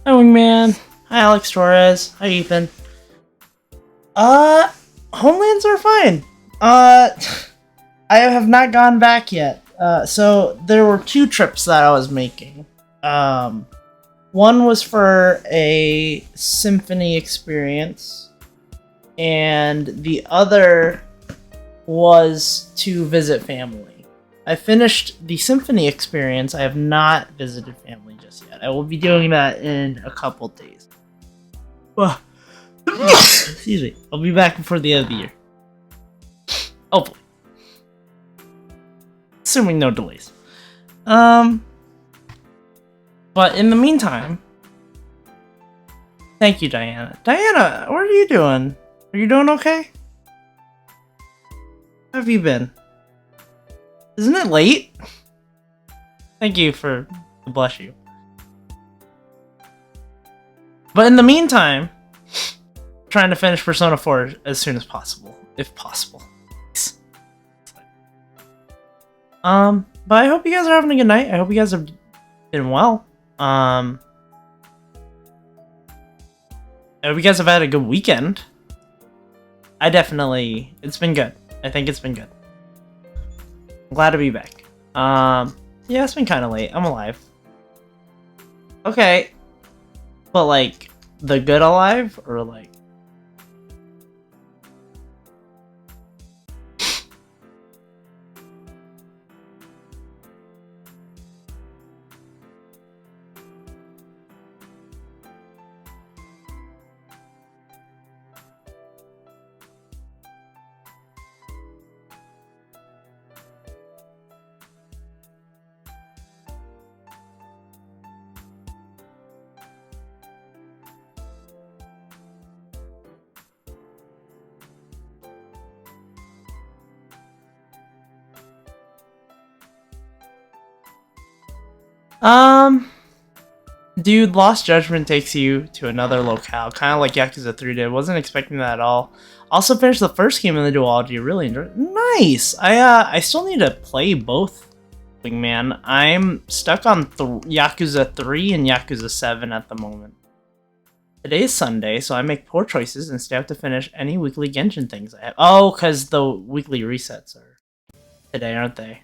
Hi, Wingman. Hi, Alex Torres. Hi, Ethan. Homelands are fine. I have not gone back yet. So there were 2 trips that I was making. One was for a symphony experience, and the other was to visit family. I finished the symphony experience. I have not visited family just yet. I will be doing that in a couple days. Well, excuse me. I'll be back before the end of the year. Hopefully. Assuming no delays. But in the meantime, thank you, Diana. Diana, what are you doing? Are you doing okay? How have you been? Isn't it late? Thank you for bless you. But in the meantime, trying to finish Persona 4 as soon as possible, if possible. But I hope you guys are having a good night. I hope you guys have been well. I hope you guys have had a good weekend. It's been good. I think it's been good. I'm glad to be back. Yeah, it's been kind of late. I'm alive. Okay. But like, the good alive? Or like... Dude, Lost Judgment takes you to another locale, kind of like Yakuza 3 did. Wasn't expecting that at all. Also finished the first game in the duology. Really enjoyed it. Nice! I still need to play both, Wingman. I'm stuck on Yakuza 3 and Yakuza 7 at the moment. Today is Sunday, so I make poor choices and stay up to finish any weekly Genshin things I have. Oh, because the weekly resets are today, aren't they?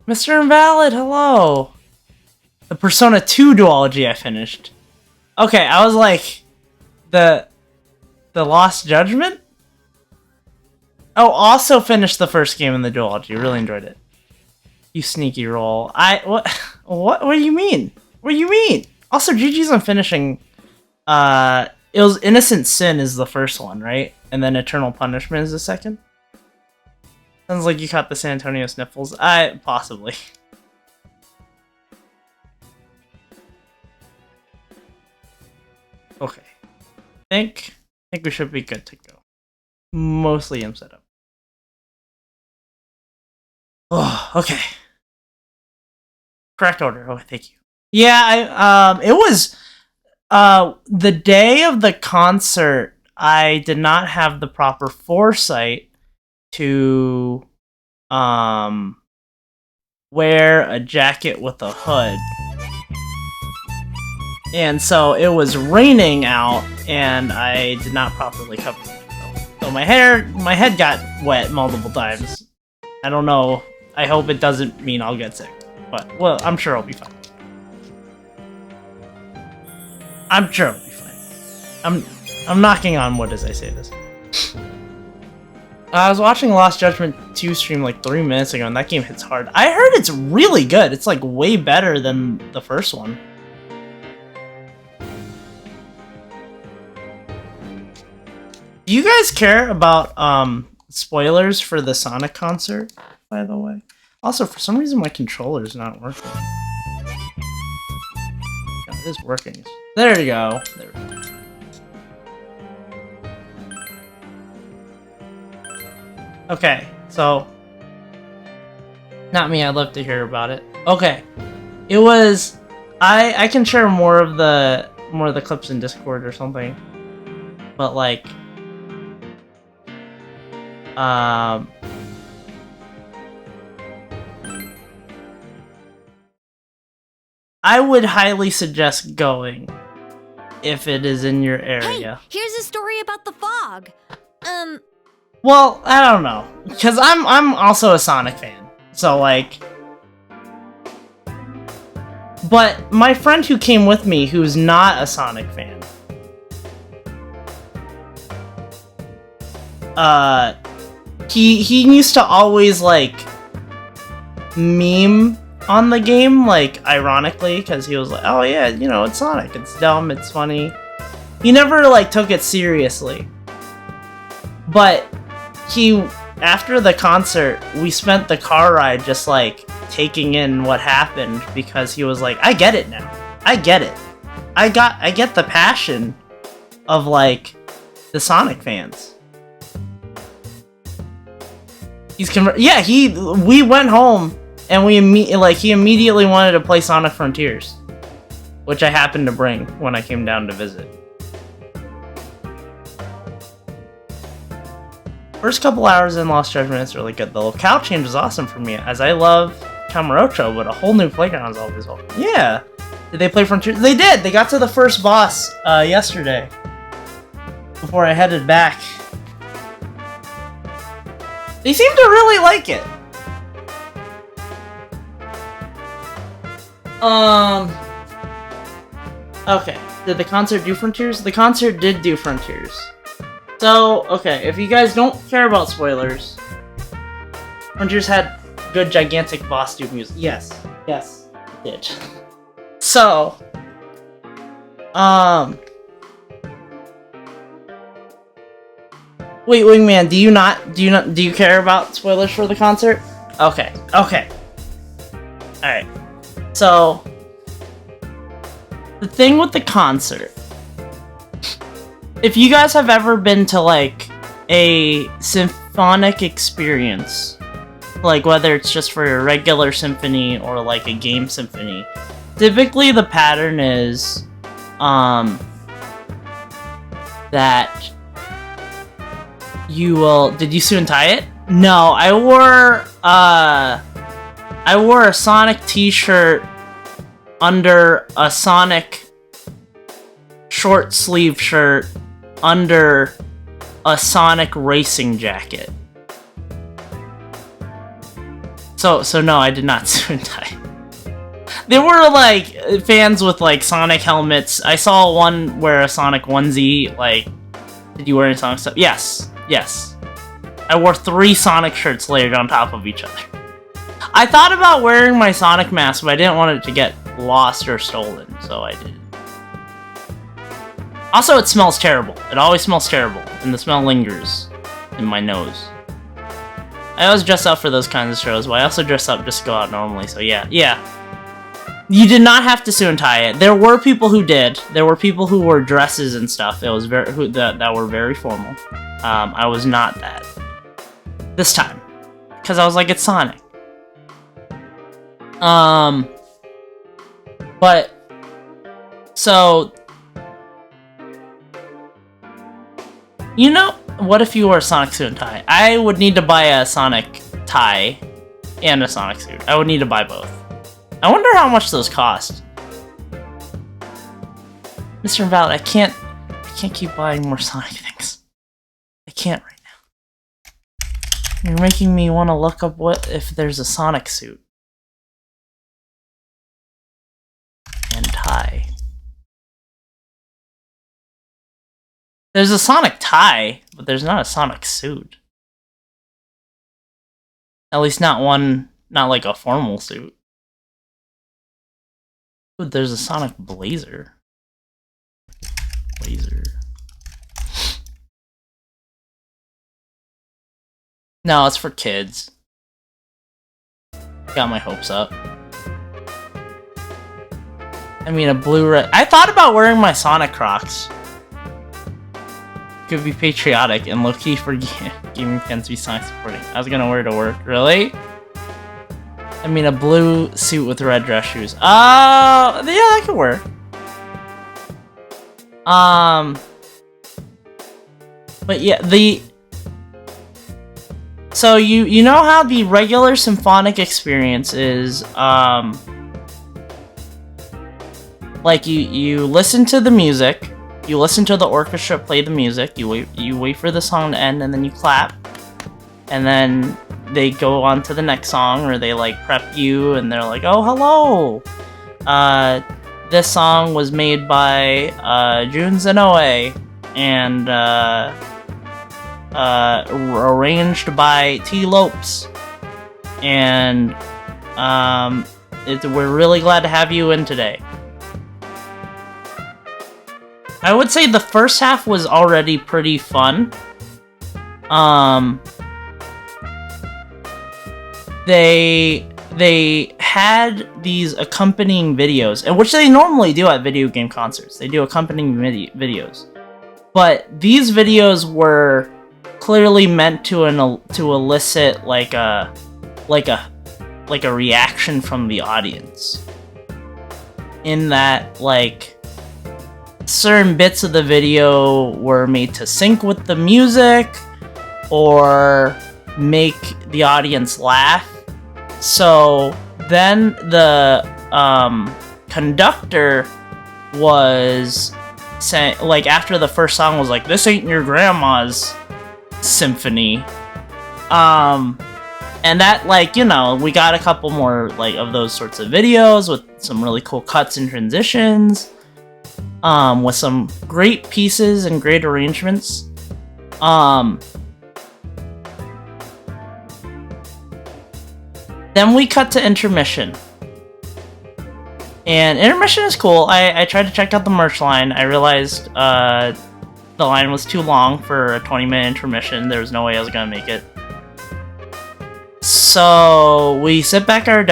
Mr. Invalid, hello! The Persona 2 duology I finished. Okay, I was like... The Lost Judgment? Oh, also finished the first game in the duology. Really enjoyed it. You sneaky roll. What do you mean? What do you mean? Also, GG's on finishing... It was Innocent Sin is the first one, right? And then Eternal Punishment is the second? Sounds like you caught the San Antonio sniffles. Possibly. Okay. I think we should be good to go. Mostly I'm set up. Oh, okay. Correct order. Oh, thank you. Yeah, it was the day of the concert. I did not have the proper foresight to wear a jacket with a hood. And so it was raining out and I did not properly cover myself. So my head got wet multiple times. I don't know. I hope it doesn't mean I'll get sick. But, well, I'm sure I'll be fine. I'm sure I'll be fine. I'm knocking on wood as I say this. I was watching Lost Judgment 2 stream like 3 minutes ago, and that game hits hard. I heard it's really good. It's like way better than the first one. Do you guys care about spoilers for the Sonic concert, by the way? Also, for some reason my controller is not working. No, it is working. There you go. There we go. Okay, so... Not me, I'd love to hear about it. Okay. It was... I can share more of the more of the clips in Discord or something. But like, I would highly suggest going if it is in your area. Hey, here's a story about the fog. Well, I don't know, because I'm also a Sonic fan, so like. But my friend who came with me, who's not a Sonic fan, he used to always like meme on the game, like ironically, because he was like, "Oh yeah, you know, it's Sonic. It's dumb. It's funny." He never like took it seriously. But after the concert, we spent the car ride just like taking in what happened, because he was like, "I get it now. I get it. I get the passion of like the Sonic fans." We went home and he immediately wanted to play Sonic Frontiers, which I happened to bring when I came down to visit. First couple hours in Lost Judgment is really good. The locale change was awesome for me, as I love Kamurocho, but a whole new playground is always welcome. Yeah! Did they play Frontiers? They did! They got to the first boss yesterday, before I headed back. They seem to really like it. Okay. Did the concert do Frontiers? The concert did do Frontiers. So, okay, if you guys don't care about spoilers, Frontiers had good gigantic boss dude music. Yes, it did. So, wait, Wingman, do you care about spoilers for the concert? Okay. Alright. So, the thing with the concert, if you guys have ever been to like a symphonic experience, like whether it's just for a regular symphony or like a game symphony, typically the pattern is that you will. Did you Suuntai it? No, I wore a Sonic t-shirt under a Sonic short sleeve shirt under a Sonic racing jacket. So no, I did not Suuntai. There were like fans with like Sonic helmets. I saw one wear a Sonic onesie. Like, did you wear any Sonic stuff? Yes. I wore 3 Sonic shirts layered on top of each other. I thought about wearing my Sonic mask, but I didn't want it to get lost or stolen, so I didn't. Also, it smells terrible. It always smells terrible, and the smell lingers in my nose. I always dress up for those kinds of shows, but I also dress up just to go out normally, so yeah. You did not have to Suuntai it. There were people who did. There were people who wore dresses and stuff. It was that were very formal. I was not that. This time. Because I was like, it's Sonic. But, so, you know, what if you wore a Sonic suit and tie? I would need to buy a Sonic tie and a Sonic suit. I would need to buy both. I wonder how much those cost. Mr. Invalid, I can't keep buying more Sonic things. I can't right now. You're making me want to look up what if there's a Sonic suit. And tie. There's a Sonic tie, but there's not a Sonic suit. At least not one, not like a formal suit. Ooh, there's a Sonic blazer. No, it's for kids. Got my hopes up. I mean, a Blu-ray. I thought about wearing my Sonic Crocs. Could be patriotic and low-key for gaming fans to be Sonic supporting. I was gonna wear it to work. Really? I mean, a blue suit with red dress shoes. Oh, yeah, that could work. But yeah, so you know how the regular symphonic experience is, like you listen to the music, you listen to the orchestra play the music, you wait for the song to end, and then you clap, and then they go on to the next song, or they like prep you, and they're like, oh, hello, this song was made by Jun Zenoue, and arranged by T. Lopes, and we're really glad to have you in today. I would say the first half was already pretty fun. They had these accompanying videos, and which they normally do at video game concerts. They do accompanying videos, but these videos were clearly meant to elicit like a reaction from the audience. In that, like, certain bits of the video were made to sync with the music or make the audience laugh. So then the conductor was saying, like, after the first song was like, "This ain't your grandma's symphony," and that, like, you know, we got a couple more like of those sorts of videos with some really cool cuts and transitions, with some great pieces and great arrangements. Then we cut to intermission. And intermission is cool. I tried to check out the merch line. I realized the line was too long for a 20-minute intermission. There was no way I was gonna make it. So we sit back at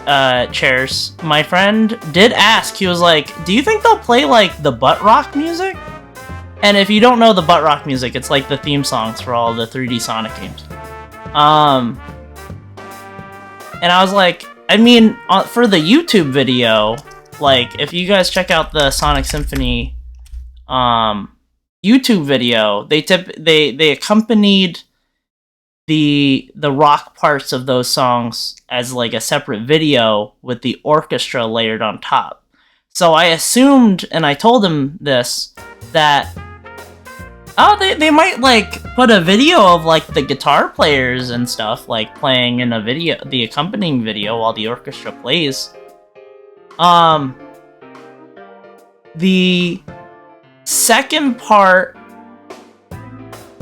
our chairs. My friend did ask. He was like, "Do you think they'll play like the butt rock music?" And if you don't know the butt rock music, it's like the theme songs for all the 3D Sonic games. And I was like, I mean, for the YouTube video, like, if you guys check out the Sonic Symphony YouTube video, they accompanied the rock parts of those songs as like a separate video with the orchestra layered on top. So I assumed, and I told him this, that they might like put a video of like the guitar players and stuff like playing in a video, the accompanying video, while the orchestra plays. The second part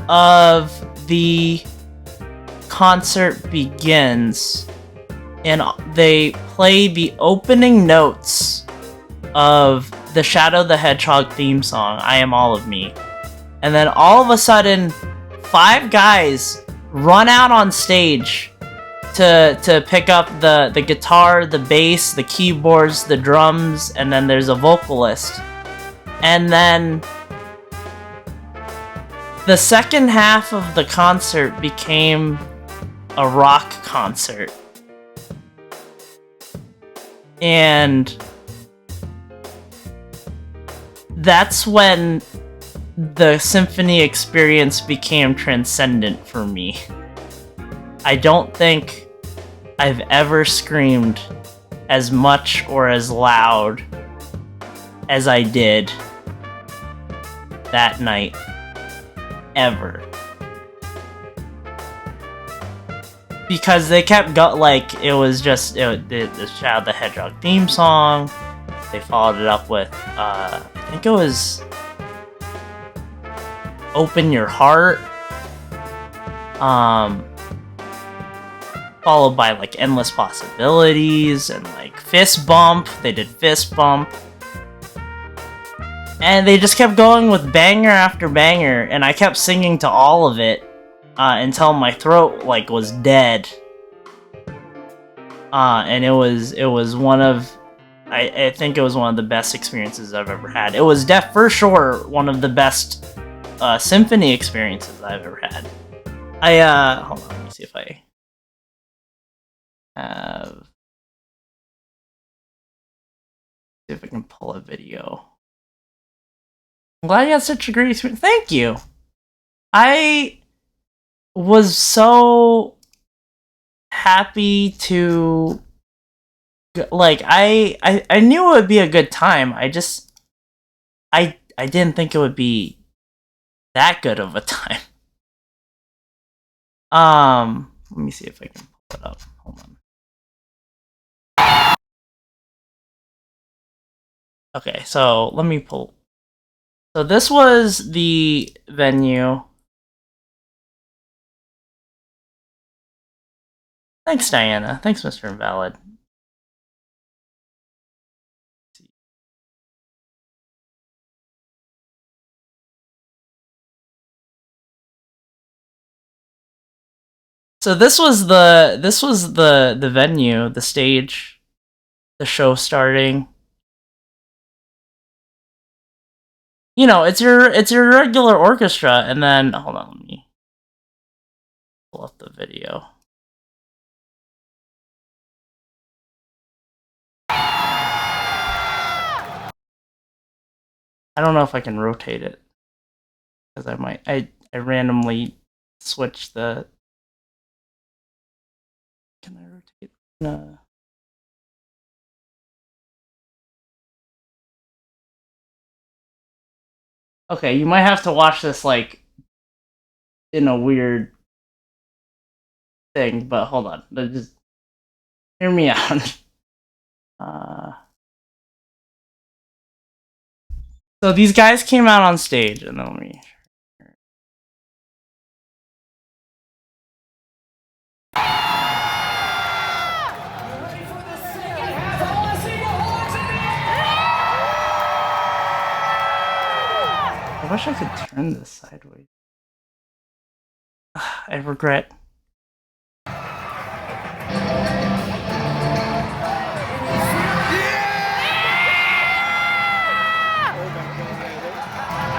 of the concert begins, and they play the opening notes of the Shadow the Hedgehog theme song, I Am All of Me. And then all of a sudden, 5 guys run out on stage to pick up the guitar, the bass, the keyboards, the drums, and then there's a vocalist. And then the second half of the concert became a rock concert. And that's when the symphony experience became transcendent for me. I don't think I've ever screamed as much or as loud as I did that night. Ever. Because they kept like, it was just the Shadow the Hedgehog theme song. They followed it up with, I think it was Open Your Heart. Followed by like Endless Possibilities and like Fist Bump. They did Fist Bump. And they just kept going with banger after banger, and I kept singing to all of it until my throat like was dead. And it was one of, I think it was one of the best experiences I've ever had. It was for sure one of the best symphony experiences I've ever had. Hold on, let me see if I have, see if I can pull a video. I'm glad you had such a great experience. Thank you. I was so happy to like I knew it would be a good time. I didn't think it would be that good of a time. Let me see if I can pull it up. Hold on. Okay, so let me pull. So this was the venue. Thanks, Diana. Thanks, Mr. Invalid. So this was the venue, the stage, the show starting. You know, it's your regular orchestra, and then hold on, let me pull up the video. I don't know if I can rotate it because I randomly switch the. Can I rotate? No. Okay, you might have to watch this like in a weird thing, but hold on. Just hear me out. So these guys came out on stage, and then let me. I wish I could turn this sideways. I regret.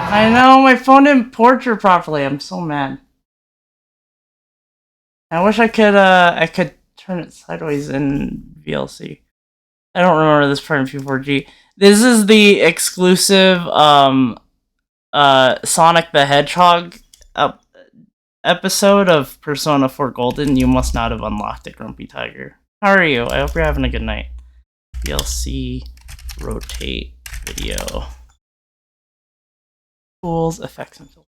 I know, my phone didn't portrait properly. I'm so mad. I wish I could turn it sideways in VLC. I don't remember this part in P4G. This is the exclusive Sonic the Hedgehog episode of Persona 4 Golden. You must not have unlocked it, Grumpy Tiger. How are you? I hope you're having a good night. VLC rotate video. Tools, effects, and filters.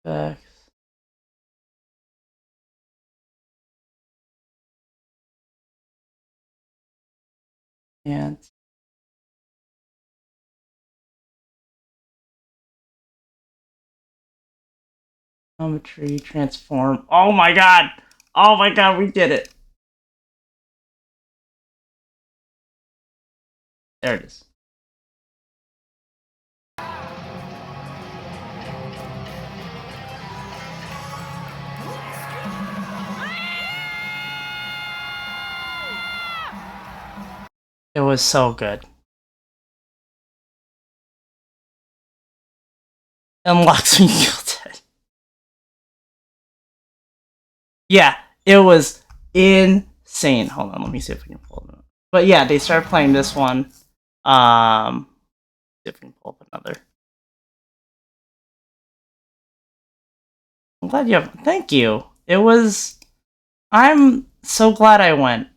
Effects. And geometry, transform. Oh my god! Oh my god, we did it! There it is. It was so good. Unlocks me dead. Yeah, it was insane. Hold on, let me see if I can pull it up. But yeah, they started playing this one. See if I can pull up another. I'm glad you have. Thank you. It was. I'm so glad I went.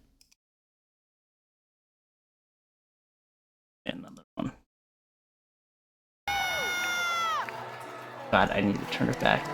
Another one. God, I need to turn it back.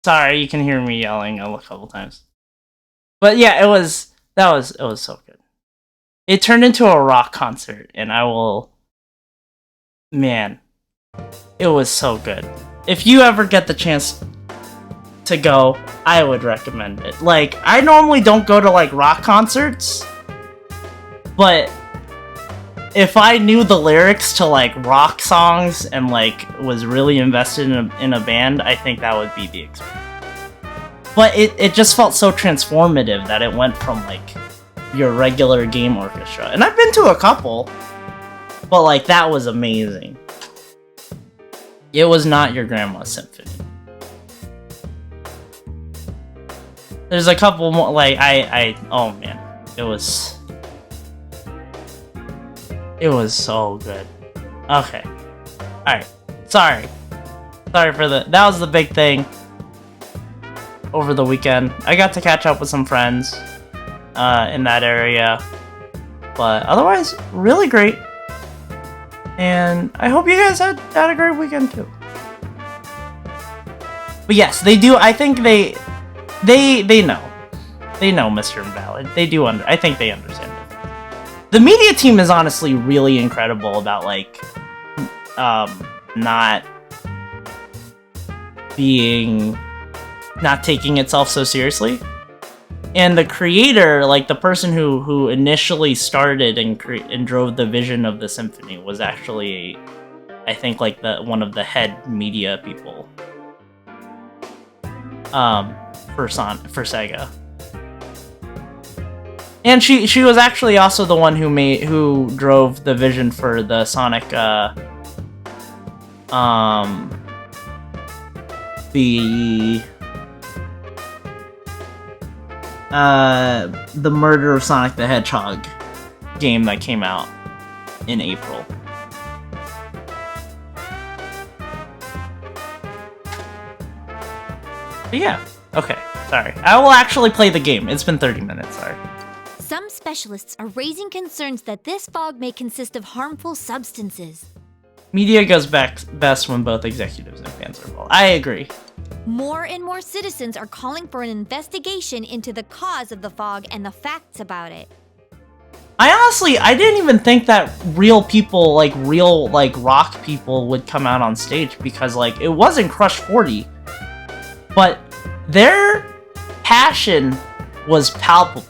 Sorry, you can hear me yelling a couple times. But yeah, it was so good. It turned into a rock concert, and I will man, it was so good. If you ever get the chance to go, I would recommend it. Like, I normally don't go to like rock concerts, but if I knew the lyrics to like rock songs and like was really invested in a band, I think that would be the experience. But it just felt so transformative that it went from like your regular game orchestra. And I've been to a couple, but like that was amazing. It was not your grandma's symphony. There's a couple more, like, oh man, it was so good. Okay. Alright. Sorry for that was the big thing over the weekend. I got to catch up with some friends in that area, but otherwise, really great. And I hope you guys had a great weekend too. But yes, they do. I think they know. They know Mr. Invalid. They do I think they understand it. The media team is honestly really incredible about like not taking itself so seriously. And the creator, like the person who initially started and drove the vision of the symphony, was actually, I think, like one of the head media people for Sega. And she was actually also the one who drove the vision for the Sonic the Murder of Sonic the Hedgehog game that came out in April. But yeah, okay, sorry. I will actually play the game. It's been 30 minutes, sorry. Some specialists are raising concerns that this fog may consist of harmful substances. Media goes best when both executives and fans are involved. I agree. More and more citizens are calling for an investigation into the cause of the fog and the facts about it. I didn't even think that real people, like rock people, would come out on stage, because like it wasn't Crush 40, but their passion was palpable.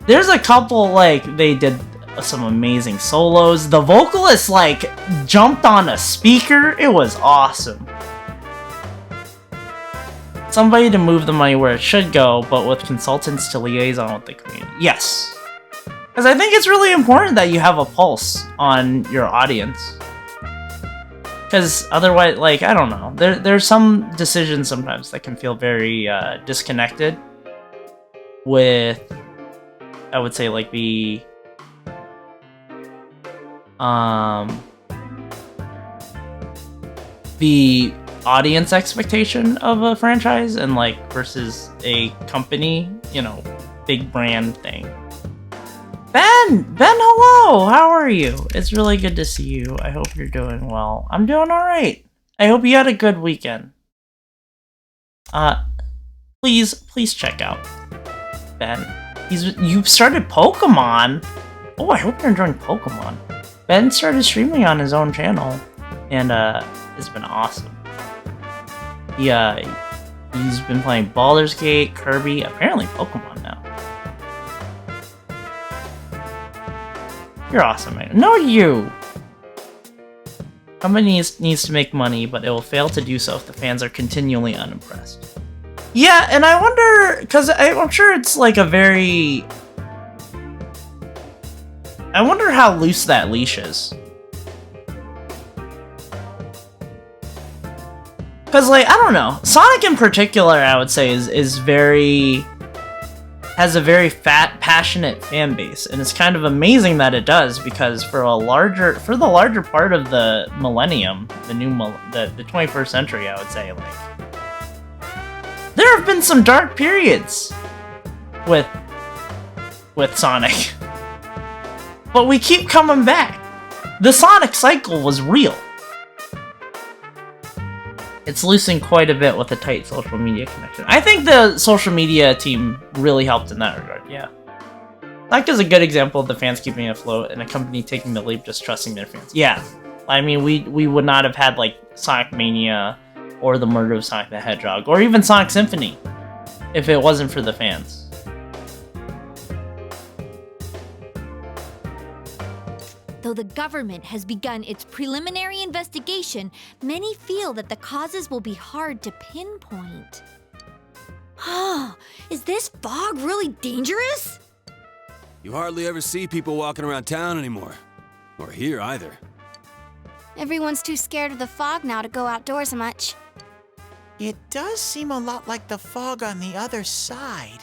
There's a couple, like, they did some amazing solos. The vocalist like jumped on a speaker. It was awesome. Somebody to move the money where it should go, but with consultants to liaison with the community. Yes. Because I think it's really important that you have a pulse on your audience. Because otherwise, like, I don't know. There's some decisions sometimes that can feel very disconnected with, I would say, like, the audience expectation of a franchise and like versus a company, you know, big brand thing. Ben, hello, how are you? It's really good to see you. I hope you're doing well. I'm doing all right. I hope you had a good weekend. Please check out Ben. You've started Pokemon. Oh, I hope you're enjoying Pokemon. Ben started streaming on his own channel, and it's been awesome. He's been playing Baldur's Gate, Kirby, apparently Pokemon now. You're awesome, man. No, you! Company needs to make money, but it will fail to do so if the fans are continually unimpressed. Yeah, and I wonder, because I'm sure it's like a very... I wonder how loose that leash is. Because, like, I don't know. Sonic in particular, I would say, is very... has a very passionate fan base. And it's kind of amazing that it does, because for the larger part of the millennium, the 21st century, I would say, like... there have been some dark periods with Sonic. But we keep coming back. The Sonic cycle was real. It's losing quite a bit with a tight social media connection. I think the social media team really helped in that regard, yeah. Sonic is a good example of the fans keeping it afloat and a company taking the leap, just trusting their fans. Yeah, I mean, we would not have had like Sonic Mania or the murder of Sonic the Hedgehog or even Sonic Symphony if it wasn't for the fans. Though the government has begun its preliminary investigation, many feel that the causes will be hard to pinpoint. Is this fog really dangerous? You hardly ever see people walking around town anymore. Or here either. Everyone's too scared of the fog now to go outdoors much. It does seem a lot like the fog on the other side.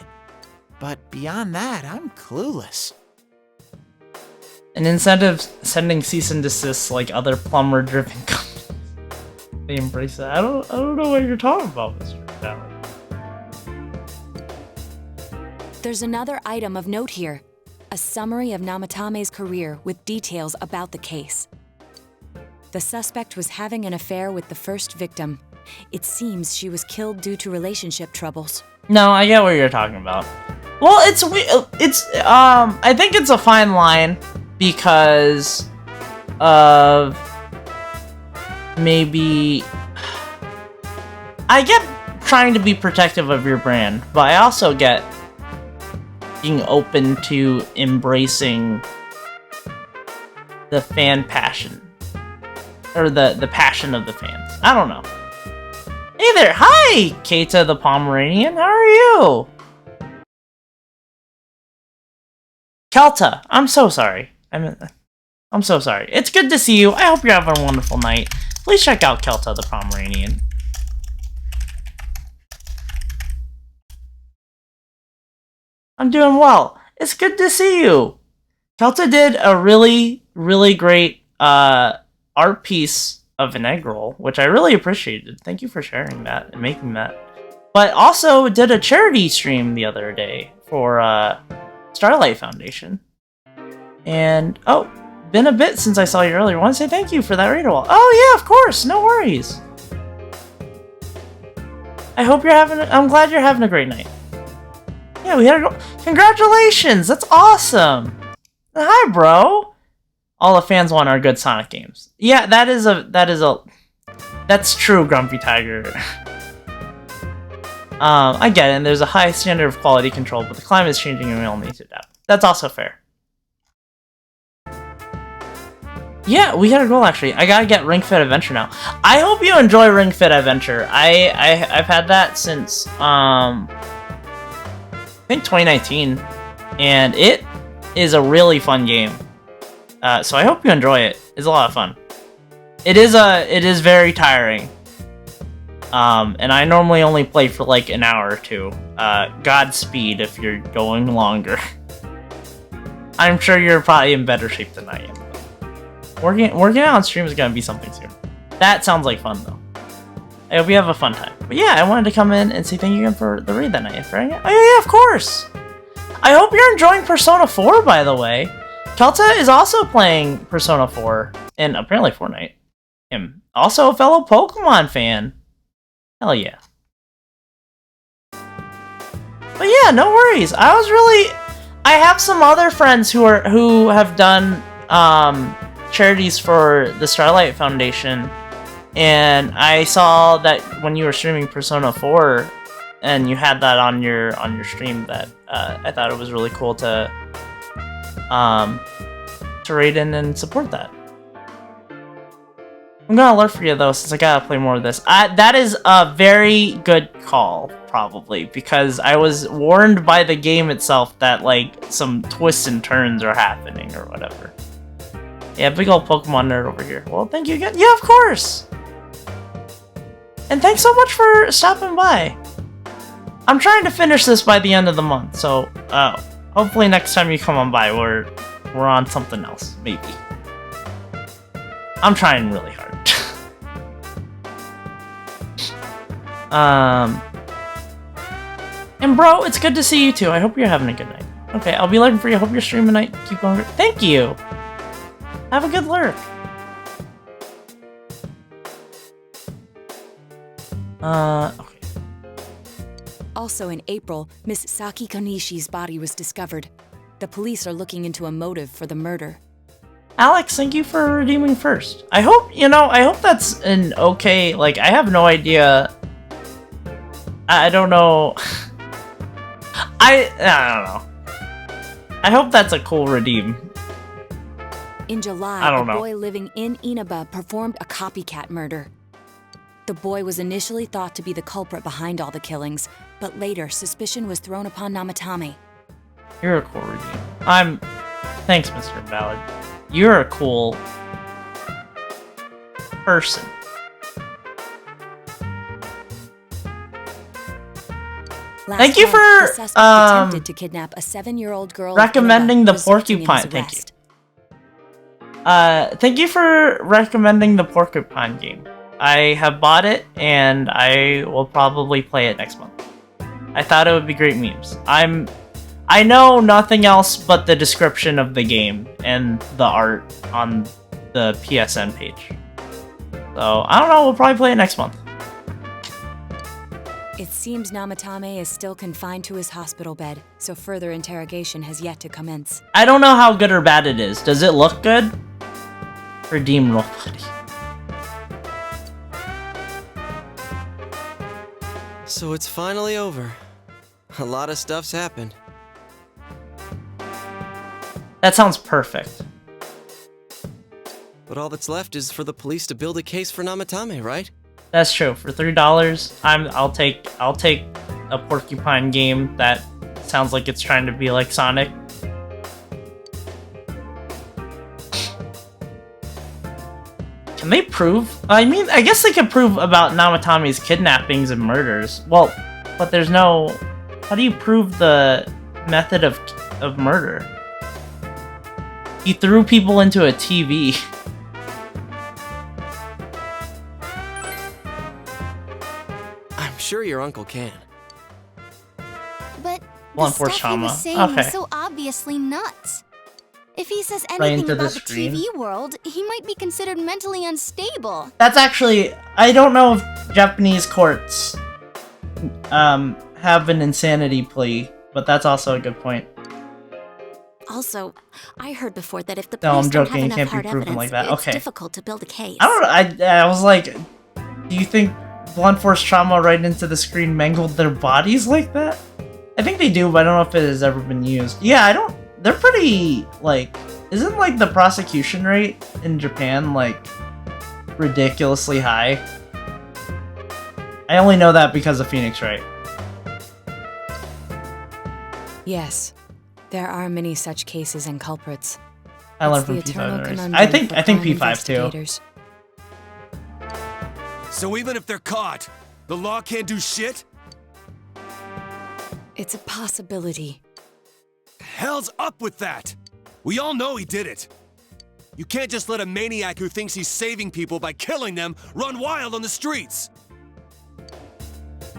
But beyond that, I'm clueless. And instead of sending cease and desist like other plumber-driven companies, they embrace it. I don't know what you're talking about, Mr. Dowling. There's another item of note here. A summary of Namatame's career with details about the case. The suspect was having an affair with the first victim. It seems she was killed due to relationship troubles. No, I get what you're talking about. Well, I think it's a fine line because of maybe I get trying to be protective of your brand, but I also get being open to embracing the fan passion or the passion of the fans. I don't know. Hey there, hi, Keita the Pomeranian. How are you? Kelta, I'm so sorry. I'm so sorry. It's good to see you. I hope you're having a wonderful night. Please check out Kelta the Pomeranian. I'm doing well. It's good to see you. Kelta did a really, really great art piece of an egg roll, which I really appreciated. Thank you for sharing that and making that. But also did a charity stream the other day for Starlight Foundation. And, oh, been a bit since I saw you earlier. I want to say thank you for that read wall. Oh yeah, of course, no worries. I hope you're I'm glad you're having a great night. Yeah, we had congratulations! That's awesome! Hi, bro! All the fans want are good Sonic games. Yeah, that's true, Grumpy Tiger. I get it, and there's a high standard of quality control, but the climate is changing and we all need to adapt. That's also fair. Yeah, we got a goal actually. I gotta get Ring Fit Adventure now. I hope you enjoy Ring Fit Adventure. I've had that since I think 2019, and it is a really fun game. So I hope you enjoy it. It's a lot of fun. It is very tiring. And I normally only play for like an hour or two. Godspeed if you're going longer. I'm sure you're probably in better shape than I am. Working out on stream is gonna be something soon. That sounds like fun though. I hope you have a fun time. But yeah, I wanted to come in and say thank you again for the raid that night. Right? Oh yeah, of course. I hope you're enjoying Persona 4, by the way. Kelta is also playing Persona 4 and apparently Fortnite. Him also a fellow Pokemon fan. Hell yeah. But yeah, no worries. I have some other friends who have done charities for the Starlight Foundation, and I saw that when you were streaming Persona 4 and you had that on your stream, that I thought it was really cool to raid in and support that. I'm gonna alert for you though, since I gotta play more of this. That is a very good call, probably, because I was warned by the game itself that like some twists and turns are happening or whatever. Yeah, big old Pokemon nerd over here. Well, thank you again. Yeah, of course! And thanks so much for stopping by. I'm trying to finish this by the end of the month, so hopefully next time you come on by, we're on something else, maybe. I'm trying really hard. And bro, it's good to see you too. I hope you're having a good night. Okay, I'll be lurking for you. Hope you're streaming tonight. Keep going. Thank you! Have a good lurk. Okay. Also in April, Miss Saki Konishi's body was discovered. The police are looking into a motive for the murder. Alex, thank you for redeeming first. I hope that's an okay, like, I have no idea. I don't know. I don't know. I hope that's a cool redeem. In July, I don't know. a boy living in Inaba performed a copycat murder. The boy was initially thought to be the culprit behind all the killings, but later suspicion was thrown upon Namatame. You're a cool redeem. Thanks, Mr. Ballard. You're a cool person. Thank you month, for, the suspect attempted to kidnap a 7-year-old girl in recommending Inaba, the resulting in his porcupine. Thank arrest. you. Thank you for recommending the porcupine game. I have bought it, and I will probably play it next month. I thought it would be great memes. I know nothing else but the description of the game and the art on the PSN page. So, I don't know, we'll probably play it next month. It seems Namatame is still confined to his hospital bed, so further interrogation has yet to commence. I don't know how good or bad it is. Does it look good? Redeem nobody. So it's finally over. A lot of stuff's happened. That sounds perfect. But all that's left is for the police to build a case for Namatame, right? That's true. For $3, I'll take a porcupine game that sounds like it's trying to be like Sonic. Can they prove? I mean, I guess they could prove about Namatame's kidnappings and murders. Well, but there's no. How do you prove the method of murder? He threw people into a TV. I'm sure your uncle can. But Blunt the force stuff he trauma. was saying Okay. was so obviously nuts. If he says Right anything into the about the screen. TV world, he might be considered mentally unstable. That's actually, I don't know if Japanese courts have an insanity plea, but that's also a good point. Also, I heard before that if the No, police I'm don't joking, have it enough can't be hard proven evidence, like that. it's Okay. difficult to build a case. I don't know, I was like, do you think blunt force trauma right into the screen mangled their bodies like that? I think they do, but I don't know if it has ever been used. Yeah, they're pretty, like, isn't like the prosecution rate in Japan, like, ridiculously high? I only know that because of Phoenix Wright. Yes, there are many such cases and culprits. I learned It's from the eternal P5. conundrum I think for crime P5 too. investigators. So even if they're caught, the law can't do shit? It's a possibility. Hell's up with that! We all know he did it. You can't just let a maniac who thinks he's saving people by killing them run wild on the streets.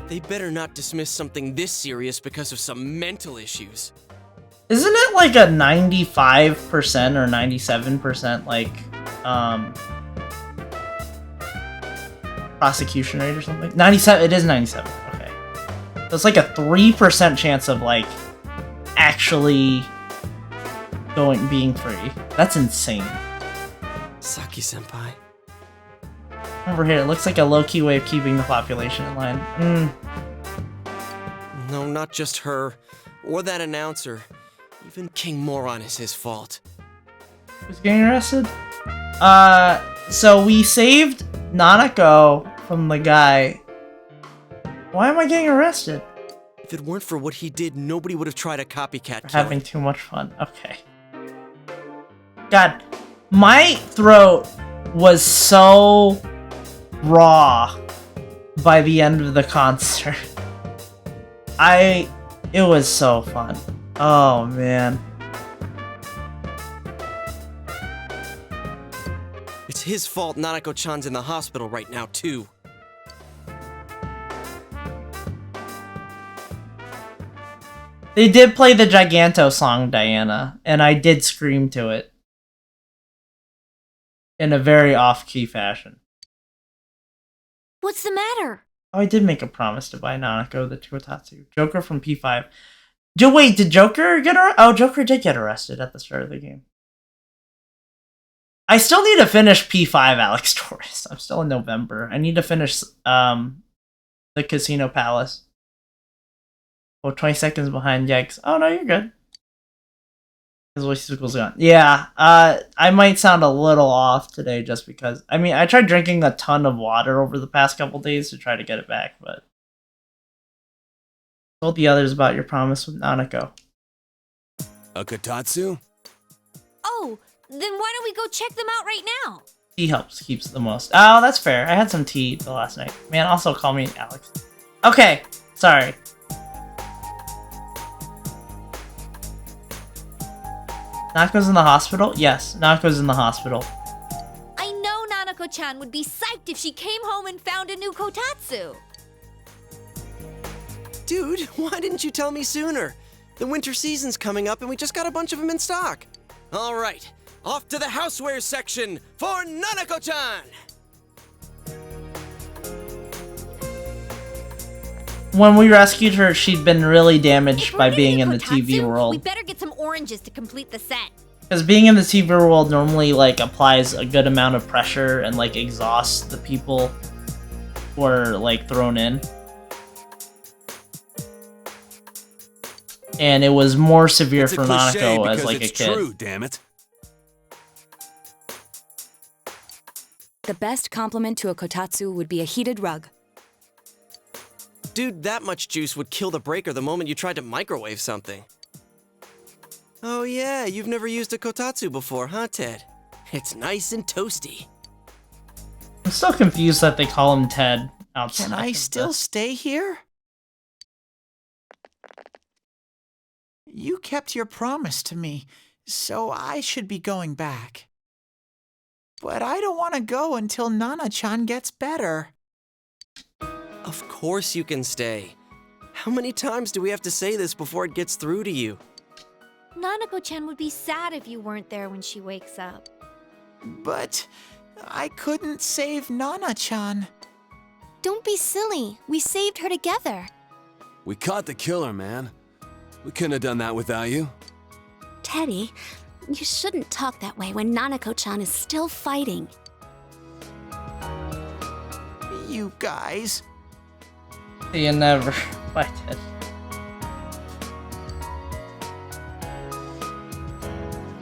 They better not dismiss something this serious because of some mental issues. Isn't it like a 95% or 97% like prosecution rate or something? 97. It is 97. Okay, so it's like a 3% chance of like actually being free. That's insane. Saki-senpai. Over here, it looks like a low-key way of keeping the population in line. No, not just her. Or that announcer. Even King Moron is his fault. Who's getting arrested? So we saved Nanako from the guy. Why am I getting arrested? If it weren't for what he did, nobody would have tried a copycat For killing. having too much fun. Okay. God, my throat was so raw by the end of the concert. It was so fun. Oh man. It's his fault Nanako-chan's in the hospital right now, too. They did play the Giganto song, Diana, and I did scream to it. In a very off-key fashion. What's the matter? Oh, I did make a promise to buy Nanako the Tuotatsu. Joker from P5. Wait, did Joker get arrested? Oh, Joker did get arrested at the start of the game. I still need to finish P5, Alex Torres. I'm still in November. I need to finish the Casino Palace. Oh, 20 seconds behind. Yikes. Oh, no, you're good. His voice equals gone. Yeah, I might sound a little off today just because... I mean, I tried drinking a ton of water over the past couple days to try to get it back, but... Told the others about your promise with Nanako. A Kotatsu? Oh, then why don't we go check them out right now? Tea helps, keeps the most. Oh, that's fair. I had some tea the last night. Man, also call me Alex. Okay, sorry. Nako's in the hospital? Yes, Nako's in the hospital. I know Nanako-chan would be psyched if she came home and found a new Kotatsu. Dude, why didn't you tell me sooner? The winter season's coming up and we just got a bunch of them in stock. All right, off to the housewares section for Nanako-chan! When we rescued her, she'd been really damaged If we're by getting being a in the Kotatsu, TV we world. better get some oranges to complete the set. Because being in the TV world normally, like, applies a good amount of pressure and, like, exhausts the people who are, like, thrown in. And it was more severe It's a for cliche Nanako as, because like, a it's kid. true, damn it. The best compliment to a kotatsu would be a heated rug. Dude, that much juice would kill the breaker the moment you tried to microwave something. Oh yeah, you've never used a kotatsu before, huh, Ted? It's nice and toasty. I'm still confused that they call him Ted outside. Can I of still the- stay here? You kept your promise to me, so I should be going back. But I don't want to go until Nana-chan gets better. Of course you can stay. How many times do we have to say this before it gets through to you? Nanako-chan would be sad if you weren't there when she wakes up. But I couldn't save Nana-chan. Don't be silly. We saved her together. We caught the killer, man. We couldn't have done that without you. Teddy, you shouldn't talk that way when Nanako-chan is still fighting. You guys. See you never. Bye, Ted.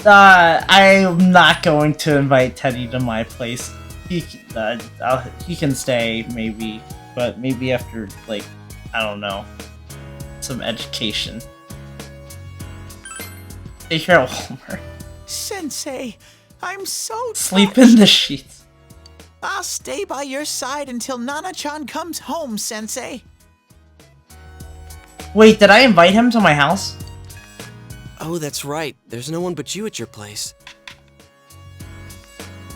I'm not going to invite Teddy to my place. He can stay, maybe. But maybe after, like, I don't know, some education. Take care of Walmart. Sensei, I'm so Sleep touched. in the sheets. I'll stay by your side until Nana-chan comes home, Sensei. Wait, did I invite him to my house? Oh, that's right. There's no one but you at your place.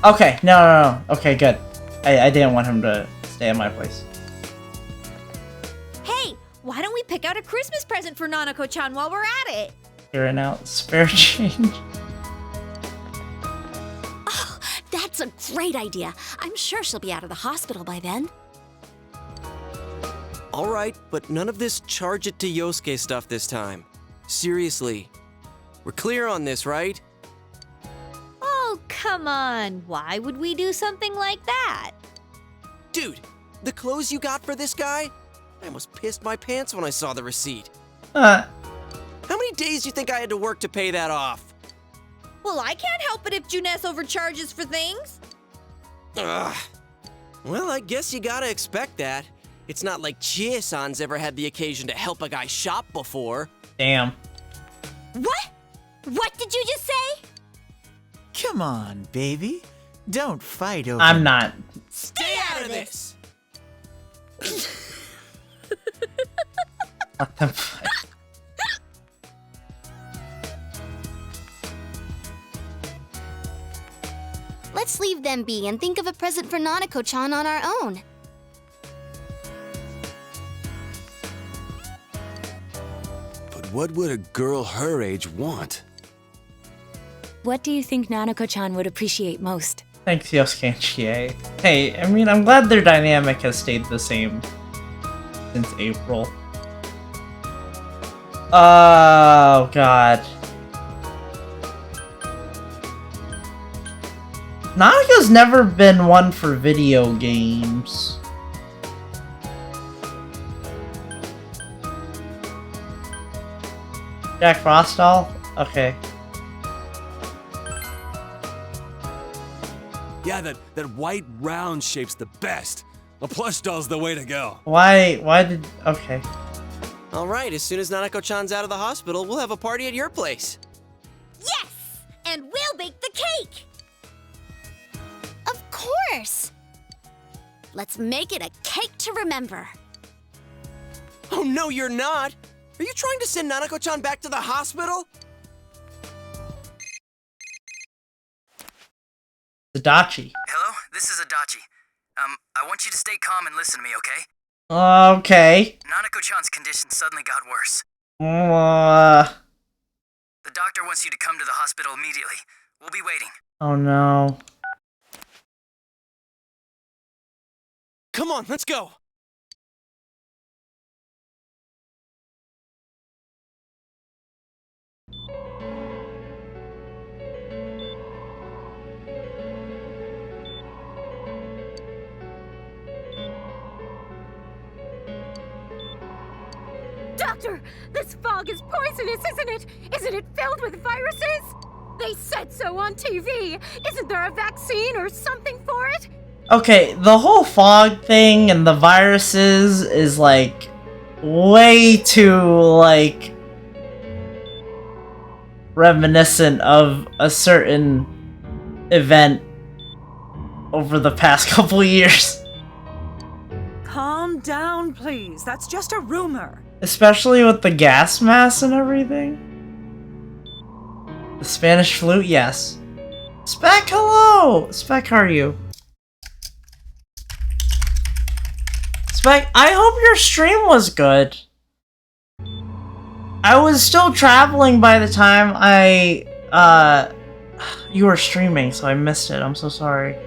Okay, no. Okay, good. I didn't want him to stay at my place. Hey, why don't we pick out a Christmas present for Nanako-chan while we're at it? Figuring out spare change. Oh, that's a great idea. I'm sure she'll be out of the hospital by then. All right, but none of this charge it to Yosuke stuff this time. Seriously. We're clear on this, right? Oh, come on. Why would we do something like that? Dude, the clothes you got for this guy? I almost pissed my pants when I saw the receipt. Uh, How many days do you think I had to work to pay that off? Well, I can't help it if Junes overcharges for things. Ugh. Well, I guess you gotta expect that. It's not like Chie-san's ever had the occasion to help a guy shop before. damn. What? What did you just say? Come on, baby. Don't fight over... I'm not. Stay out of this! What the fuck? Let's leave them be and think of a present for Nanako-chan on our own. But what would a girl her age want? What do you think Nanako-chan would appreciate most? Thanks, Yosuke and Chie. Hey, I mean, I'm glad their dynamic has stayed the same since April. Oh, God. Nanako's never been one for video games. Jack Frost doll? Okay. Yeah, that white round shape's the best. A plush doll's the way to go. Why did... Okay. All right, as soon as Nanako-chan's out of the hospital, we'll have a party at your place. Yes! And we'll bake the cake! Of course! Let's make it a cake to remember. Oh, no, you're not. Are you trying to send Nanako-chan back to the hospital? Adachi. Hello, this is Adachi. I want you to stay calm and listen to me, okay? Okay. Nanako-chan's condition suddenly got worse. The doctor wants you to come to the hospital immediately. We'll be waiting. Oh no. Come on, let's go. Doctor, this fog is poisonous, isn't it? Isn't it filled with viruses? They said so on TV. Isn't there a vaccine or something for it? Okay, the whole fog thing and the viruses is like way too like reminiscent of a certain event over the past couple years. Calm down, please. That's just a rumor. Especially with the gas mask and everything. The Spanish flu, yes. Spec, hello! Spec, how are you? Spec, I hope your stream was good. I was still traveling by the time you were streaming, so I missed it. I'm so sorry.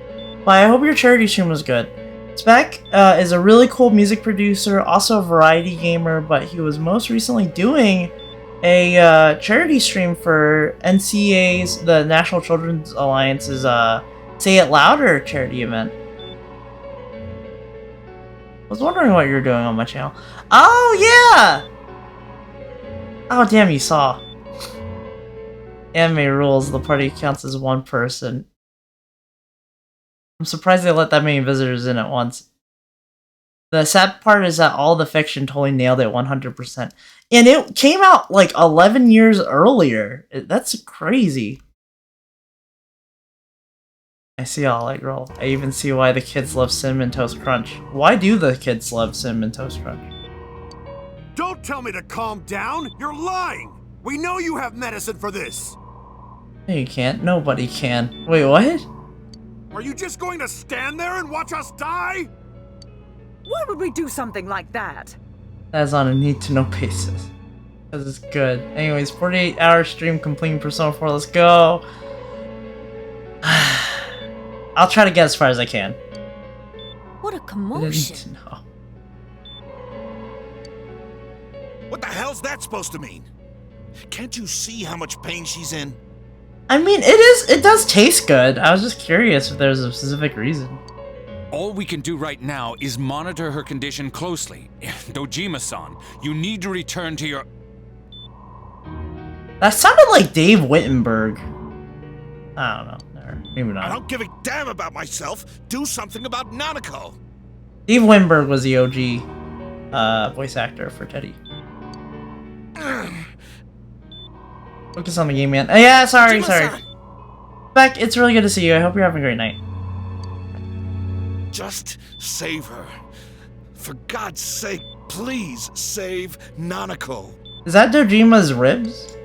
But I hope your charity stream was good. Spec is a really cool music producer, also a variety gamer, but he was most recently doing a charity stream for NCA's, the National Children's Alliance's Say It Louder charity event. I was wondering what you were doing on my channel. Oh, yeah! Oh, damn, you saw. Anime rules, the party counts as one person. I'm surprised they let that many visitors in at once. The sad part is that all the fiction totally nailed it 100%. And it came out like 11 years earlier. That's crazy. I see all that, girl. I even see why the kids love Cinnamon Toast Crunch. Why do the kids love Cinnamon Toast Crunch? Don't tell me to calm down! You're lying! We know you have medicine for this! No, you can't. Nobody can. Wait, what? Are you just going to stand there and watch us die? Why would we do something like that? That's on a need-to-know basis. Because it's good. Anyways, 48-hour stream completing Persona 4. Let's go. I'll try to get as far as I can. What a I didn't commotion. know. What the hell's that supposed to mean? Can't you see how much pain she's in? I mean, it does taste good. I was just curious if there's a specific reason. All we can do right now is monitor her condition closely. Dojima-san, you need to return to your... That sounded like Dave Wittenberg. I don't know. Maybe not. I don't give a damn about myself. Do something about Nanako. Dave Wittenberg was the OG voice actor for Teddy. Focus on the game, man. Yeah, sorry. Beck, it's really good to see you. I hope you're having a great night. Just save her. For God's sake, please save Nanako. Is that Dojima's ribs?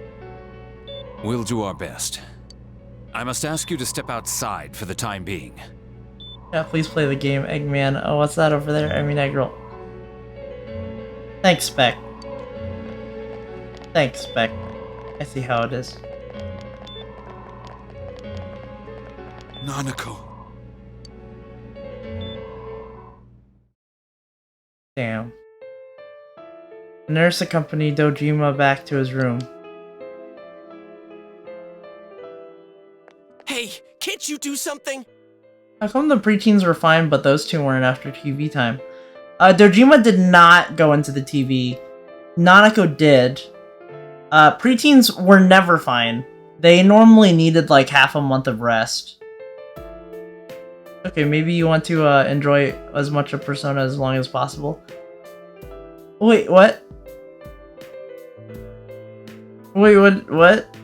We'll do our best. I must ask you to step outside for the time being. Yeah, please play the game, Eggman. Oh, what's that over there? I mean, Eggroll. Thanks, Beck. Thanks, Beck. I see how it is. Nanako. Damn. The nurse accompanied Dojima back to his room. Hey, can't you do something? How come the preteens were fine, but those two weren't after TV time? Dojima did not go into the TV. Nanako did. Preteens were never fine. They normally needed like half a month of rest. Okay, maybe you want to enjoy as much of Persona as long as possible. Wait, what? Wait, what?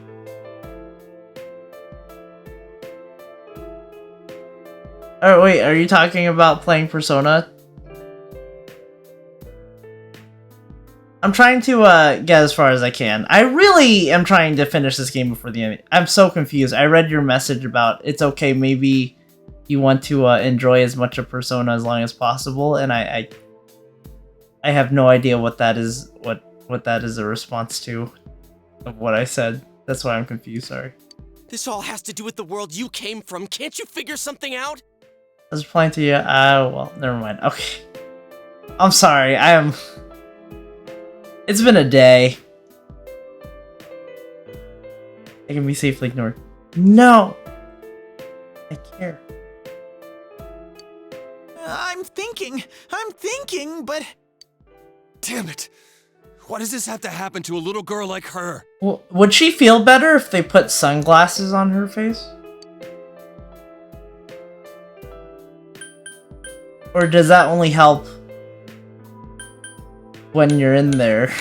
Oh, wait, are you talking about playing Persona? I'm trying to get as far as I can. I really am trying to finish this game before the end. I'm so confused. I read your message about it's okay, maybe you want to enjoy as much of Persona as long as possible, and I have no idea what that is. What that is a response to of what I said. That's why I'm confused. Sorry. This all has to do with the world you came from. Can't you figure something out? I was replying to you. Well, never mind. Okay. I'm sorry. It's been a day. I can be safely ignored. No! I care. I'm thinking, but... Damn it! Why does this have to happen to a little girl like her? Well, would she feel better if they put sunglasses on her face? Or does that only help when you're in there?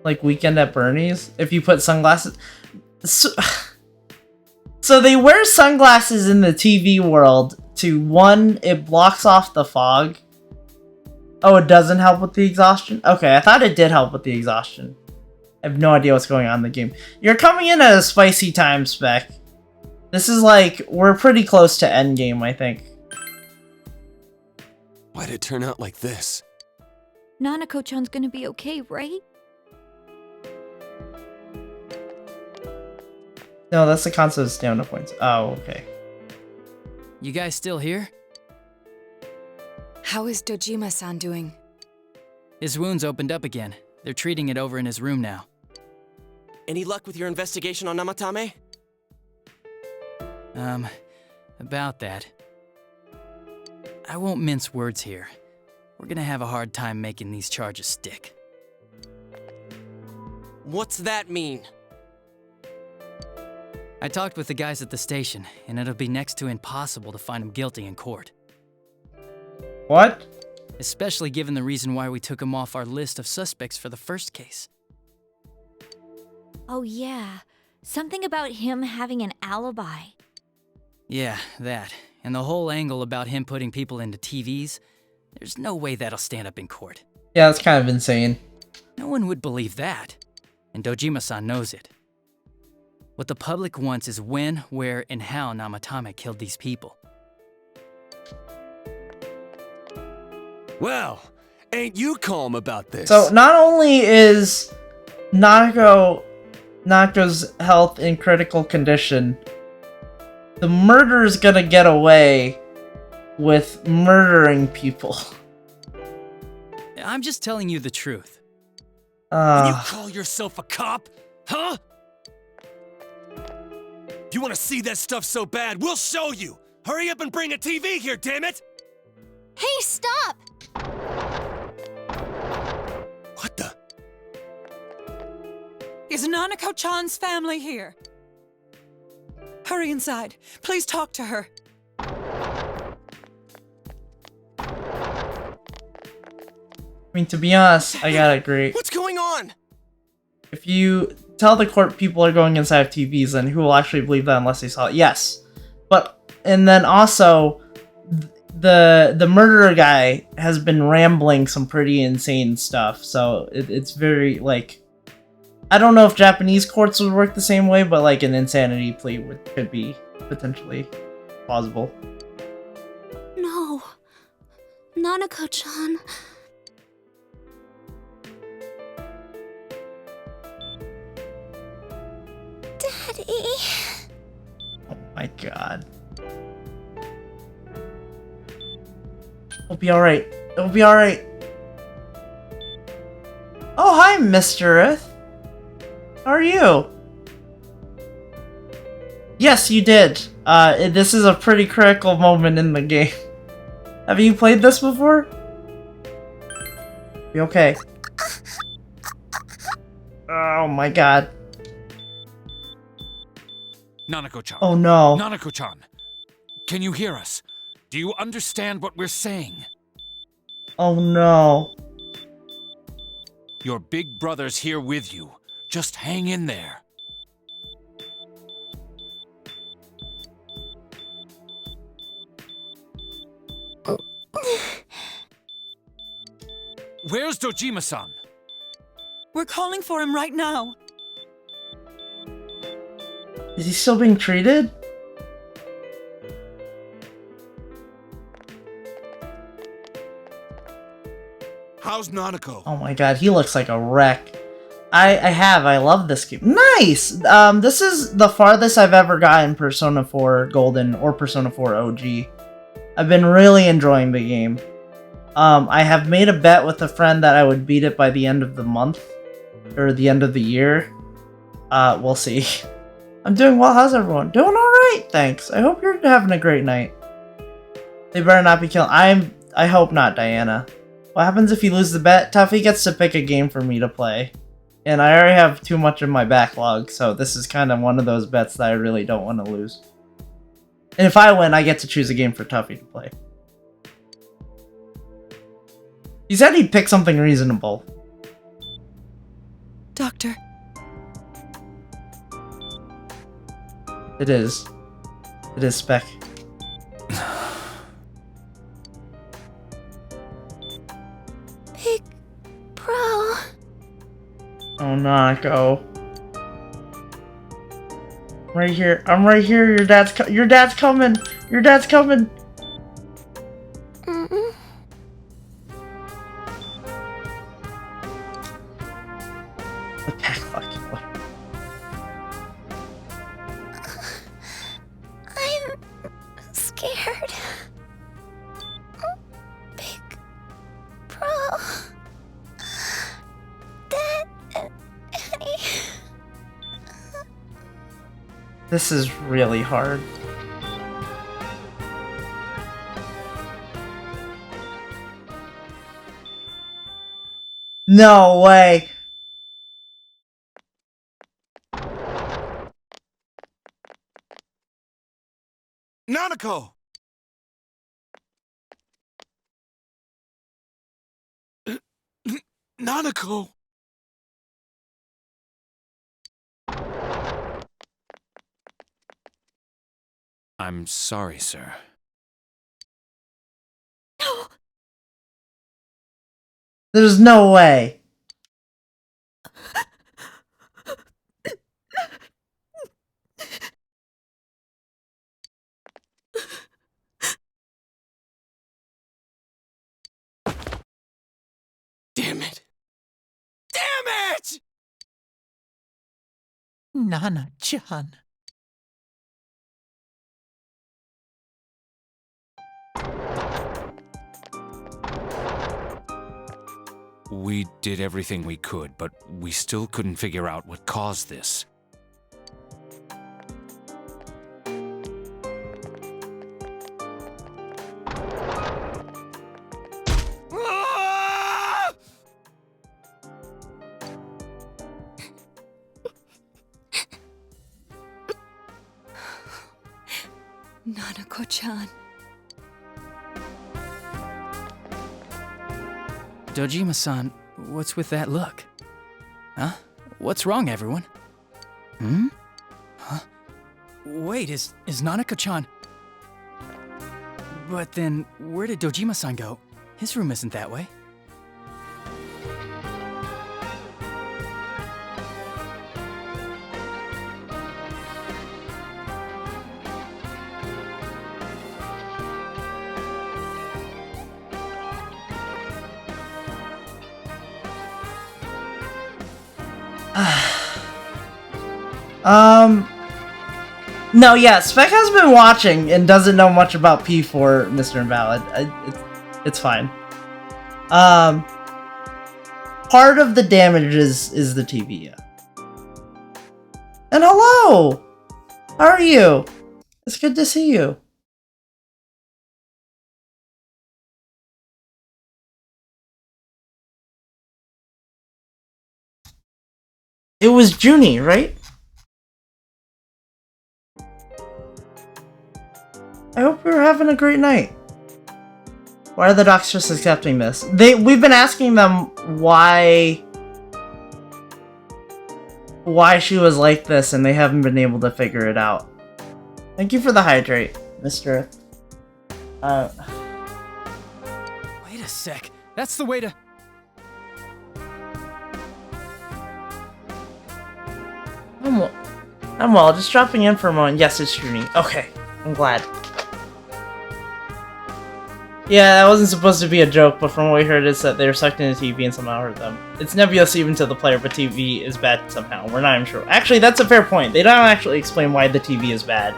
Like Weekend at Bernie's? If you put sunglasses... So they wear sunglasses in the TV world to, one, it blocks off the fog. Oh, it doesn't help with the exhaustion? Okay, I thought it did help with the exhaustion. I have no idea what's going on in the game. You're coming in at a spicy time, Spec. This is like, we're pretty close to endgame, I think. Why'd it turn out like this? Nanako-chan's gonna be okay, right? No, that's the concept of stamina points. Oh, okay. You guys still here? How is Dojima-san doing? His wounds opened up again. They're treating it over in his room now. Any luck with your investigation on Namatame? About that. I won't mince words here. We're gonna have a hard time making these charges stick. What's that mean? I talked with the guys at the station, and it'll be next to impossible to find him guilty in court. What? Especially given the reason why we took him off our list of suspects for the first case. Oh yeah, something about him having an alibi. Yeah, that. And the whole angle about him putting people into TVs, there's no way that'll stand up in court. Yeah, that's kind of insane. No one would believe that. And Dojima-san knows it. What the public wants is when, where, and how Namatame killed these people. Well, ain't you calm about this? So not only is Nako's health in critical condition, the murderer's gonna get away with murdering people. I'm just telling you the truth. You call yourself a cop? Huh? You want to see that stuff so bad? We'll show you! Hurry up and bring a TV here, damn it! Hey, stop! What the? Is Nanako-chan's family here? Hurry inside. Please talk to her. I mean, to be honest, I gotta agree. What's going on? If you tell the court people are going inside of TVs, then who will actually believe that unless they saw it? Yes. But, and then also, the murderer guy has been rambling some pretty insane stuff, so it's very, like, I don't know if Japanese courts would work the same way, but like an insanity plea could be potentially plausible. No. Nanako-chan. Oh my god. It'll be alright. It'll be alright. Oh, hi, Mr. Earth. How are you? Yes, you did. This is a pretty critical moment in the game. Have you played this before? You okay? Oh my god. Nanako-chan. Oh no. Nanako-chan. Can you hear us? Do you understand what we're saying? Oh no. Your big brother's here with you. Just hang in there. Where's Dojima-san? We're calling for him right now. Is he still being treated? How's Nanako? Oh my god, he looks like a wreck. I love this game. Nice! This is the farthest I've ever gotten Persona 4 Golden or Persona 4 OG. I've been really enjoying the game. I have made a bet with a friend that I would beat it by the end of the month. Or the end of the year. We'll see. I'm doing well, how's everyone? Doing alright, thanks. I hope you're having a great night. They better not be killing- I hope not, Diana. What happens if you lose the bet? Tuffy gets to pick a game for me to play. And I already have too much in my backlog, so this is kind of one of those bets that I really don't want to lose. And if I win, I get to choose a game for Tuffy to play. He said he'd pick something reasonable. Doctor. It is. It is Spec. Big Bro. Oh, Nanako. Right here. I'm right here. Your dad's coming. Your dad's coming. Mm-mm. The pack fucking boy. I'm scared. Big Bro. Dad and Annie. This is really hard. No way. Nanako! Nanako! I'm sorry, sir. There's no way. Damn it! Damn it! Nana-chan. We did everything we could, but we still couldn't figure out what caused this. Nanako-chan. Dojima-san, what's with that look? Huh? What's wrong, everyone? Hmm? Huh? Wait, is Nanako-chan... But then, where did Dojima-san go? His room isn't that way. No, yeah, Spec has been watching and doesn't know much about P4, Mr. Invalid. It's fine. Part of the damage is the TV, yeah. And hello! How are you? It's good to see you. It was Junie, right? I hope you're having a great night. Why are the docs just accepting this? We've been asking them why she was like this, and they haven't been able to figure it out. Thank you for the hydrate, Mr. Wait a sec. That's the way to... I'm well, just dropping in for a moment. Yes, it's Junie. Okay, I'm glad. Yeah, that wasn't supposed to be a joke, but from what we heard, it's that they were sucked into TV and somehow hurt them. It's nebulous even to the player, but TV is bad somehow. We're not even sure. Actually, that's a fair point. They don't actually explain why the TV is bad.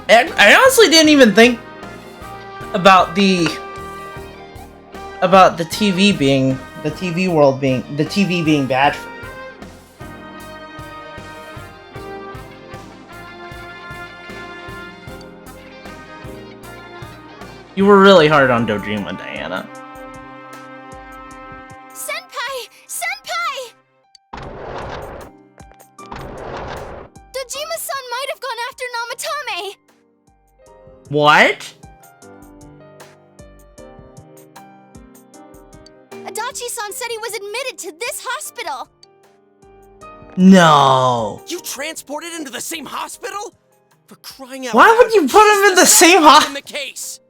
And I honestly didn't even think about the TV being the TV world being the TV being bad for me. You were really hard on Dojima, Diana. Senpai! Senpai! Dojima-san might have gone after Namatame! What? Adachi-san said he was admitted to this hospital! No. You transported him to the same hospital? For crying out Why loud, would you put him in the same hospital? in the case.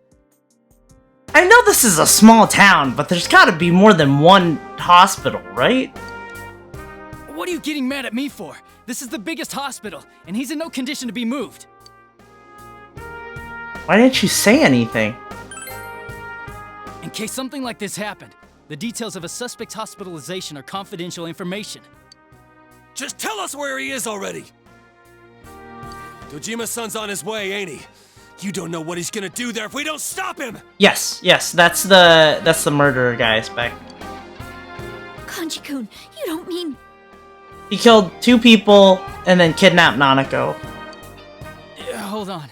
I know this is a small town, but there's gotta be more than one hospital, right? What are you getting mad at me for? This is the biggest hospital, and he's in no condition to be moved. Why didn't you say anything? In case something like this happened, the details of a suspect's hospitalization are confidential information. Just tell us where he is already! Dojima-san's on his way, ain't he? You don't know what he's gonna do there if we don't stop him! Yes, that's the murderer guy spec. Kanji-kun, you don't mean... He killed 2 people and then kidnapped Nanako. Yeah, hold on.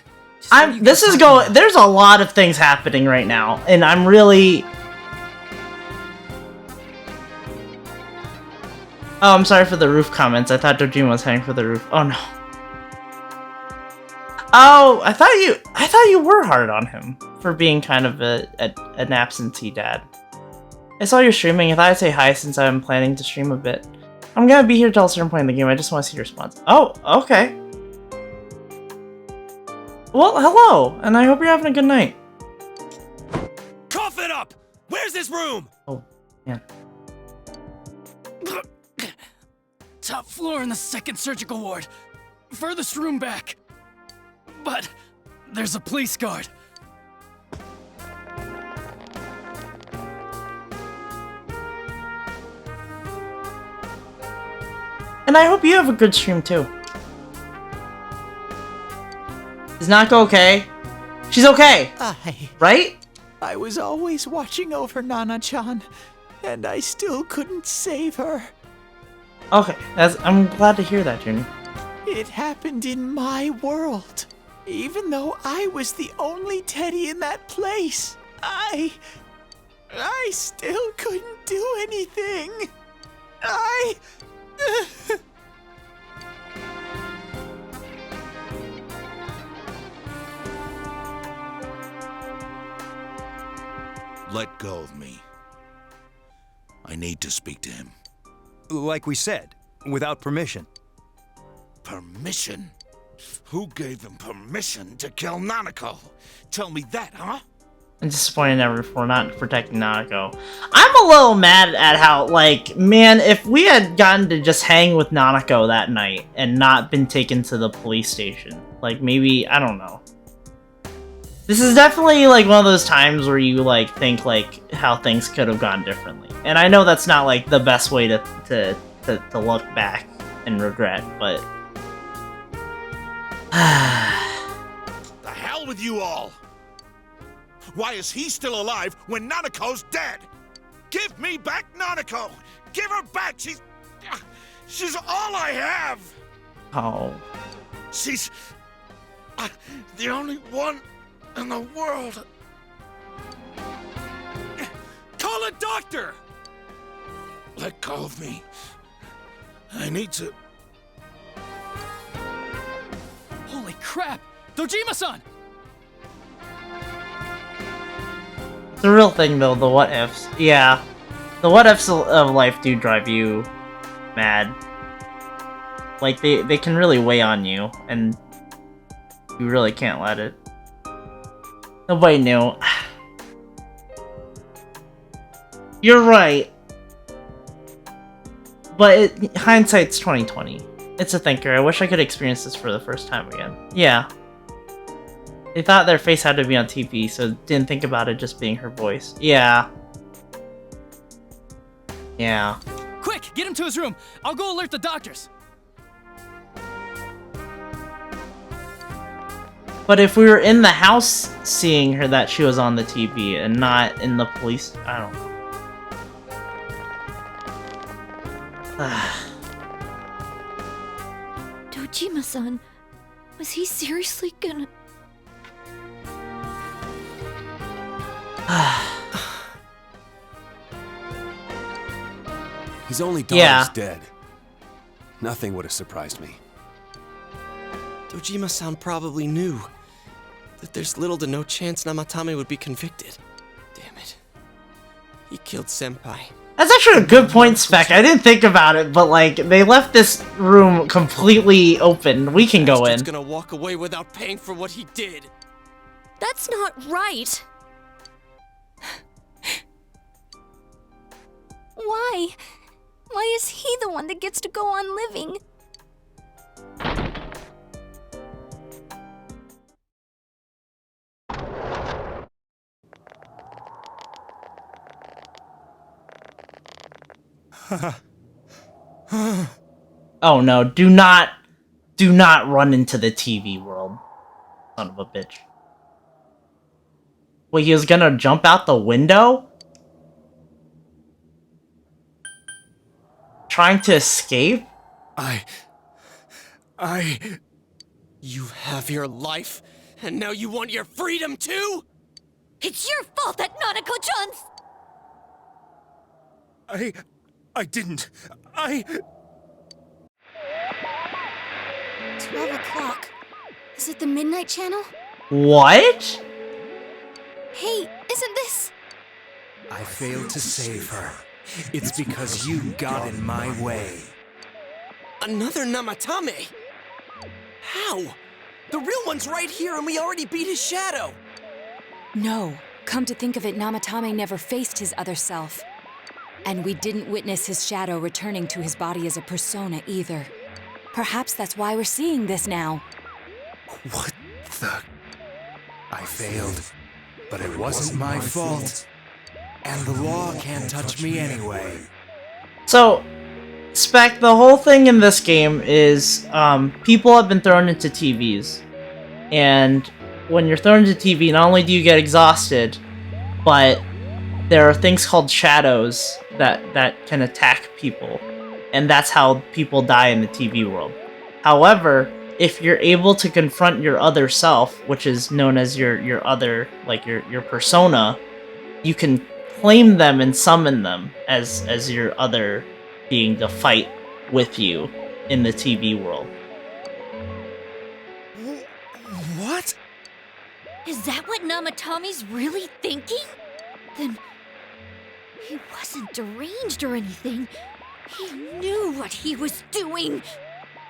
There's a lot of things happening right now, and I'm really... Oh, I'm sorry for the roof comments. I thought Dojima was heading for the roof. Oh no. Oh, I thought you were hard on him for being kind of an absentee dad. I saw you streaming. I thought I'd say hi since I'm planning to stream a bit. I'm gonna be here till a certain point in the game. I just want to see your response. Oh, okay. Well, hello, and I hope you're having a good night. Cough it up! Where's his room? Oh, yeah. Top floor in the 2nd surgical ward. Furthest room back. But there's a police guard. And I hope you have a good stream too. Is Nako okay? She's okay, right? I was always watching over Nana-chan, and I still couldn't save her. Okay, I'm glad to hear that, Junie. It happened in my world. Even though I was the only Teddy in that place, I still couldn't do anything. Let go of me. I need to speak to him. Like we said, without permission. Permission? Who gave them permission to kill Nanako? Tell me that, huh? I'm disappointed in for not protecting Nanako. I'm a little mad at how, like, man, if we had gotten to just hang with Nanako that night and not been taken to the police station, like, maybe, I don't know. This is definitely, like, one of those times where you, like, think, like, how things could have gone differently. And I know that's not, like, the best way to look back and regret, but... with you all? Why is he still alive when Nanako's dead? Give me back Nanako! Give her back! She's all I have! Oh. She's the only one in the world. Call a doctor! Let go of me. I need to... Holy crap! Dojima-san! The real thing, though, the what ifs. Yeah. The what ifs of life do drive you mad. Like, they can really weigh on you, and you really can't let it. Nobody knew. You're right. But hindsight's 20/20. It's a thinker. I wish I could experience this for the first time again. Yeah. They thought their face had to be on TV, so didn't think about it just being her voice. Yeah. Yeah. Quick, get him to his room. I'll go alert the doctors. But if we were in the house seeing her that she was on the TV and not in the police, I don't know. Dojima-san, was he seriously gonna... His only daughter's dead. Nothing would have surprised me. Dojima-san probably knew that there's little to no chance Namatame would be convicted. Damn it. He killed Senpai. That's actually a good point, Spec. I didn't think about it, but like, they left this room completely open. We can go in. He's gonna walk away without paying for what he did. That's not right. Why? Why is he the one that gets to go on living? Oh no, do not run into the TV world. Son of a bitch. Wait, he was gonna jump out the window? Trying to escape? You have your life, and now you want your freedom too? It's your fault that Nanako-chan's... I didn't. 12 o'clock. Is it the Midnight Channel? What? Hey, isn't this... I failed to save her. It's because you got in my way. Another Namatame? How? The real one's right here and we already beat his shadow! No. Come to think of it, Namatame never faced his other self. And we didn't witness his shadow returning to his body as a persona either. Perhaps that's why we're seeing this now. What the... I failed, but it wasn't my fault. And the law can't touch me anyway. So, Spec, the whole thing in this game is people have been thrown into TVs. And when you're thrown into TV, not only do you get exhausted, but there are things called shadows that can attack people. And that's how people die in the TV world. However, if you're able to confront your other self, which is known as your other, like your persona, you can claim them and summon them as your other being to fight with you in the TV world. What? Is that what Namatame's really thinking? Then... he wasn't deranged or anything. He knew what he was doing.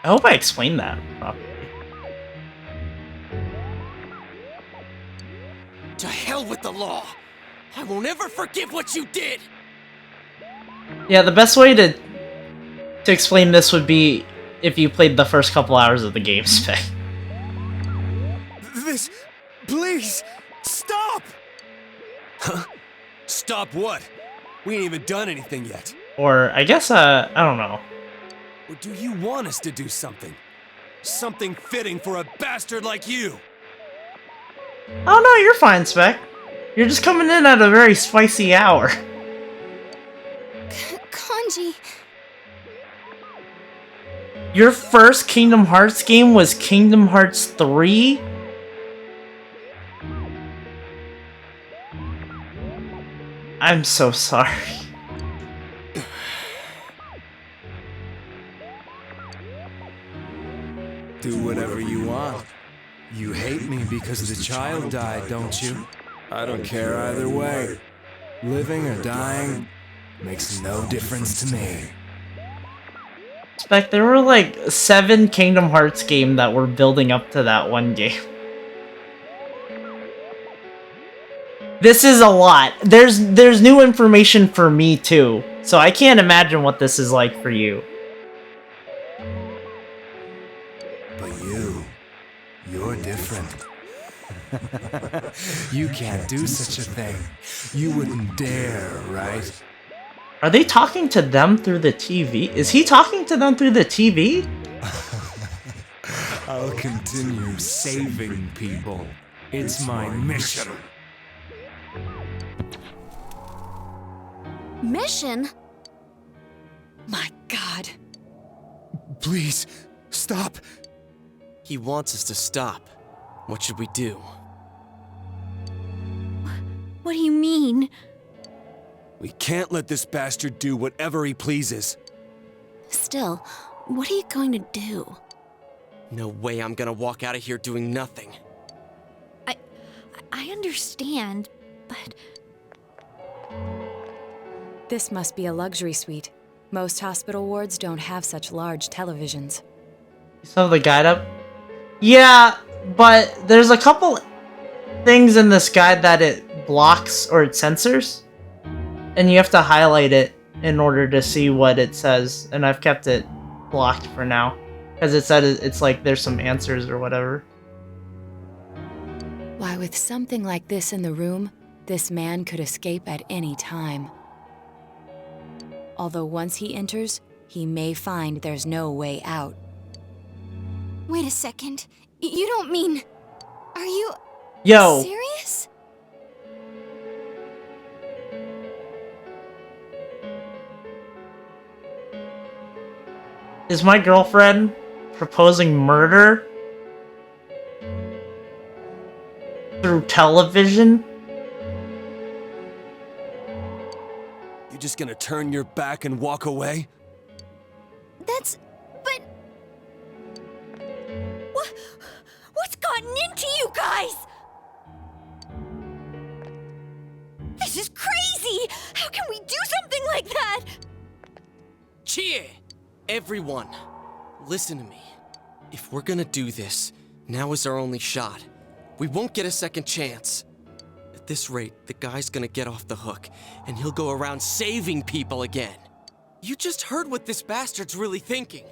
I hope I explained that properly. To hell with the law! I won't ever forgive what you did! Yeah, the best way to explain this would be if you played the first couple hours of the game, Spec. This... please! Stop! Huh? Stop what? We ain't even done anything yet. Or, I guess, I don't know. Or do you want us to do something? Something fitting for a bastard like you? Oh no, you're fine, Spec. You're just coming in at a very spicy hour. Kanji, Your first Kingdom Hearts game was Kingdom Hearts 3? I'm so sorry. Do whatever you want. You hate me because the child died, don't you? I don't care either way. Living or dying makes no difference to me. Spec, there were like 7 Kingdom Hearts games that were building up to that one game. This is a lot. There's new information for me too, so I can't imagine what this is like for you. But you're different. You can't do such a thing. You wouldn't dare, right? Are they talking to them through the TV? Is he talking to them through the TV? I'll continue saving people. It's my mission. mission? My God. Please, stop. He wants us to stop. What should we do? What do you mean? We can't let this bastard do whatever he pleases. Still, what are you going to do? No way I'm gonna walk out of here doing nothing. I understand, but... This must be a luxury suite. Most hospital wards don't have such large televisions. You saw the guide up? Yeah, but there's a couple things in this guide that it blocks or it censors. And you have to highlight it in order to see what it says. And I've kept it blocked for now. Because it said it's like there's some answers or whatever. Why, with something like this in the room, this man could escape at any time. Although once he enters, he may find there's no way out. Wait a second. You don't mean... Are you... Yo. Serious? Is my girlfriend proposing murder through television? You just gonna turn your back and walk away? That's... but... What's gotten into you guys? This is crazy! How can we do something like that? Chie! Everyone, listen to me. If we're gonna do this, now is our only shot. We won't get a second chance. At this rate, the guy's gonna get off the hook, and he'll go around saving people again. You just heard what this bastard's really thinking.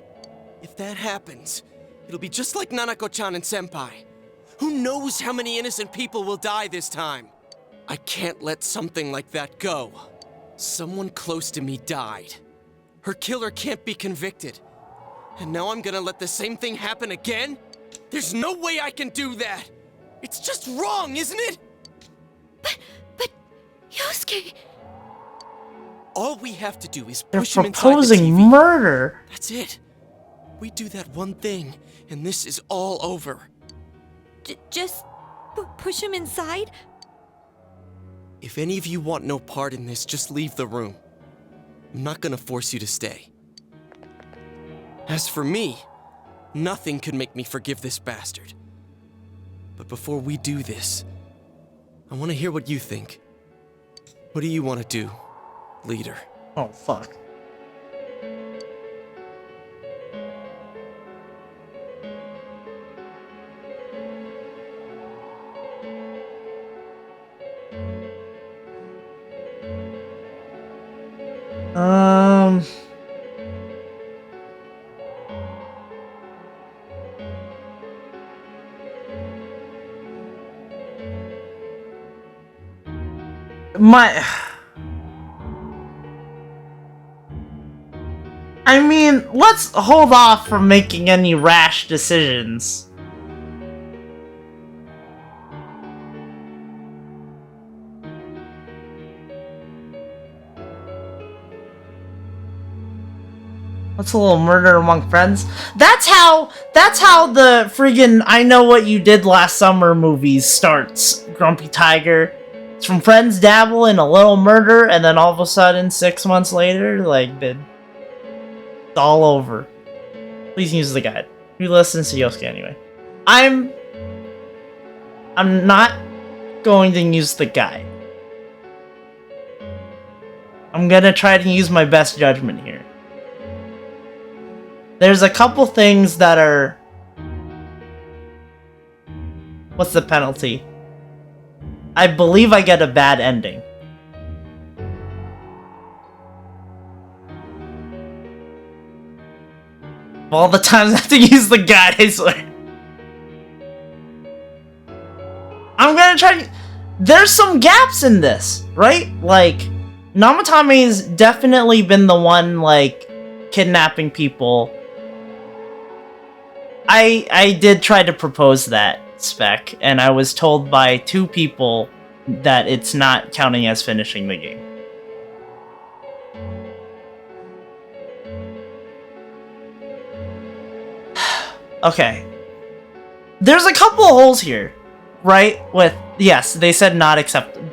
If that happens, it'll be just like Nanako-chan and Senpai. Who knows how many innocent people will die this time? I can't let something like that go. Someone close to me died. Her killer can't be convicted. And now I'm gonna let the same thing happen again? There's no way I can do that! It's just wrong, isn't it? But... Yosuke... All we have to do is They're push him inside the proposing TV. murder. That's it. We do that one thing, and this is all over. Just... push him inside? If any of you want no part in this, just leave the room. I'm not gonna force you to stay. As for me, nothing could make me forgive this bastard. But before we do this, I want to hear what you think. What do you want to do, leader? Oh, fuck. I mean, let's hold off from making any rash decisions. What's a little murder among friends? That's how the friggin' I Know What You Did Last Summer movies starts, Grumpy Tiger. It's from friends dabble in a little murder, and then all of a sudden, 6 months later, like, it's all over. Please use the guide. Who listens to Yosuke anyway? I'm not going to use the guide. I'm gonna try to use my best judgment here. There's a couple things that are... What's the penalty? I believe I get a bad ending. All the times I have to use the guide, I swear. I'm gonna try... There's some gaps in this, right? Like, Namatame's definitely been the one, like, kidnapping people. I did try to propose that spec, and I was told by 2 people that it's not counting as finishing the game. Okay. There's a couple holes here, right? With, yes, they said not accepted.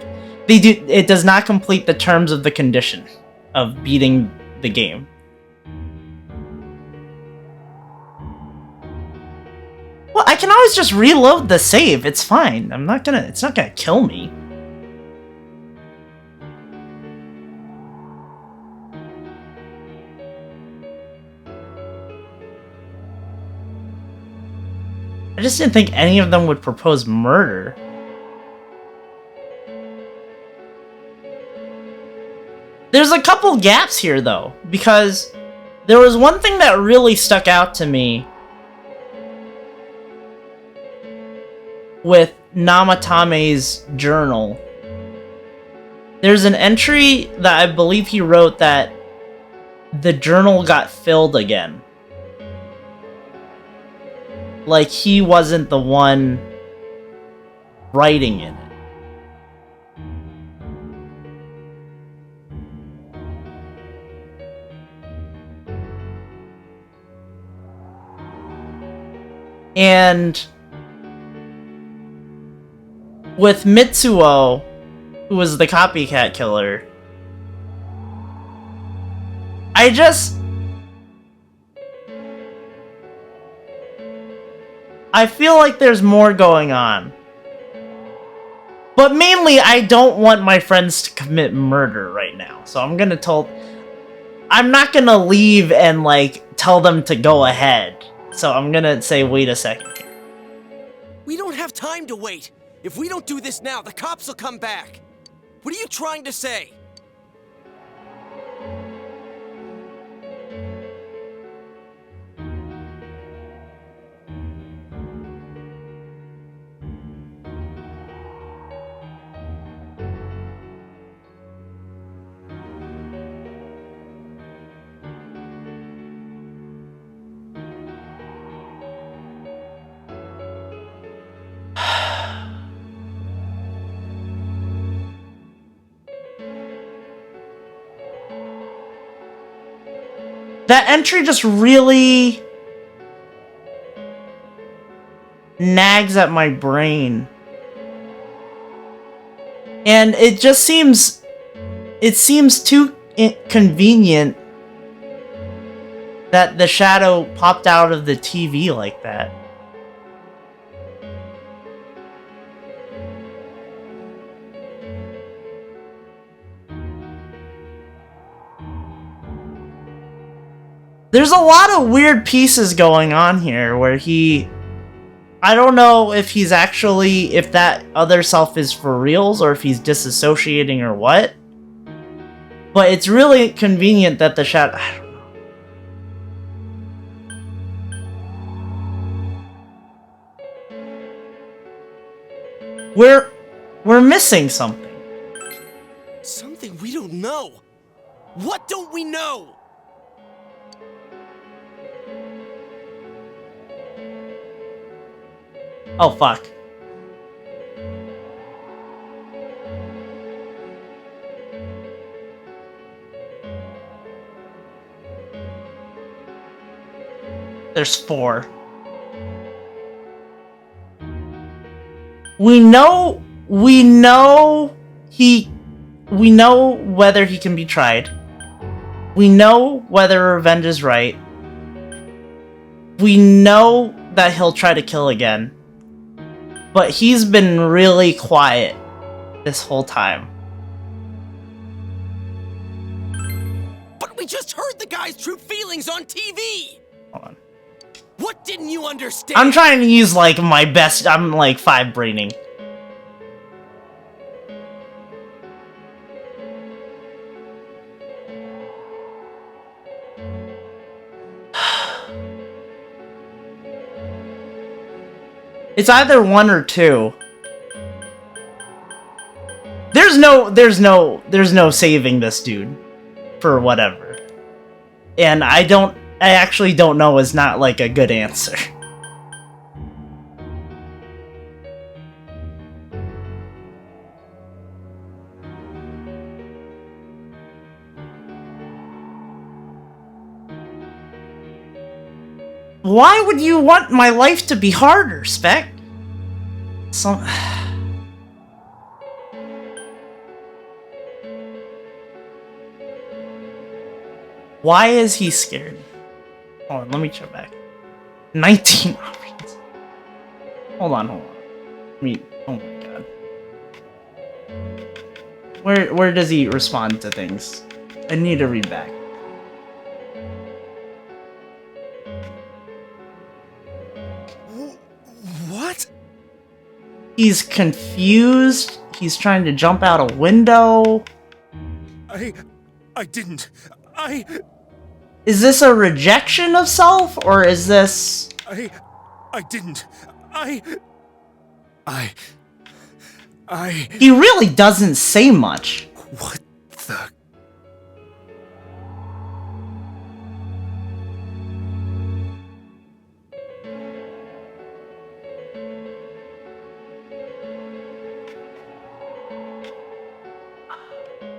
It does not complete the terms of the condition of beating the game. Well, I can always just reload the save. It's fine. It's not gonna kill me. I just didn't think any of them would propose murder. There's a couple gaps here, though, because there was one thing that really stuck out to me with Namatame's journal. There's an entry that I believe he wrote that the journal got filled again. Like he wasn't the one writing in it. And with Mitsuo, who was the copycat killer, I feel like there's more going on. But mainly, I don't want my friends to commit murder right now. So I'm not gonna leave and, like, tell them to go ahead. So I'm gonna say, wait a second. We don't have time to wait. If we don't do this now, the cops will come back. What are you trying to say? That entry just really nags at my brain. And it just seems too convenient that the shadow popped out of the TV like that. There's a lot of weird pieces going on here where I don't know if if that other self is for reals or if he's disassociating or what. But it's really convenient that the shadow... I don't know. We're missing something. Something we don't know. What don't we know? Oh, fuck. There's 4. We know whether he can be tried. We know whether revenge is right. We know that he'll try to kill again. But he's been really quiet this whole time. But we just heard the guy's true feelings on TV! Hold on. What didn't you understand? I'm trying to use, like, my best... I'm, like, 5-braining. It's either 1 or 2. There's no saving this dude for whatever. And I actually don't know is not like a good answer. Why would you want my life to be harder, Spec? Why is he scared? Hold on, let me check back. 19 options. Hold on. Oh my god. Where does he respond to things? I need to read back. What? He's confused. He's trying to jump out a window. I didn't. Is this a rejection of self, or is this... I didn't. He really doesn't say much. What the...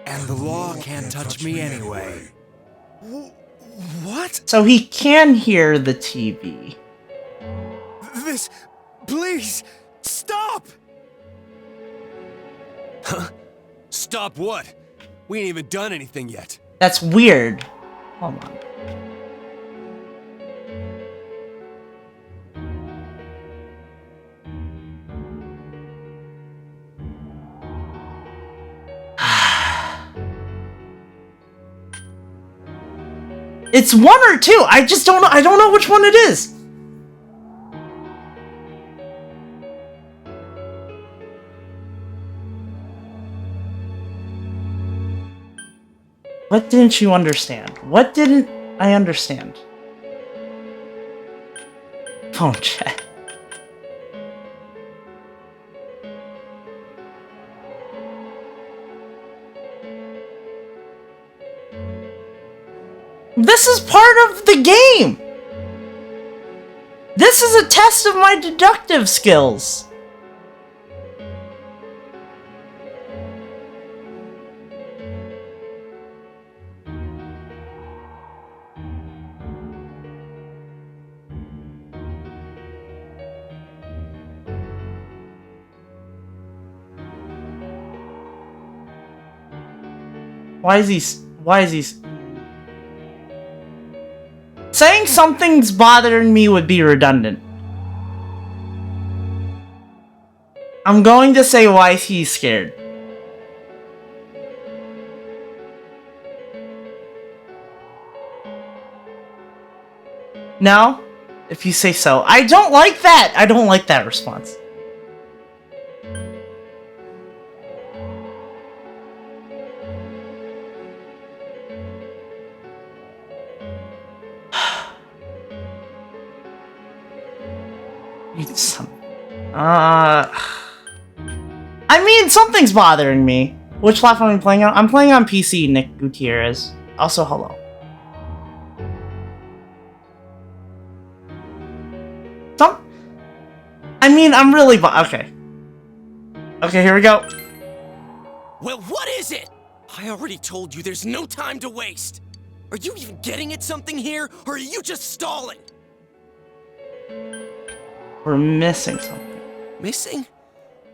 And the law can't touch me anyway. What? So he can hear the TV. This... Please! Stop! Huh? Stop what? We ain't even done anything yet. That's weird. Hold on. It's 1 or 2. I just don't know. I don't know which one it is. What didn't you understand? What didn't I understand? Phone chat. This is part of the game! This is a test of my deductive skills! Why is he... Saying something's bothering me would be redundant. I'm going to say why he's scared. No? If you say so. I don't like that! I don't like that response. I mean, something's bothering me. Which platform are you playing on? I'm playing on PC, Nick Gutierrez. Also, hello. I mean, I'm really okay. Okay, here we go. Well, what is it? I already told you there's no time to waste. Are you even getting at something here, or are you just stalling? We're missing something. Missing?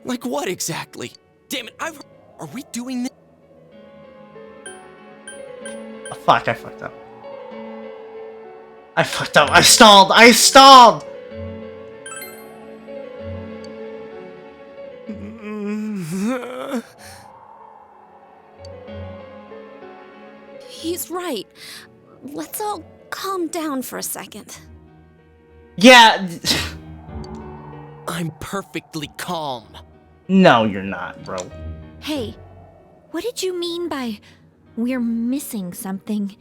Like what exactly? Damn it, Are we doing this? Oh, fuck, I fucked up. I fucked up. I stalled! I stalled! He's right. Let's all calm down for a second. Yeah. I'm perfectly calm. No, you're not, bro. Hey, what did you mean by we're missing something?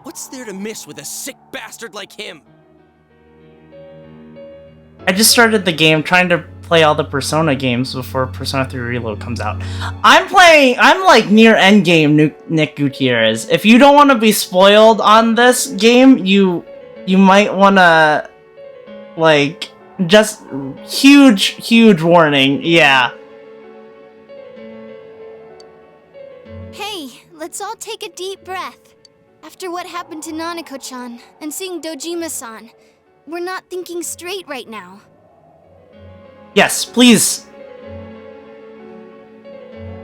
What's there to miss with a sick bastard like him? I just started the game trying to play all the Persona games before Persona 3 Reload comes out. I'm like near endgame, Nick Gutierrez. If you don't want to be spoiled on this game, you might want to, like, just huge warning, yeah. Hey, let's all take a deep breath. After what happened to Nanako-chan and seeing Dojima-san, we're not thinking straight right now. Yes, please.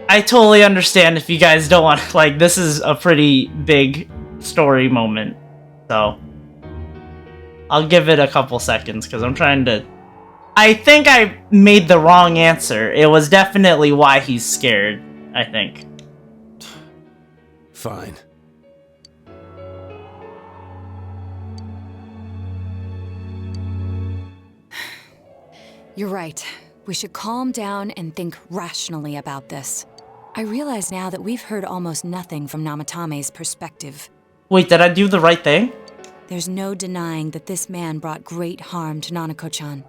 I totally understand if you guys don't want, like, this is a pretty big story moment, so I'll give it a couple seconds because I'm trying to. I think I made the wrong answer. It was definitely why he's scared, I think. Fine. You're right. We should calm down and think rationally about this. I realize now that we've heard almost nothing from Namatame's perspective. Wait, did I do the right thing? There's no denying that this man brought great harm to Nanako-chan.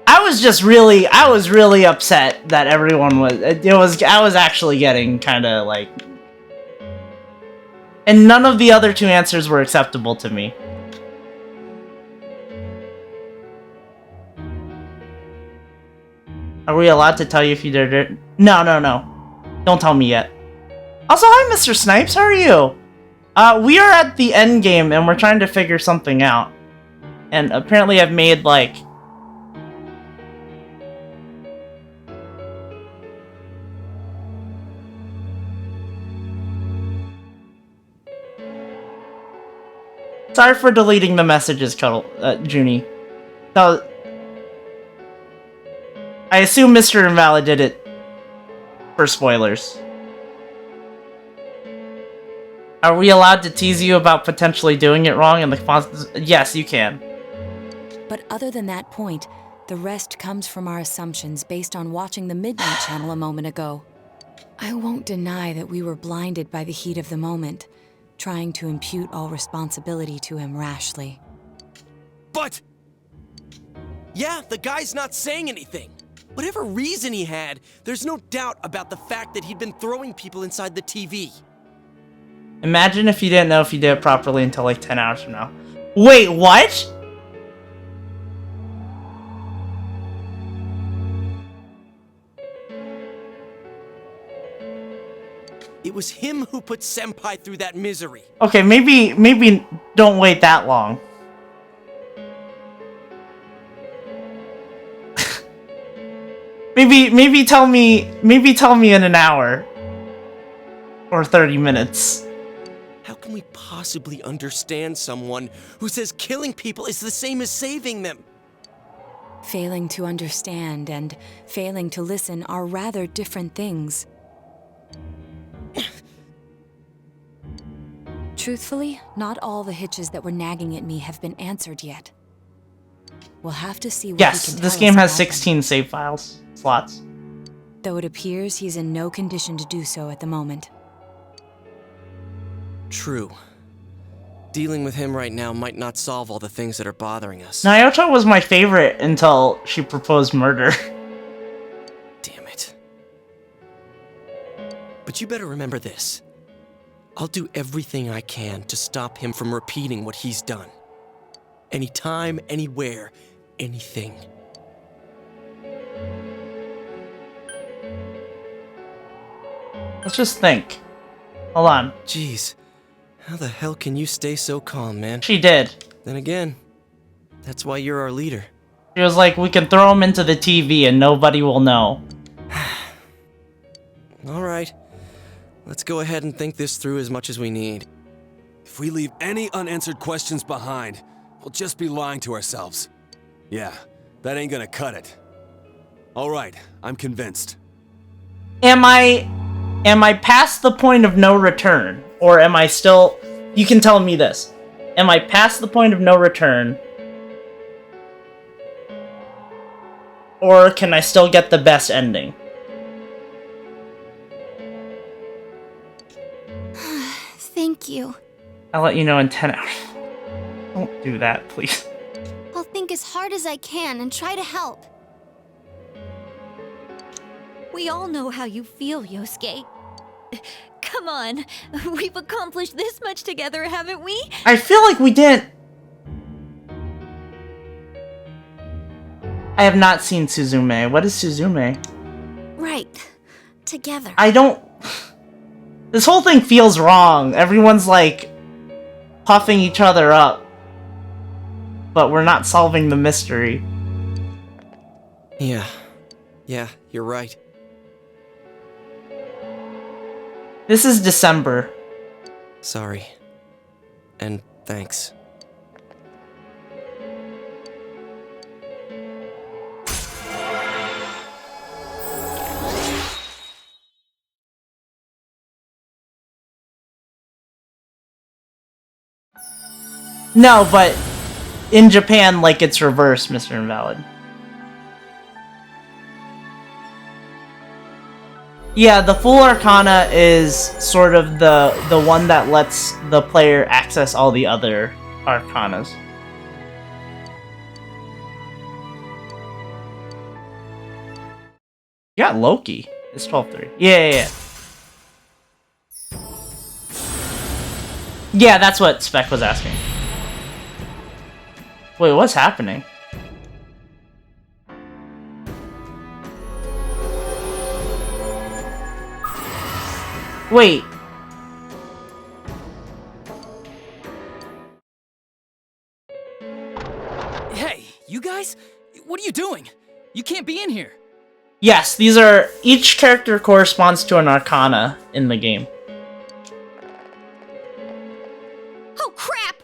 I was really upset that everyone was. I was actually getting kind of like. And none of the other two answers were acceptable to me. Are we allowed to tell you if you did it? No. Don't tell me yet. Also, hi, Mr. Snipes. How are you? We are at the end game, and we're trying to figure something out. And apparently I've made, like... Sorry for deleting the messages, Junie. So, I assume Mr. Invalid did it for spoilers. Are we allowed to tease you about potentially doing it wrong in the Yes, you can. But other than that point, the rest comes from our assumptions based on watching the Midnight Channel a moment ago. I won't deny that we were blinded by the heat of the moment, trying to impute all responsibility to him rashly. But... yeah, the guy's not saying anything. Whatever reason he had, there's no doubt about the fact that he'd been throwing people inside the TV. Imagine if you didn't know if you did it properly until like 10 hours from now. Wait, what? It was him who put Senpai through that misery. Okay, maybe don't wait that long. maybe tell me in an hour or 30 minutes. How can we possibly understand someone who says killing people is the same as saving them? Failing to understand and failing to listen are rather different things. Truthfully, not all the hitches that were nagging at me have been answered yet. We'll have to see what yes, he can this tell game us has about 16 them. save files slots. Though it appears he's in no condition to do so at the moment. True. Dealing with him right now might not solve all the things that are bothering us. Naoto was my favorite until she proposed murder. Damn it. But you better remember this. I'll do everything I can to stop him from repeating what he's done. Anytime, anywhere, anything. Let's just think. Hold on. Jeez, how the hell can you stay so calm, man? She did. Then again, That's why you're our leader. She was like, we can throw him into the TV and nobody will know. Alright. Let's go ahead and think this through as much as we need. If we leave any unanswered questions behind, we'll just be lying to ourselves. Yeah, that ain't gonna cut it. Alright, I'm convinced. Am I past the point of no return? Or am I still... You can tell me this. Am I past the point of no return? Or can I still get the best ending? Thank you. I'll let you know in 10 hours. Don't do that, please. I'll think as hard as I can and try to help. We all know how you feel, Yosuke. Come on, we've accomplished this much together, haven't we? I feel like we didn't... I have not seen Suzume. What is Suzume? Right. Together. I don't... This whole thing feels wrong. Everyone's like puffing each other up. But we're not solving the mystery. Yeah, you're right. This is December. Sorry. And thanks. No, but in Japan, like, it's reversed, Mr. Invalid. Yeah, the Full Arcana is sort of the one that lets the player access all the other Arcanas. You got Loki. It's 12-3. Yeah. Yeah, that's what Spec was asking. Wait, what's happening? Wait. Hey, you guys? What are you doing? You can't be in here. Yes, these are... Each character corresponds to an Arcana in the game. Oh, crap!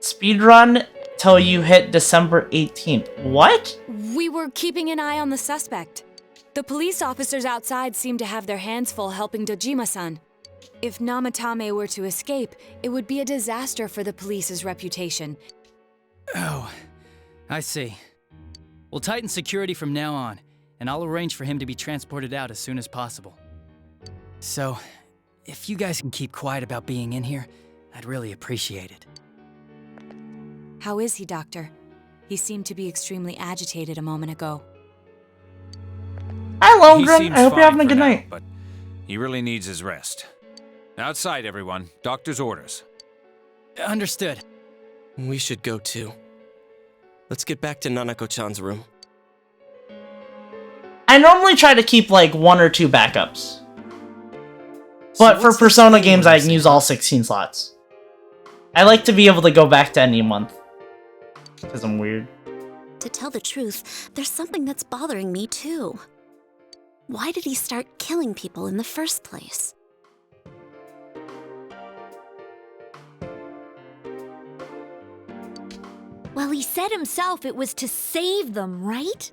Speedrun till you hit December 18th. What? We were keeping an eye on the suspect. The police officers outside seem to have their hands full helping Dojima-san. If Namatame were to escape, it would be a disaster for the police's reputation. Oh, I see. We'll tighten security from now on, and I'll arrange for him to be transported out as soon as possible. So, if you guys can keep quiet about being in here, I'd really appreciate it. How is he, Doctor? He seemed to be extremely agitated a moment ago. Hi, He Lundgren. seems I hope you're having a fine good for now, night. But he really needs his rest. Outside, everyone. Doctor's orders. Understood. We should go too. Let's get back to Nanako-chan's room. I normally try to keep like 1 or 2 backups. But for what's the Persona thing games, we're I can use all 16 slots. I like to be able to go back to any month. Because I'm weird. To tell the truth, there's something that's bothering me too. Why did he start killing people in the first place? Well, he said himself it was to save them, right?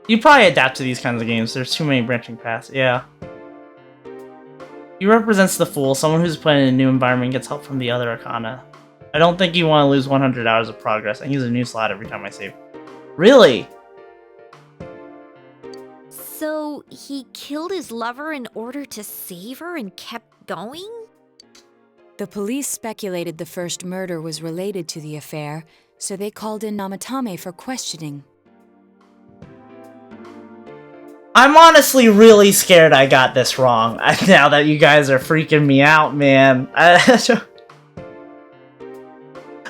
You probably adapt to these kinds of games. There's too many branching paths. Yeah. He represents the fool, someone who's put in a new environment gets help from the other Arcana. I don't think you want to lose 100 hours of progress. I use a new slot every time I save. Really? So, he killed his lover in order to save her and kept going? The police speculated the first murder was related to the affair, so they called in Namatame for questioning. I'm honestly really scared I got this wrong. Now that you guys are freaking me out, man.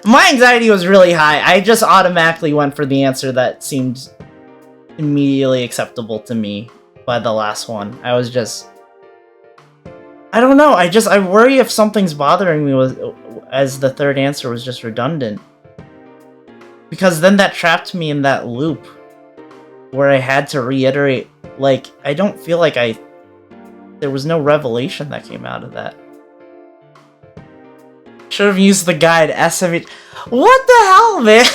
My anxiety was really high. I just automatically went for the answer that seemed immediately acceptable to me by the last one. I was just... I don't know. I worry if something's bothering me as the third answer was just redundant. Because then that trapped me in that loop where I had to reiterate, like, I don't feel like there was no revelation that came out of that. Should have used the guide, SMH. What the hell, man?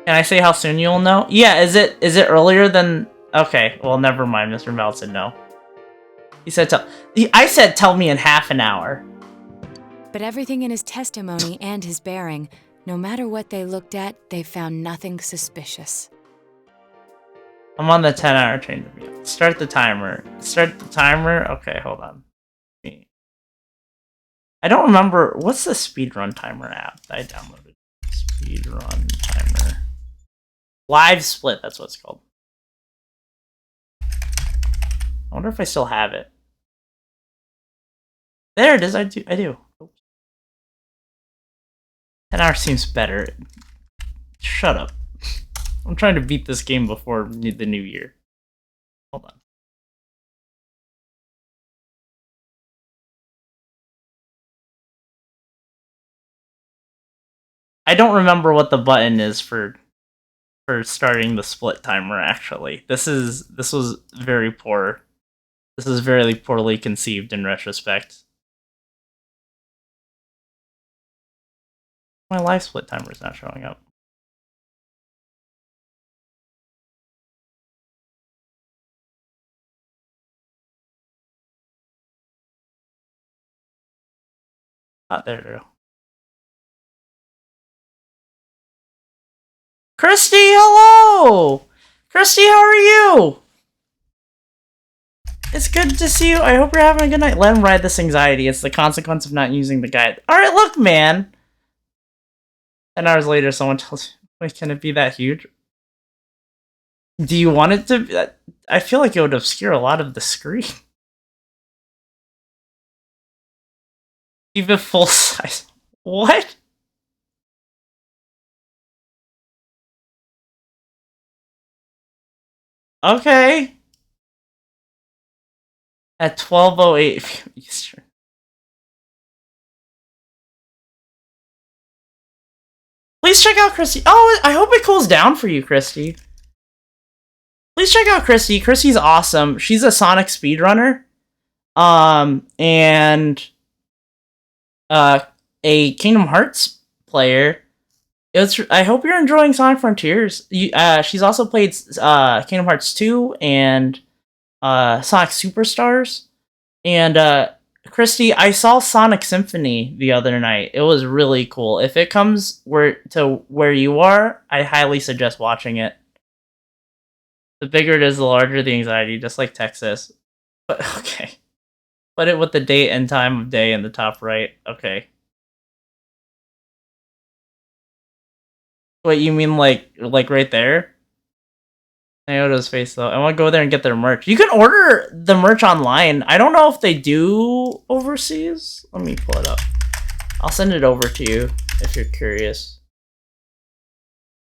Can I say how soon you'll know? Yeah, is it earlier than... Okay, well, never mind. Mr. Mel said no. He said I said tell me in half an hour. But everything in his testimony and his bearing, no matter what they looked at, they found nothing suspicious. I'm on the 10-hour train to me. Start the timer. Start the timer? Okay, hold on. I don't remember... What's the speedrun timer app that I downloaded? Speedrun timer. Live Split, that's what it's called. I wonder if I still have it. There it is, I do. Oops. 10 hours seems better. Shut up. I'm trying to beat this game before the new year. Hold on. I don't remember what the button is for starting the split timer, actually. This was very poor. This is very poorly conceived in retrospect. My live split timer is not showing up. Ah, there we go. Christy, hello! Christy, how are you? It's good to see you. I hope you're having a good night. Let him ride this anxiety. It's the consequence of not using the guide. Alright, look, man! 10 hours later, someone tells you, wait, can it be that huge? Do you want it to? I feel like it would obscure a lot of the screen. Even full size. What? Okay. At 12:08 Eastern. Please check out Christy. Oh, I hope it cools down for you, Christy. Please check out Christy. Christy's awesome. She's a Sonic speedrunner. And a Kingdom Hearts player. I hope you're enjoying Sonic Frontiers. She's also played Kingdom Hearts 2 and Sonic Superstars. And Christy, I saw Sonic Symphony the other night. It was really cool. If it comes to where you are, I highly suggest watching it. The bigger it is, the larger the anxiety, just like Texas. But okay. Put it with the date and time of day in the top right. Okay. Wait, you mean like right there? Iota's face though. I want to go there and get their merch. You can order the merch online. I don't know if they do overseas. Let me pull it up. I'll send it over to you if you're curious.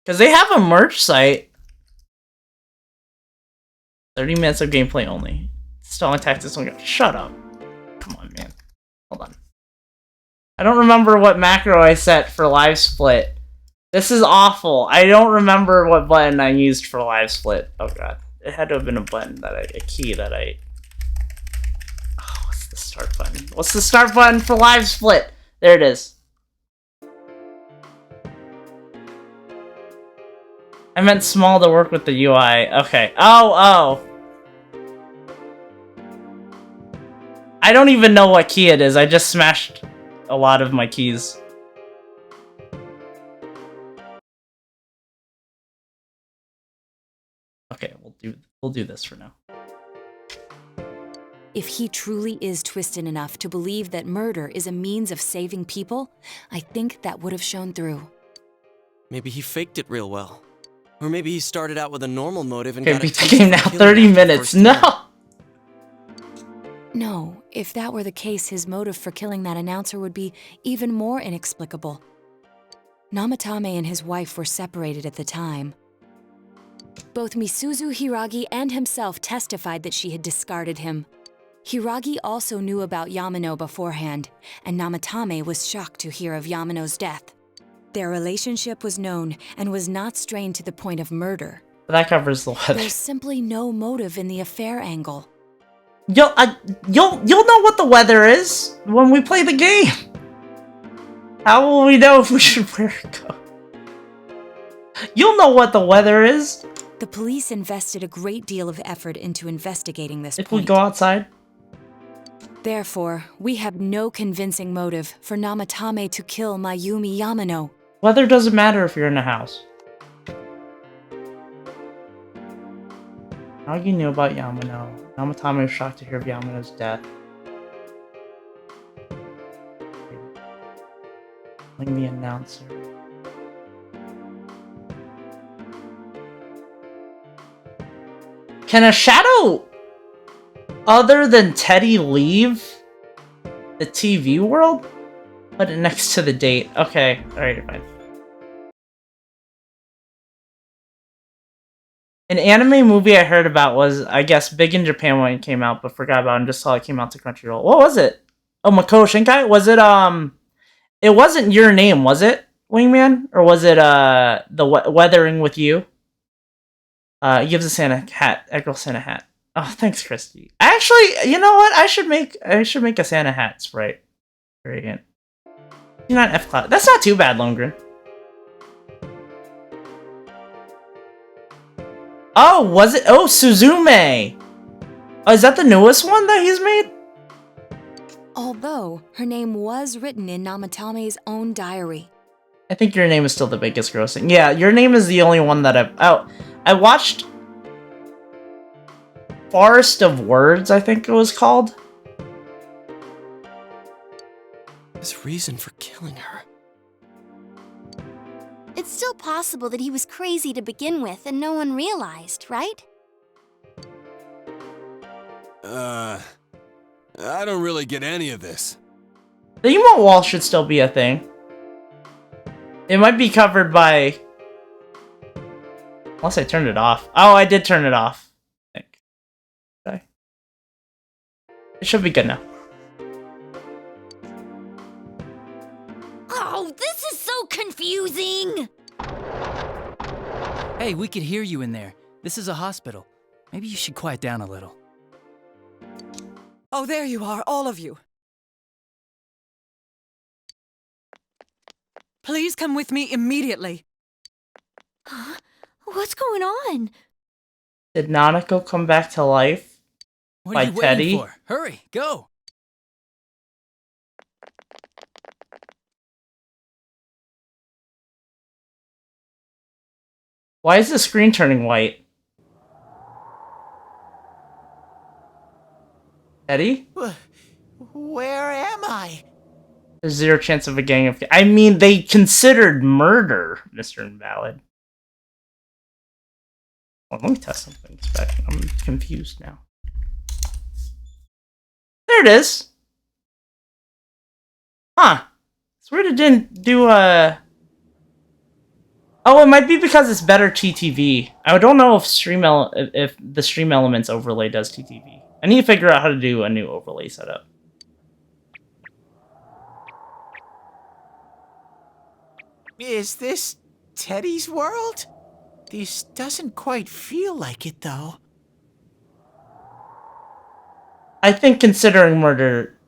Because they have a merch site. 30 minutes of gameplay only. Stalling tactics. Shut up. Come on, man. Hold on. I don't remember what macro I set for live split. This is awful. I don't remember what button I used for live split. Oh god. It had to have been a button a key that I... Oh, what's the start button? What's the start button for live split? There it is. I meant small to work with the UI. Okay. Oh. I don't even know what key it is. I just smashed a lot of my keys. Okay, we'll do this for now. If he truly is twisted enough to believe that murder is a means of saving people, I think that would have shown through. Maybe he faked it real well. Or maybe he started out with a normal motive and okay, got beat the game now. 30 minutes. No! No, if that were the case, his motive for killing that announcer would be even more inexplicable. Namatame and his wife were separated at the time. Both Misuzu Hiragi and himself testified that she had discarded him. Hiragi also knew about Yamano beforehand, and Namatame was shocked to hear of Yamano's death. Their relationship was known and was not strained to the point of murder. That covers the weather. There's simply no motive in the affair angle. You'll know what the weather is when we play the game. How will we know if we should wear a coat? You'll know what the weather is. The police invested a great deal of effort into investigating this If point. we go outside. Therefore, we have no convincing motive for Namatame to kill Mayumi Yamano. Weather doesn't matter if you're in a house. Hiragi knew about Yamano. Namatame was shocked to hear of Yamano's death. Like the announcer. Can a shadow other than Teddy leave the TV world? Put it next to the date. Okay, alright, fine. An anime movie I heard about was, I guess, big in Japan when it came out, but forgot about it and just saw it came out to Crunchyroll. What was it? Oh, Makoto Shinkai? Was it, it wasn't Your Name, was it, Wingman? Or was it, the Weathering with You? He gives a Santa hat, a girl Santa hat. Oh, thanks, Christy. Actually, you know what? I should make a Santa hat sprite. Very good. You're not F Cloud. That's not too bad, Lundgren. Oh, was it? Oh, Suzume! Oh, is that the newest one that he's made? Although, her name was written in Namatame's own diary. I think Your Name is still the biggest grossing. Yeah, Your Name is the only one that I've... Oh, I watched... Forest of Words, I think it was called. His reason for killing her. It's still possible that he was crazy to begin with and no one realized, right? I don't really get any of this. The emote wall should still be a thing. It might be covered by... Unless I turned it off. Oh, I did turn it off. I think. Okay. It should be good now. Oh, this is so confusing! Hey, we could hear you in there. This is a hospital. Maybe you should quiet down a little. Oh, there you are, all of you. Please come with me immediately. Huh? What's going on? Did Nanako come back to life? What by are you Teddy? waiting for? Hurry, go! Why is the screen turning white? Teddy? Where am I? There's zero chance of a gang of... I mean, they considered murder, Mr. Invalid. Well, let me test something. I'm confused now. There it is. Huh. It's weird it didn't do a... Oh, it might be because it's better TTV. I don't know if if the stream elements overlay does TTV. I need to figure out how to do a new overlay setup. Is this Teddy's world? This doesn't quite feel like it, though. I think considering murder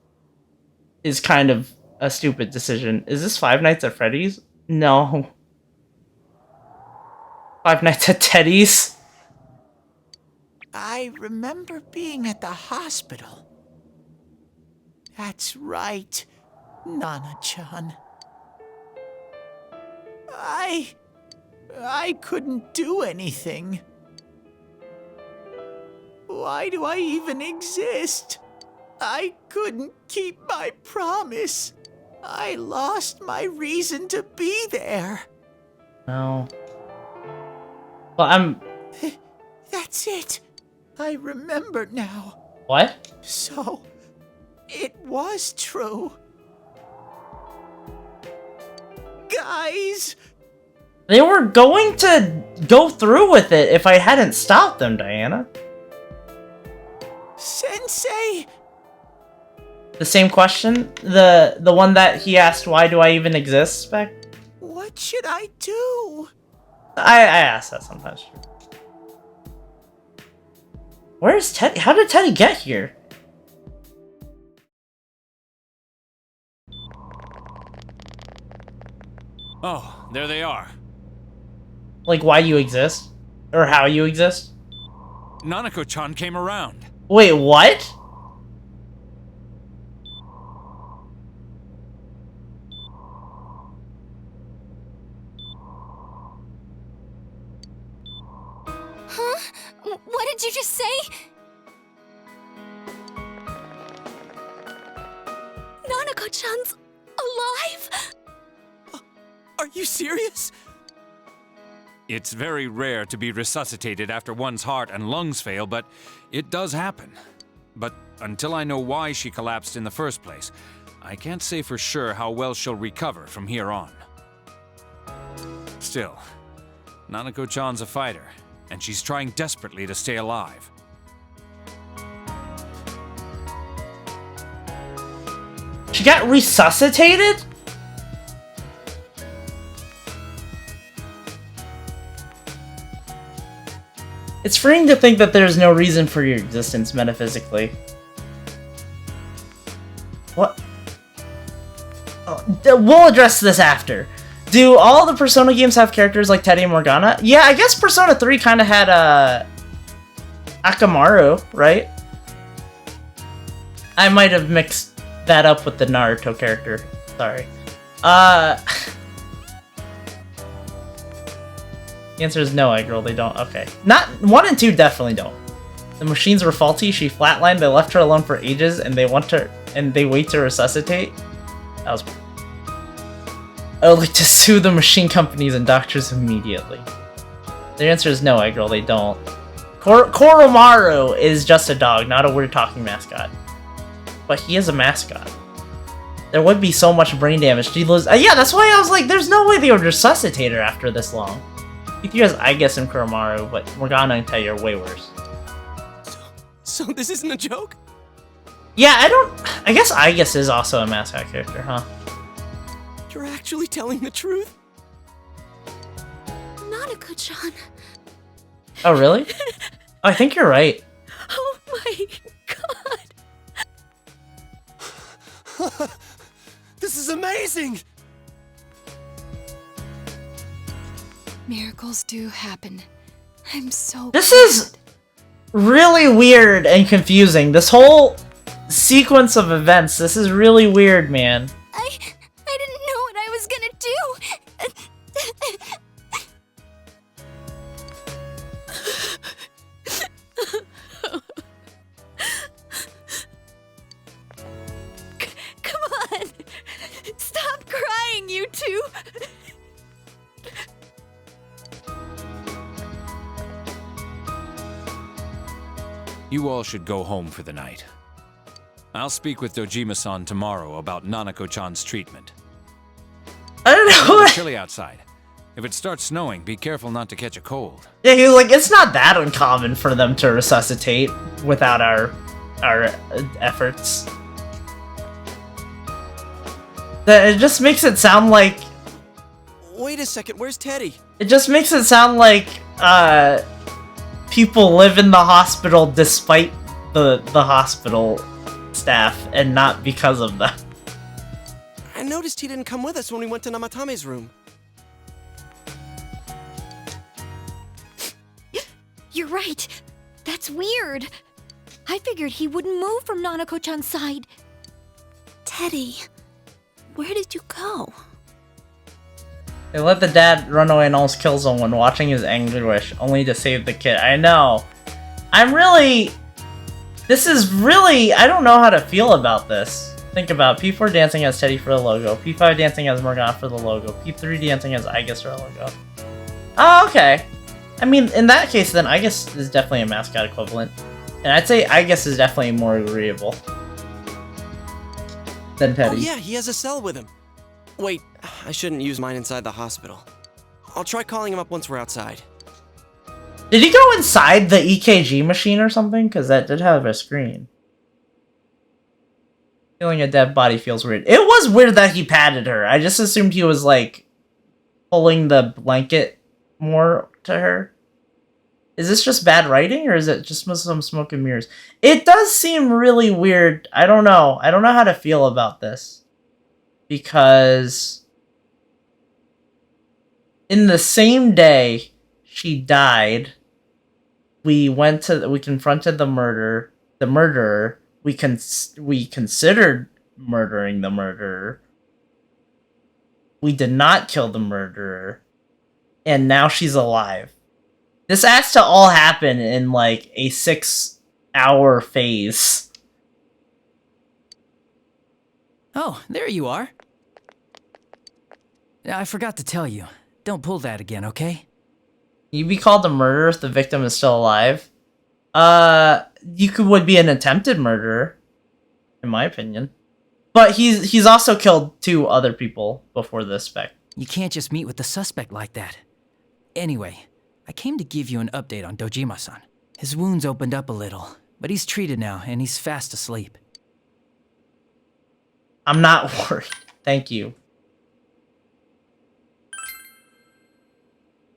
is kind of a stupid decision. Is this Five Nights at Freddy's? No. Five Nights at Teddy's? I remember being at the hospital. That's right, Nana-chan. I couldn't do anything. Why do I even exist? I couldn't keep my promise. I lost my reason to be there. No. Well, That's it. I remember now. What? So, it was true. Guys! They were going to go through with it if I hadn't stopped them, Diana. Sensei! The same question? The one that he asked, why do I even exist, Spec? What should I do? I ask that sometimes. Where's Teddy? How did Teddy get here? Oh, there they are. Like, why you exist? Or how you exist? Nanako-chan came around. Wait, what? Huh? What did you just say? Nanako-chan's alive? Are you serious? It's very rare to be resuscitated after one's heart and lungs fail, but it does happen. But until I know why she collapsed in the first place, I can't say for sure how well she'll recover from here on. Still, Nanako-chan's a fighter, and she's trying desperately to stay alive. She got resuscitated? It's freeing to think that there's no reason for your existence metaphysically. What? Oh, we'll address this after. Do all the Persona games have characters like Teddy and Morgana? Yeah, I guess Persona 3 kind of had Akamaru, right? I might have mixed that up with the Naruto character. Sorry. The answer is no, Eggroll, they don't. Okay. Not 1 and 2 definitely don't. The machines were faulty, she flatlined, they left her alone for ages, and they wait to resuscitate. That was... I would like to sue the machine companies and doctors immediately. The answer is no, Eggroll, they don't. Koromaru is just a dog, not a weird talking mascot. But he is a mascot. There would be so much brain damage. Yeah, that's why I was like, there's no way they would resuscitate her after this long. You has Aigis and Koromaru, but Morgana and Teddy are way worse. So this isn't a joke? Yeah, I guess Aigis is also a mascot character, huh? You're actually telling the truth? Nanako-chan. Oh, really? Oh, I think you're right. Oh my god. This is amazing! Miracles do happen. I'm so This is really weird and confusing. This whole sequence of events, this is really weird, man. I didn't know what I was gonna do. Come on! Stop crying, you two! You all should go home for the night. I'll speak with Dojima-san tomorrow about Nanako-chan's treatment. I don't know. It's chilly outside. If it starts snowing, be careful not to catch a cold. Yeah, he was like, it's not that uncommon for them to resuscitate without our efforts. It just makes it sound like... Wait a second, where's Teddy? It just makes it sound like, people live in the hospital despite the hospital staff and not because of them. I noticed he didn't come with us when we went to Namatame's room. You're right. That's weird. I figured he wouldn't move from Nanako-chan's side. Teddy, where did you go? They let the dad run away and almost kill someone, watching his anguish, only to save the kid. I know. This is really... I don't know how to feel about this. Think about P4 dancing as Teddy for the logo, P5 dancing as Morgana for the logo, P3 dancing as Aigis for the logo. Oh, okay. I mean, in that case, then Aigis is definitely a mascot equivalent. And I'd say Aigis is definitely more agreeable than Teddy. Oh yeah, he has a cell with him. Wait, I shouldn't use mine inside the hospital. I'll try calling him up once we're outside. Did he go inside the EKG machine or something? Because that did have a screen. Feeling a dead body feels weird. It was weird that he patted her. I just assumed he was, like, pulling the blanket more to her. Is this just bad writing, or is it just some smoke and mirrors? It does seem really weird. I don't know. I don't know how to feel about this. Because in the same day she died, we confronted the murderer. We considered murdering the murderer. We did not kill the murderer. And now she's alive. This has to all happen in, like, a 6-hour phase. Oh, there you are. I forgot to tell you. Don't pull that again, okay? You'd be called a murderer if the victim is still alive. Would be an attempted murderer, in my opinion. But he's also killed 2 other people before the suspect. You can't just meet with the suspect like that. Anyway, I came to give you an update on Dojima-san. His wounds opened up a little, but he's treated now and he's fast asleep. I'm not worried. Thank you.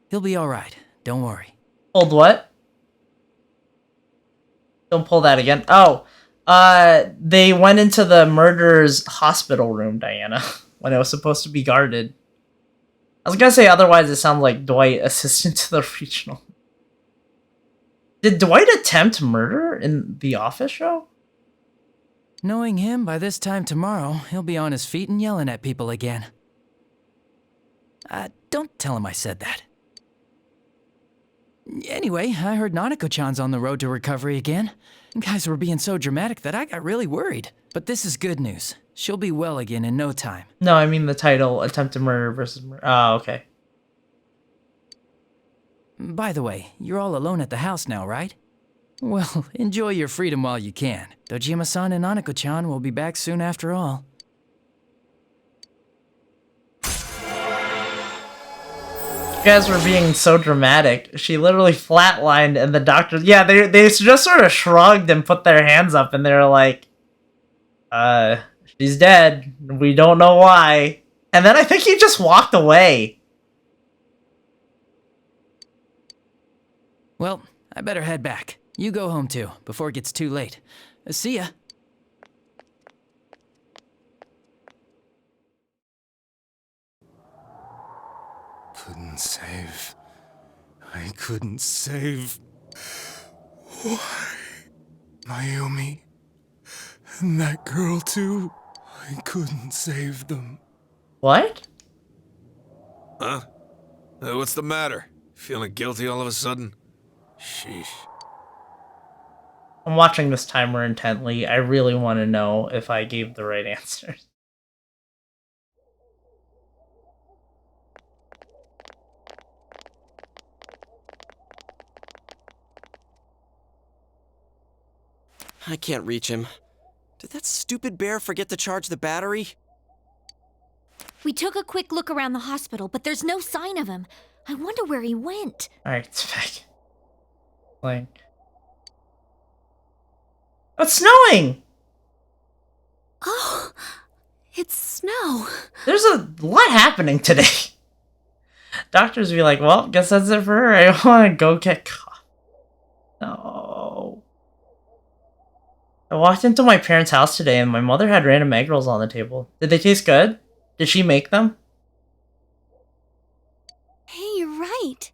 He'll be alright. Don't worry. Hold what? Don't pull that again. Oh, they went into the murderer's hospital room, Diana, when it was supposed to be guarded. I was gonna say otherwise it sounds like Dwight, assistant to the regional. Did Dwight attempt murder in the Office show? Knowing him, by this time tomorrow, he'll be on his feet and yelling at people again. Don't tell him I said that. Anyway, I heard Nanako-chan's on the road to recovery again. Guys were being so dramatic that I got really worried. But this is good news. She'll be well again in no time. No, I mean the title, Attempted Murder versus Murder. Oh, okay. By the way, you're all alone at the house now, right? Well, enjoy your freedom while you can. Dojima-san and Nanako-chan will be back soon after all. You guys were being so dramatic. She literally flatlined, and the doctor... Yeah, they just sort of shrugged and put their hands up, and they were like, she's dead. We don't know why. And then I think he just walked away. Well, I better head back. You go home too, before it gets too late. See ya. Couldn't save. I couldn't save. Why? Mayumi. And that girl too. I couldn't save them. What? Huh? What's the matter? Feeling guilty all of a sudden? Sheesh. I'm watching this timer intently. I really want to know if I gave the right answers. I can't reach him. Did that stupid bear forget to charge the battery? We took a quick look around the hospital, but there's no sign of him. I wonder where he went. Alright, it's back. Playing. Oh, it's snowing! Oh, it's snow. There's a lot happening today. Doctors be like, well, guess that's it for her. I want to go get coffee. No. I walked into my parents' house today and my mother had random egg rolls on the table. Did they taste good? Did she make them? Hey, you're right.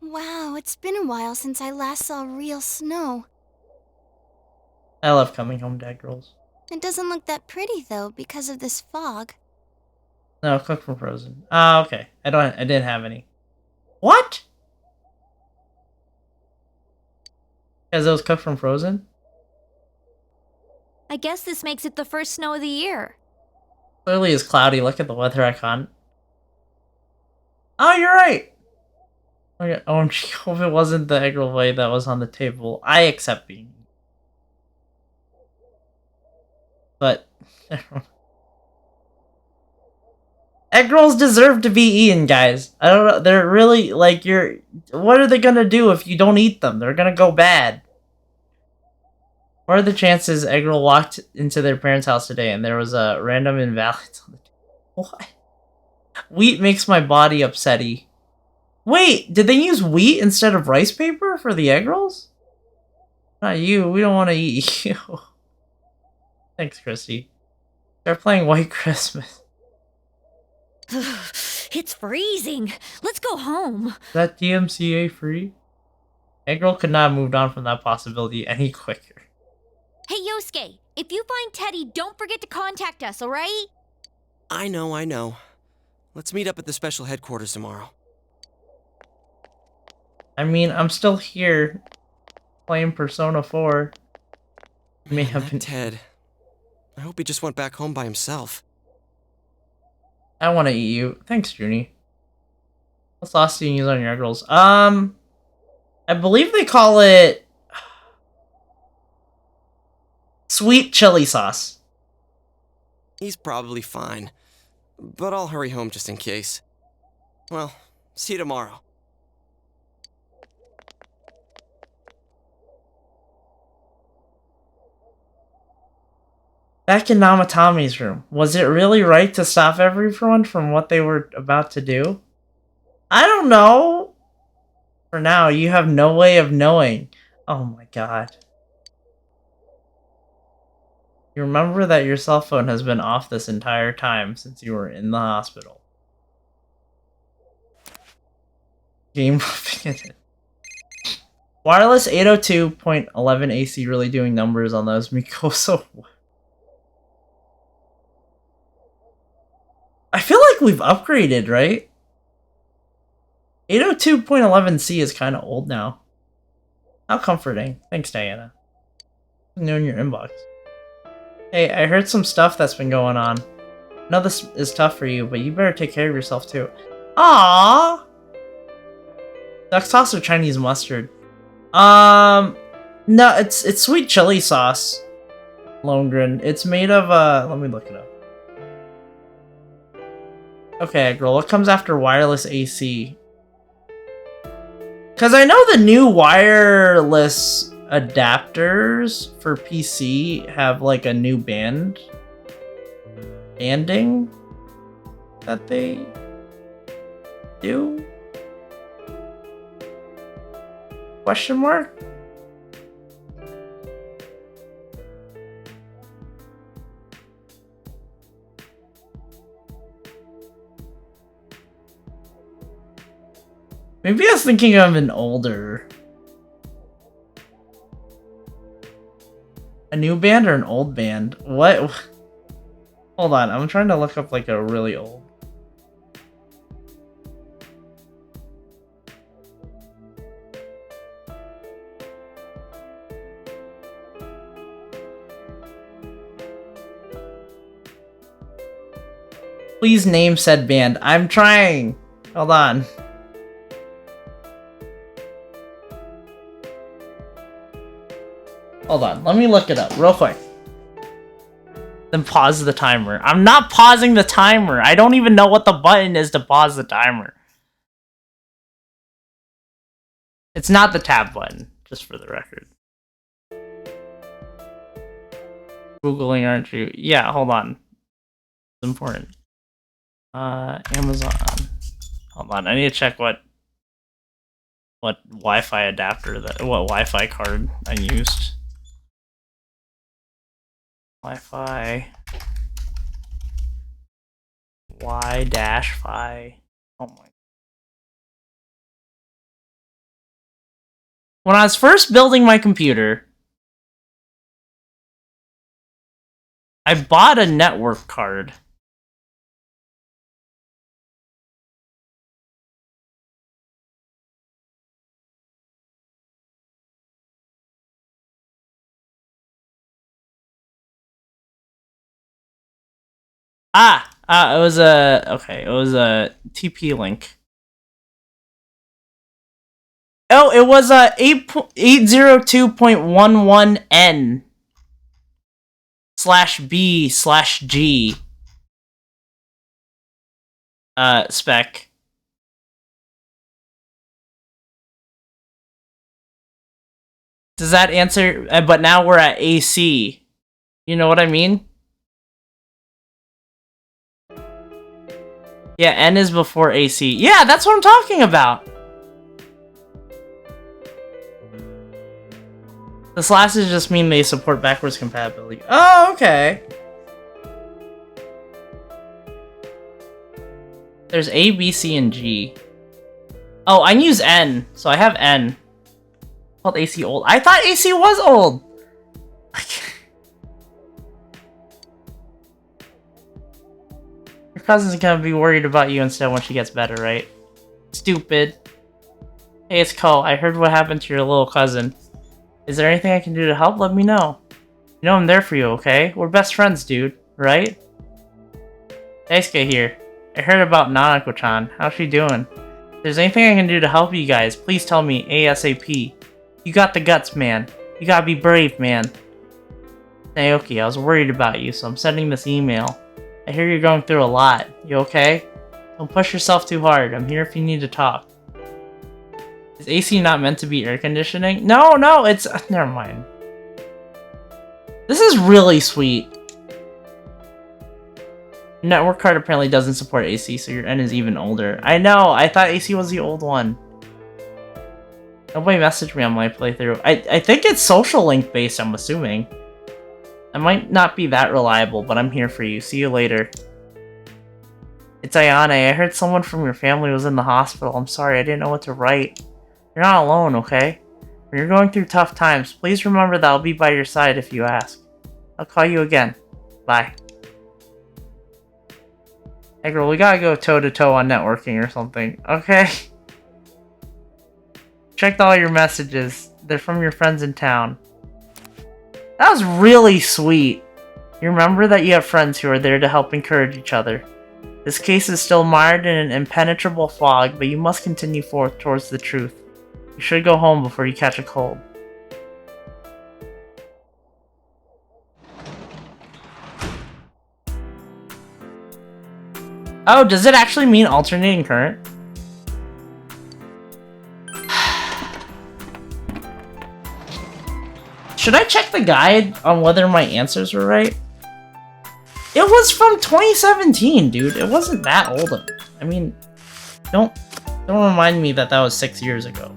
Wow, it's been a while since I last saw real snow. I love coming home to egg rolls. It doesn't look that pretty though because of this fog. No, cooked from frozen. Oh, okay. I didn't have any. What? Because it was cooked from frozen? I guess this makes it the first snow of the year. Clearly it's cloudy. Look at the weather icon. Oh, you're right. Okay. OMG, hope it wasn't the egg roll way that was on the table. I accept being. But egg rolls deserve to be eaten, guys. I don't know. They're really like what are they gonna do if you don't eat them? They're gonna go bad. What are the chances Eggroll walked into their parents' house today and there was a random invalid on the table? What? Wheat makes my body upsetty. Wait, did they use wheat instead of rice paper for the egg rolls? Not you. We don't want to eat you. Thanks, Christy. They're playing White Christmas. It's freezing. Let's go home. Is that DMCA free? Eggroll could not have moved on from that possibility any quicker. Hey, Yosuke, if you find Teddy, don't forget to contact us, alright? I know. Let's meet up at the special headquarters tomorrow. I mean, I'm still here playing Persona 4. May have been Ted. I hope he just went back home by himself. I want to eat you. Thanks, Junie. What sauce do you use on your egg rolls? I believe they call it sweet chili sauce. He's probably fine, but I'll hurry home just in case. Well, see you tomorrow. Back in Namatomi's room, was it really right to stop everyone from what they were about to do? I don't know. For now, you have no way of knowing. Oh my god. You remember that your cell phone has been off this entire time since you were in the hospital. Game beginning. Wireless 802.11 AC really doing numbers on those Mikoso. I feel like we've upgraded, right? 802.11c is kind of old now. How comforting. Thanks, Diana. New in your inbox. Hey, I heard some stuff that's been going on. I know this is tough for you, but you better take care of yourself too. Aww! Duck sauce or Chinese mustard? No, it's sweet chili sauce. Longren. It's made of, let me look it up. Okay, girl, what comes after wireless AC? Because I know the new wireless adapters for PC have like a new banding that they do? Question mark? Maybe I was thinking of an older... A new band or an old band? What? Hold on, I'm trying to look up like a really old. Please name said band. I'm trying. Hold on. Hold on, let me look it up real quick. Then pause the timer. I'm not pausing the timer. I don't even know what the button is to pause the timer. It's not the tab button, just for the record. Googling, aren't you? Yeah, hold on. It's important. Amazon. Hold on, I need to check what Wi-Fi adapter what Wi-Fi card I used. Wi-Fi Y-Fi. Oh my. When I was first building my computer, I bought a network card. It was a TP-Link. Oh, it was a 802.11n /B/G spec. Does that answer? But now we're at AC. You know what I mean? Yeah, N is before AC. Yeah, that's what I'm talking about. The slashes just mean they support backwards compatibility. Oh, okay. There's A, B, C, and G. Oh, I use N, so I have N. Called AC old. I thought AC was old. Your cousin's gonna be worried about you instead when she gets better, right? Stupid. Hey, it's Ko. I heard what happened to your little cousin. Is there anything I can do to help? Let me know. You know I'm there for you, okay? We're best friends, dude. Right? Daisuke here. I heard about Nanako-chan. How's she doing? If there's anything I can do to help you guys, please tell me ASAP. You got the guts, man. You gotta be brave, man. Naoki, I was worried about you, so I'm sending this email. I hear you're going through a lot. You okay? Don't push yourself too hard. I'm here if you need to talk. Is AC not meant to be air conditioning? No, it's... never mind. This is really sweet. Your network card apparently doesn't support AC, so your N is even older. I know, I thought AC was the old one. Nobody messaged me on my playthrough. I think it's social link based, I'm assuming. I might not be that reliable, but I'm here for you. See you later. It's Ayane. I heard someone from your family was in the hospital. I'm sorry, I didn't know what to write. You're not alone, okay? When you're going through tough times, please remember that I'll be by your side if you ask. I'll call you again. Bye. Hey girl, we gotta go toe-to-toe on networking or something. Okay? Checked all your messages. They're from your friends in town. That was really sweet. You remember that you have friends who are there to help encourage each other. This case is still mired in an impenetrable fog, but you must continue forth towards the truth. You should go home before you catch a cold. Oh, does it actually mean alternating current? Should I check the guide on whether my answers were right? It was from 2017, dude. It wasn't that old. I mean, don't remind me that was 6 years ago.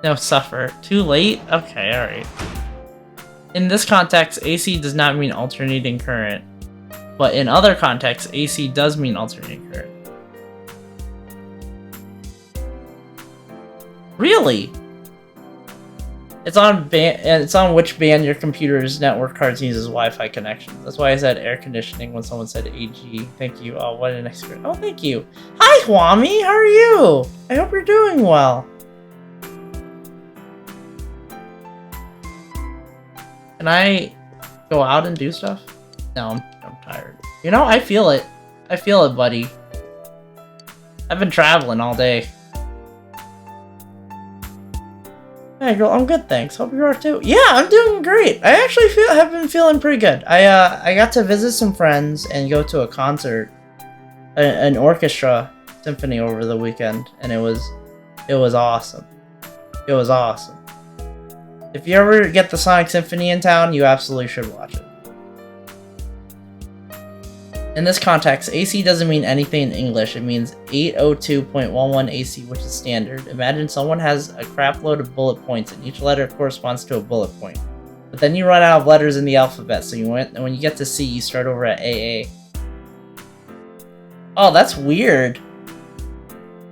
No, suffer. Too late? Okay, alright. In this context, AC does not mean alternating current. But in other contexts, AC does mean alternating current. Really? It's on which band your computer's network card uses Wi-Fi connections. That's why I said air conditioning when someone said AG. Thank you. Oh, what an experience. Oh, thank you. Hi, Hwami. How are you? I hope you're doing well. Can I go out and do stuff? No, I'm tired. You know, I feel it. I feel it, buddy. I've been traveling all day. Hey, girl, I'm good, thanks. Hope you are too. Yeah, I'm doing great. I actually have been feeling pretty good. I got to visit some friends and go to a concert, an orchestra symphony over the weekend, and it was awesome. It was awesome. If you ever get the Sonic Symphony in town, you absolutely should watch it. In this context, AC doesn't mean anything in English. It means 802.11 AC, which is standard. Imagine someone has a crap load of bullet points and each letter corresponds to a bullet point. But then you run out of letters in the alphabet, so and when you get to C, you start over at AA. Oh, that's weird.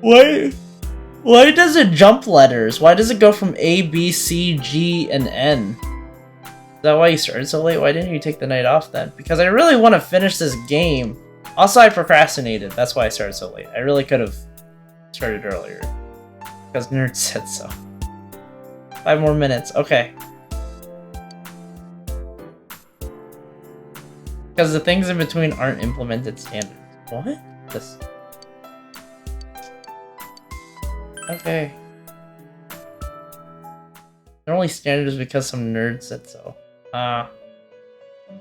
Why does it jump letters? Why does it go from A, B, C, G, and N? Is that why you started so late? Why didn't you take the night off then? Because I really want to finish this game. Also, I procrastinated. That's why I started so late. I really could have started earlier. Because Nerd said so. 5 more minutes. Okay. Because the things in between aren't implemented standards. What? This. Okay. They're only standards because some nerd said so.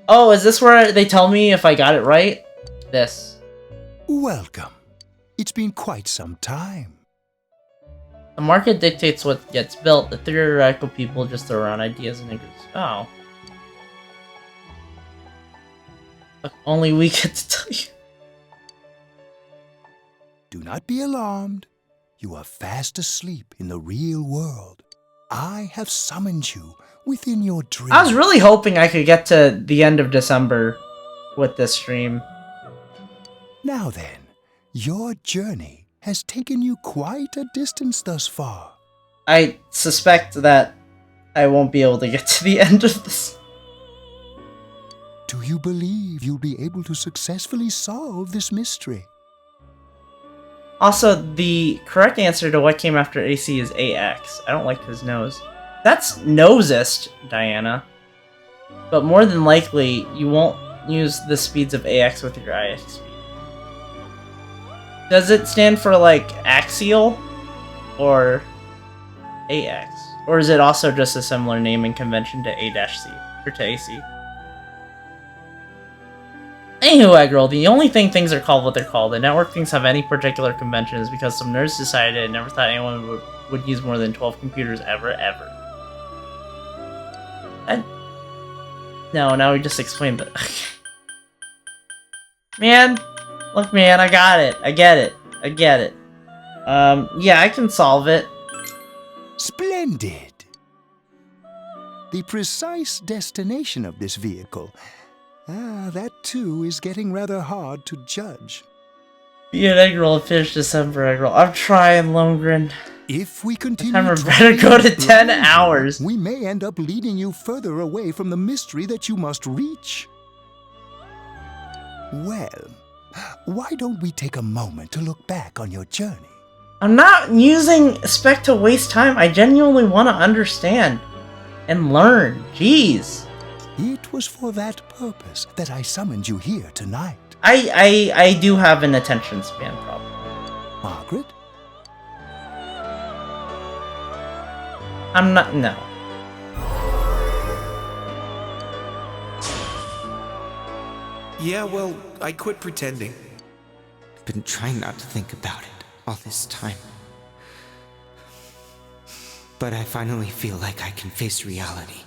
Oh, is this where they tell me if I got it right? This. Welcome. It's been quite some time. The market dictates what gets built. The theoretical people just throw around ideas and agree. Oh. Look, only we get to tell you. Do not be alarmed. You are fast asleep in the real world. I have summoned you within your dream. I was really hoping I could get to the end of December with this stream. Now then, your journey has taken you quite a distance thus far. I suspect that I won't be able to get to the end of this. Do you believe you'll be able to successfully solve this mystery? Also, the correct answer to what came after AC is AX. I don't like his nose. That's nosist, Diana. But more than likely, you won't use the speeds of AX with your IX speed. Does it stand for, like, axial? Or AX? Or is it also just a similar naming convention to A-C, or to AC? Anywho, Eggroll, the only thing things are called what they're called. The network things have any particular conventions because some nerds decided and never thought anyone would use more than 12 computers ever. No, now we just explained that. Man, look, man, I got it. I get it. Yeah, I can solve it. Splendid. The precise destination of this vehicle. That too is getting rather hard to judge. Be an Eggroll and finish December, Eggroll. I'm trying, Lundgren. If we continue, the timer better go to 10 hours. We may end up leading you further away from the mystery that you must reach. Well, why don't we take a moment to look back on your journey? I'm not using spec to waste time. I genuinely want to understand and learn. Jeez. It was for that purpose that I summoned you here tonight. I do have an attention span problem. Margaret? I'm not, no. Yeah, well, I quit pretending. I've been trying not to think about it all this time. But I finally feel like I can face reality.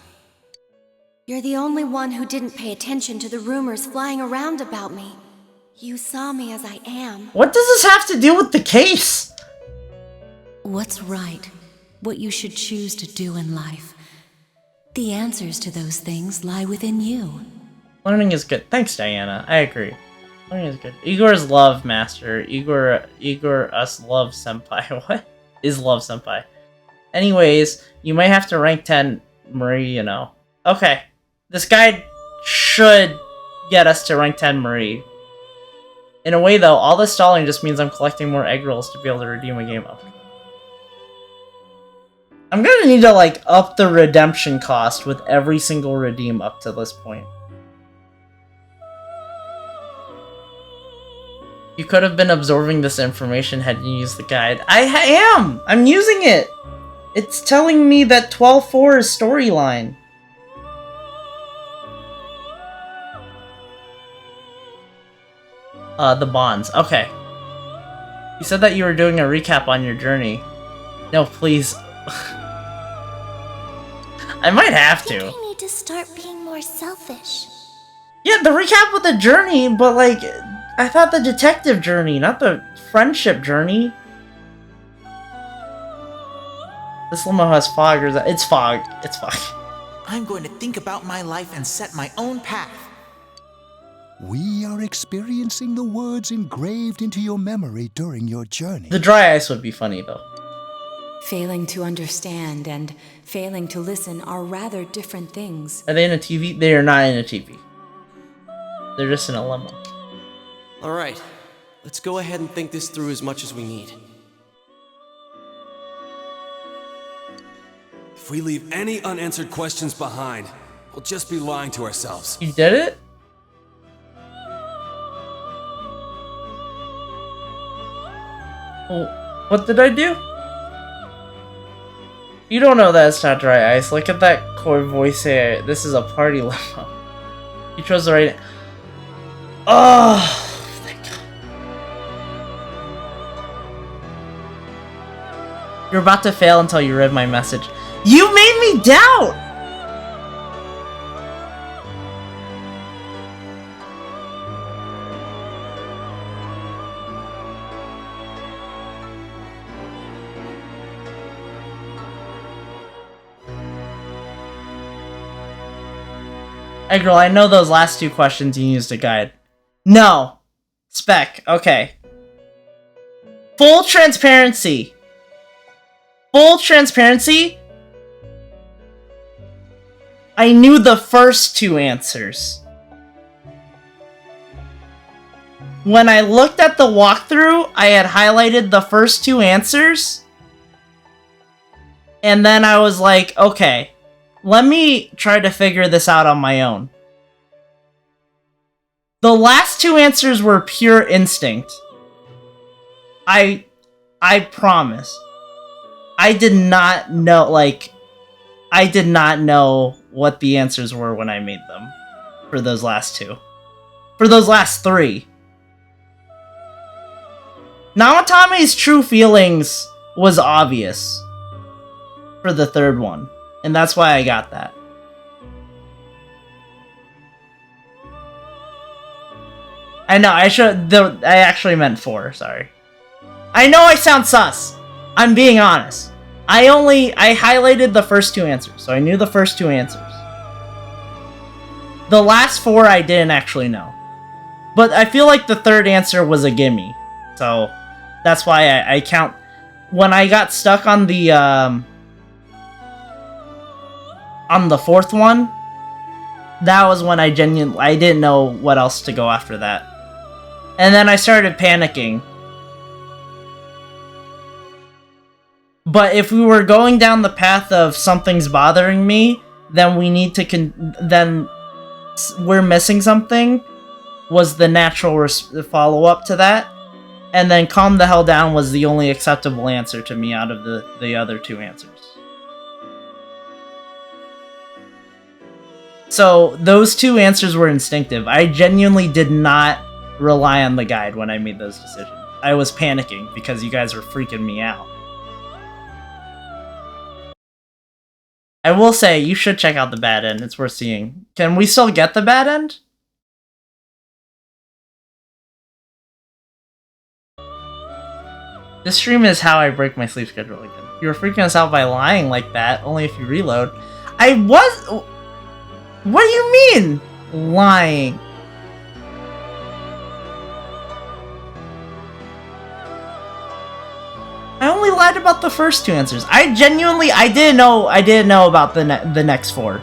You're the only one who didn't pay attention to the rumors flying around about me. You saw me as I am. What does this have to do with the case? What's right? What you should choose to do in life. The answers to those things lie within you. Learning is good. Thanks, Diana. I agree. Learning is good. Igor's love master. Igor us love senpai. What is love senpai? Anyways, you might have to rank 10 Marie, you know. Okay. This guide should get us to rank 10 Marie. In a way, though, all this stalling just means I'm collecting more egg rolls to be able to redeem a game up. I'm gonna need to, like, up the redemption cost with every single redeem up to this point. You could have been absorbing this information had you used the guide. I am! I'm using it! It's telling me that 12-4 is storyline. The bonds. Okay. You said that you were doing a recap on your journey. No, please. I might have to. I need to start being more selfish. Yeah, the recap of the journey, but like, I thought the detective journey, not the friendship journey. This limo has fog, or is that? It's fog. It's fog. I'm going to think about my life and set my own path. We are experiencing the words engraved into your memory during your journey. The dry ice would be funny, though. Failing to understand and failing to listen are rather different things. Are they in a TV? They are not in a TV. They're just in a limo. Alright, let's go ahead and think this through as much as we need. If we leave any unanswered questions behind, we'll just be lying to ourselves. You did it? Oh, what did I do? You don't know that it's not dry ice. Look at that coy voice here. This is a party limo. You chose the right... Oh, thank God. You're about to fail until you read my message. You made me doubt! Hey girl, I know those last two questions you used to guide. No. Spec, okay. Full transparency. Full transparency? I knew the first two answers. When I looked at the walkthrough, I had highlighted the first two answers. And then I was like, okay. Let me try to figure this out on my own. The last two answers were pure instinct. I promise. I did not know, I did not know what the answers were when I made them. For those last two. For those last three. Namatame's true feelings was obvious. For the third one. And that's why I got that. I know, I actually meant 4, sorry. I know I sound sus. I'm being honest. I highlighted the first two answers, so I knew the first two answers. The last 4 I didn't actually know. But I feel like the third answer was a gimme. So, that's why I count... When I got stuck on the fourth one, that was when I didn't know what else to go after that. And then I started panicking. But if we were going down the path of something's bothering me, then we need to then we're missing something was the natural follow-up to that. And then calm the hell down was the only acceptable answer to me out of the other two answers. So, those two answers were instinctive. I genuinely did not rely on the guide when I made those decisions. I was panicking because you guys were freaking me out. I will say, you should check out the bad end. It's worth seeing. Can we still get the bad end? This stream is how I break my sleep schedule again. You were freaking us out by lying like that, only if you reload. I was... What do you mean? Lying. I only lied about the first two answers. I didn't know about the next 4.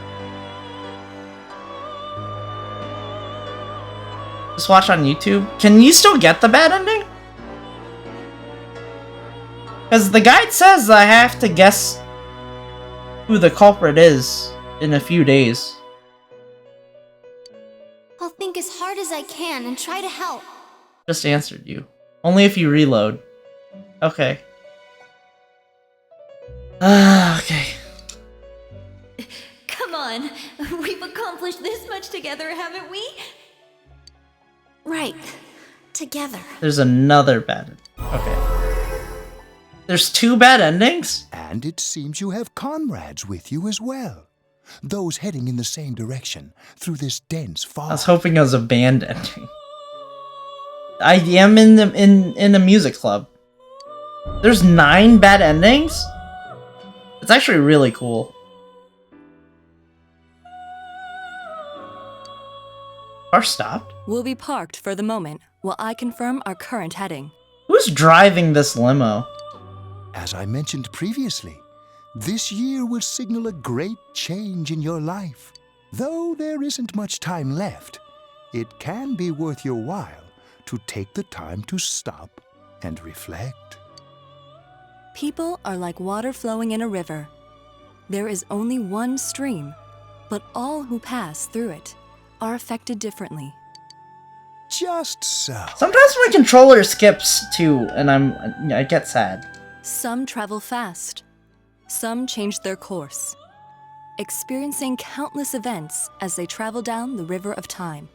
Just watch on YouTube. Can you still get the bad ending? Because the guide says I have to guess who the culprit is in a few days. I'll think as hard as I can and try to help. Just answered you. Only if you reload. Okay. Okay. Come on. We've accomplished this much together, haven't we? Right. Together. There's another bad ending. Okay. There's 2 bad endings? And it seems you have comrades with you as well. Those heading in the same direction through this dense fog. I was hoping it was a band ending. I am in the music club. There's 9 bad endings? It's actually really cool. Car stopped? We'll be parked for the moment while I confirm our current heading. Who's driving this limo? As I mentioned previously, this year will signal a great change in your life. Though there isn't much time left, it can be worth your while to take the time to stop and reflect. People are like water flowing in a river. There is only one stream, but all who pass through it are affected differently. Just so. Sometimes my controller skips too, and I get sad. Some travel fast. some changed their course, experiencing countless events as they travel down the river of time.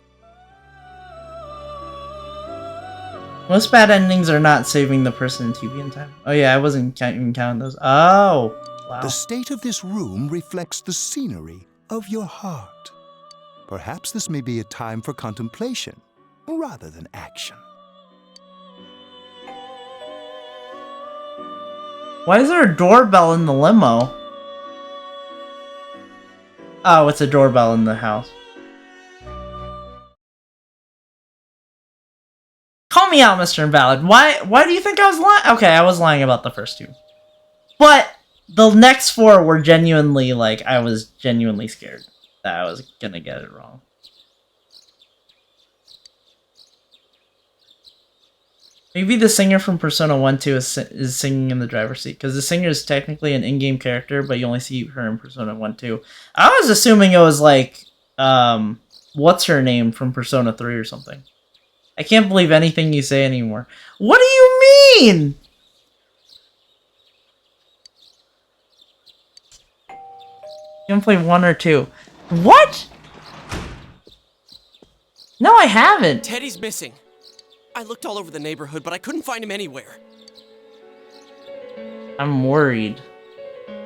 Most bad endings are not saving the person in TV in time. Oh yeah, I wasn't even counting those. Oh, wow. The state of this room reflects the scenery of your heart. Perhaps this may be a time for contemplation rather than action. Why is there a doorbell in the limo? Oh, it's a doorbell in the house. Call me out, Mr. Invalid. Why do you think I was lying? Okay, I was lying about the first two. But the next four were genuinely, like, I was genuinely scared that I was gonna get it wrong. Maybe the singer from Persona 1 2 is singing in the driver's seat, because the singer is technically an in-game character, but you only see her in Persona 1 2. I was assuming it was like, what's her name from Persona 3 or something. I can't believe anything you say anymore. What do you mean? You haven't played 1 or 2. What? No, I haven't. Teddy's missing. I looked all over the neighborhood, but I couldn't find him anywhere. I'm worried.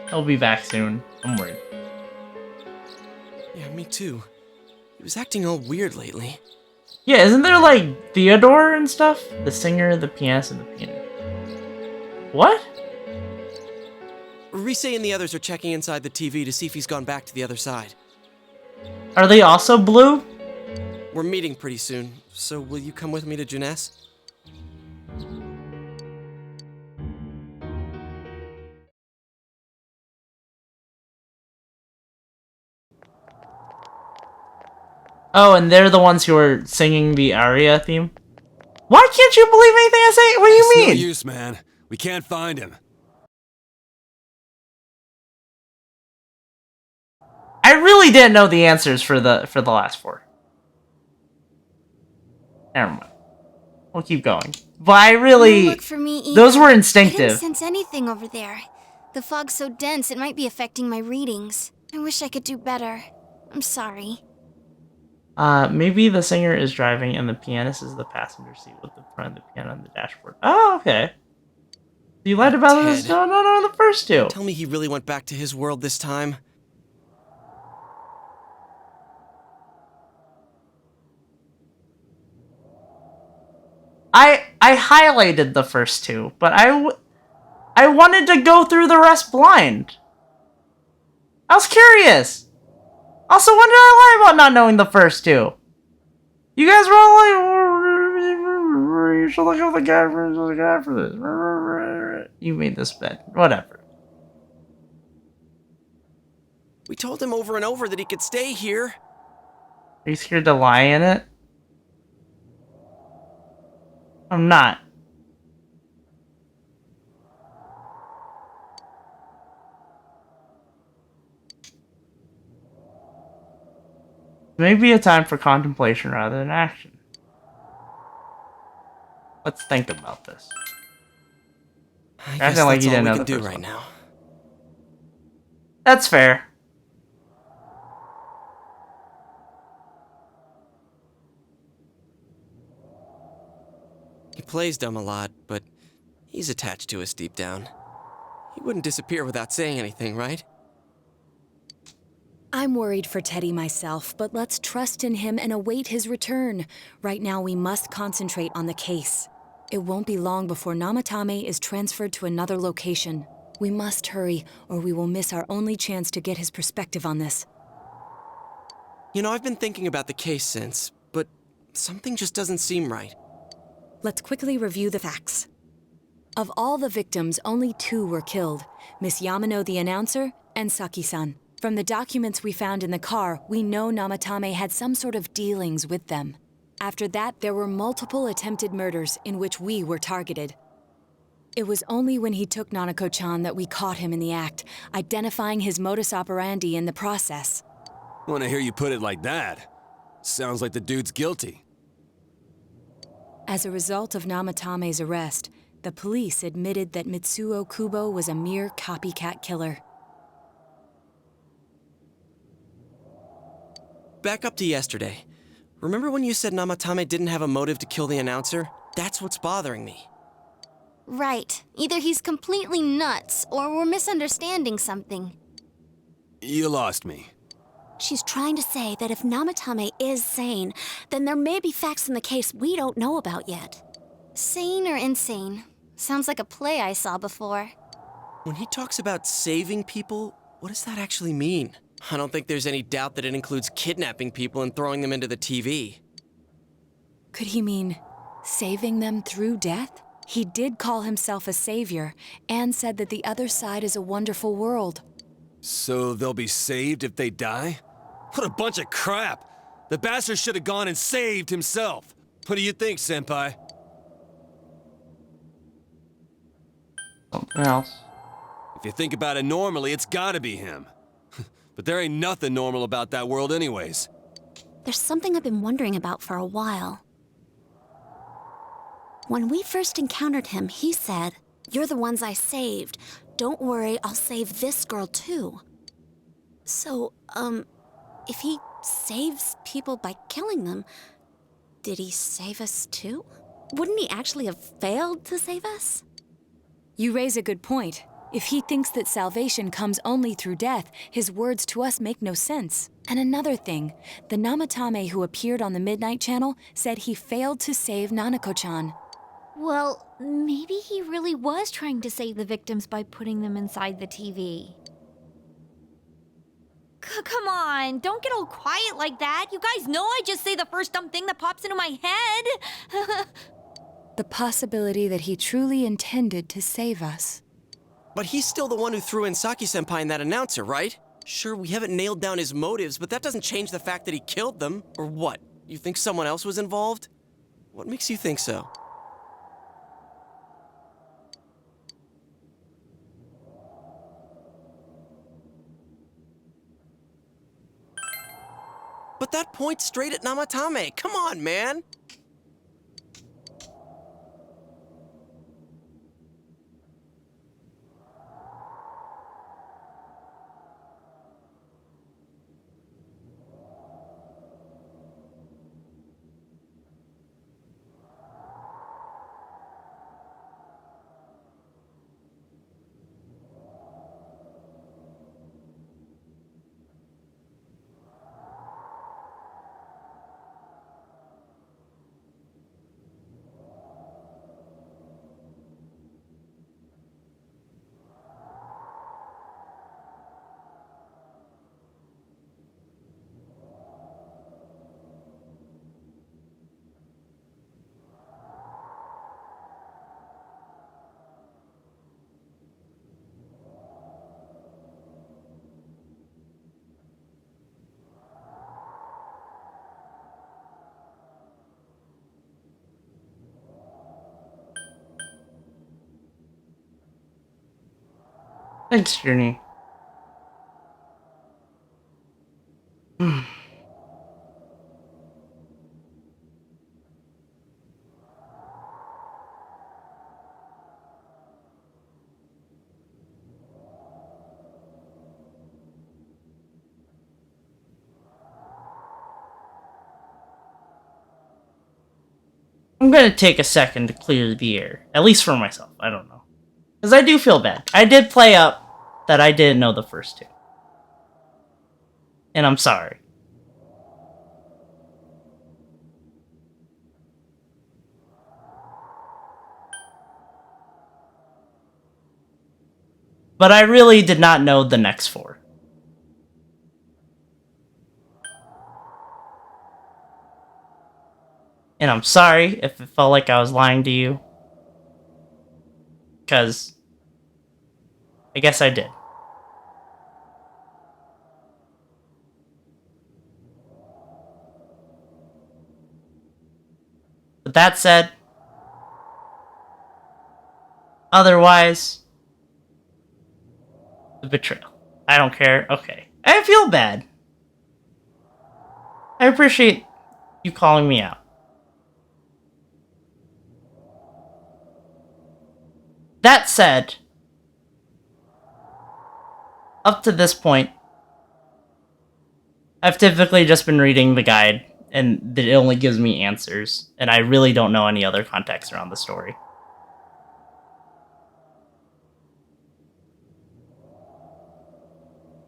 He'll be back soon. I'm worried. Yeah, me too. He was acting all weird lately. Yeah, isn't there like Theodore and stuff? The singer, the pianist, and the pianist. What? Rise and the others are checking inside the TV to see if he's gone back to the other side. Are they also blue? We're meeting pretty soon, so will you come with me to Junes? Oh, and they're the ones who are singing the aria theme? Why can't you believe anything I say? What do you mean? It's no use, man. We can't find him. I really didn't know the answers for the last four. Never mind. We'll keep going. But I really... No look for me either. Those were I instinctive. didn't sense anything over there. The fog's so dense it might be affecting my readings. I wish I could do better. I'm sorry. Maybe the singer is driving and the pianist is the passenger seat with the front of the piano on the dashboard. Oh, okay. You lied about this? No, the first two. Tell me he really went back to his world this time. I highlighted the first two, but I wanted to go through the rest blind. I was curious. Also, when did I lie about not knowing the first two? You guys were all like, you should look up the guy for this. You made this bet. Whatever. We told him over and over that he could stay here. Are you scared to lie in it? I'm not. Maybe a time for contemplation rather than action. Let's think about this. I guess that's all we can do right now. That's fair. He plays dumb a lot, but he's attached to us deep down. He wouldn't disappear without saying anything, right? I'm worried for Teddy myself, but let's trust in him and await his return. Right now, we must concentrate on the case. It won't be long before Namatame is transferred to another location. We must hurry, or we will miss our only chance to get his perspective on this. You know, I've been thinking about the case since, but something just doesn't seem right. Let's quickly review the facts. Of all the victims, only 2 were killed, Miss Yamano the announcer and Saki-san. From the documents we found in the car, we know Namatame had some sort of dealings with them. After that, there were multiple attempted murders in which we were targeted. It was only when he took Nanako-chan that we caught him in the act, identifying his modus operandi in the process. When I hear you put it like that, sounds like the dude's guilty. As a result of Namatame's arrest, the police admitted that Mitsuo Kubo was a mere copycat killer. Back up to yesterday. Remember when you said Namatame didn't have a motive to kill the announcer? That's what's bothering me. Right. Either he's completely nuts, or we're misunderstanding something. You lost me. She's trying to say that if Namatame is sane, then there may be facts in the case we don't know about yet. Sane or insane? Sounds like a play I saw before. When he talks about saving people, what does that actually mean? I don't think there's any doubt that it includes kidnapping people and throwing them into the TV. Could he mean saving them through death? He did call himself a savior and said that the other side is a wonderful world. So they'll be saved if they die? What a bunch of crap! The bastard should have gone and saved himself. What do you think, Senpai? Something else. If you think about it normally, it's gotta be him. But there ain't nothing normal about that world anyways. There's something I've been wondering about for a while. When we first encountered him, he said, "You're the ones I saved. Don't worry, I'll save this girl too." So, if he saves people by killing them, did he save us too? Wouldn't he actually have failed to save us? You raise a good point. If he thinks that salvation comes only through death, his words to us make no sense. And another thing, the Namatame who appeared on the Midnight Channel said he failed to save Nanako-chan. Well, maybe he really was trying to save the victims by putting them inside the TV. Come on, don't get all quiet like that. You guys know I just say the first dumb thing that pops into my head. The possibility that he truly intended to save us. But he's still the one who threw in Saki-senpai and that announcer, right? Sure, we haven't nailed down his motives, but that doesn't change the fact that he killed them. Or what? You think someone else was involved? What makes you think so? But that points straight at Namatame. Come on, man! Thanks, Journey. I'm gonna take a second to clear the air. At least for myself. I don't know. Because I do feel bad. I did play up that I didn't know the first two. And I'm sorry. But I really did not know the next four. And I'm sorry if it felt like I was lying to you. Because I guess I did. But that said, otherwise, the betrayal. I don't care. Okay. I feel bad. I appreciate you calling me out. That said, up to this point, I've typically just been reading the guide, and it only gives me answers, and I really don't know any other context around the story.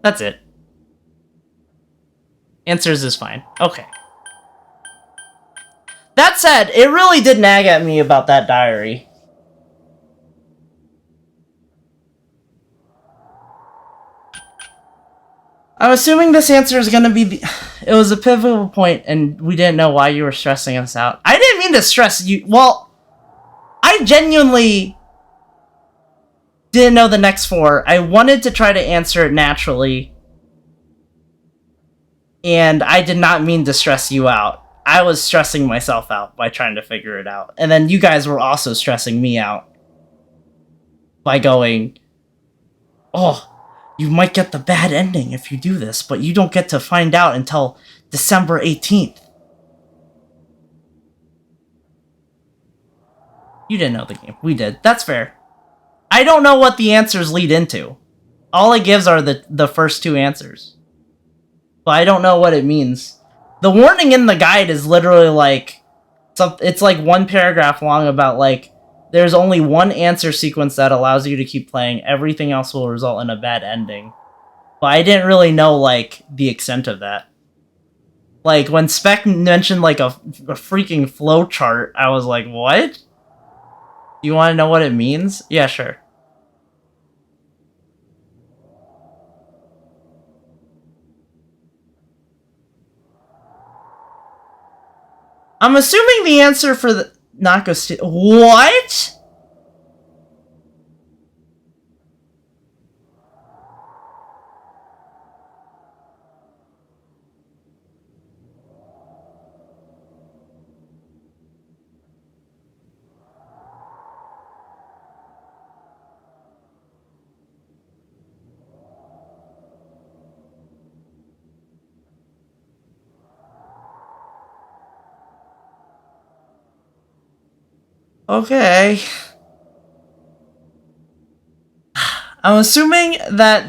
That's it. Answers is fine. Okay. That said, it really did nag at me about that diary. I'm assuming this answer is gonna be it was a pivotal point and we didn't know why you were stressing us out. I didn't mean to stress you. Well, I genuinely didn't know the next 4. I wanted to try to answer it naturally. And I did not mean to stress you out. I was stressing myself out by trying to figure it out. And then you guys were also stressing me out by going, oh, you might get the bad ending if you do this, but you don't get to find out until December 18th. You didn't know the game. We did. That's fair. I don't know what the answers lead into. All it gives are the first 2 answers. But I don't know what it means. The warning in the guide is literally like... It's like 1 paragraph long about like... There's only 1 answer sequence that allows you to keep playing. Everything else will result in a bad ending. But I didn't really know, like, the extent of that. Like, when Spec mentioned, like, a freaking flow chart, I was like, what? You want to know what it means? Yeah, sure. I'm assuming the answer for the... Nako State... What?! Okay. I'm assuming that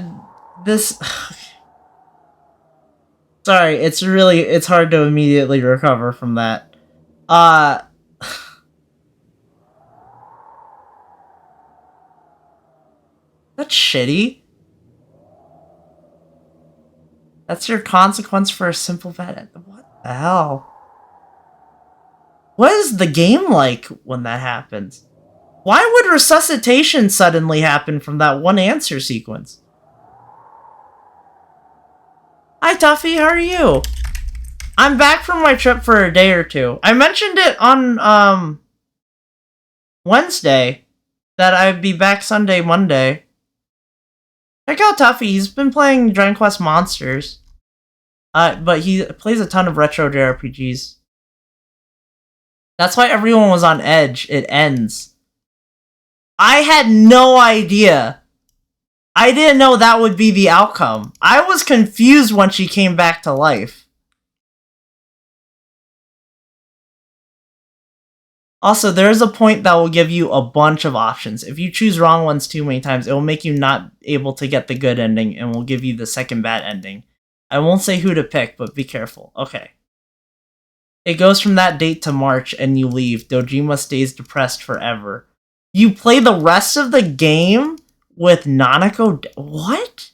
this... Sorry, it's hard to immediately recover from that. That's shitty. That's your consequence for a simple bad... What the hell? What is the game like when that happens? Why would resuscitation suddenly happen from that 1 answer sequence? Hi Tuffy, how are you? I'm back from my trip for a day or 2. I mentioned it on Wednesday that I'd be back Sunday, Monday. Check out Tuffy, he's been playing Dragon Quest Monsters. But he plays a ton of retro JRPGs. That's why everyone was on edge. It ends. I had no idea. I didn't know that would be the outcome. I was confused when she came back to life. Also, there is a point that will give you a bunch of options. If you choose wrong ones too many times, it will make you not able to get the good ending and will give you the second bad ending. I won't say who to pick, but be careful. Okay. It goes from that date to March and you leave. Dojima stays depressed forever. You play the rest of the game with Nanako? What?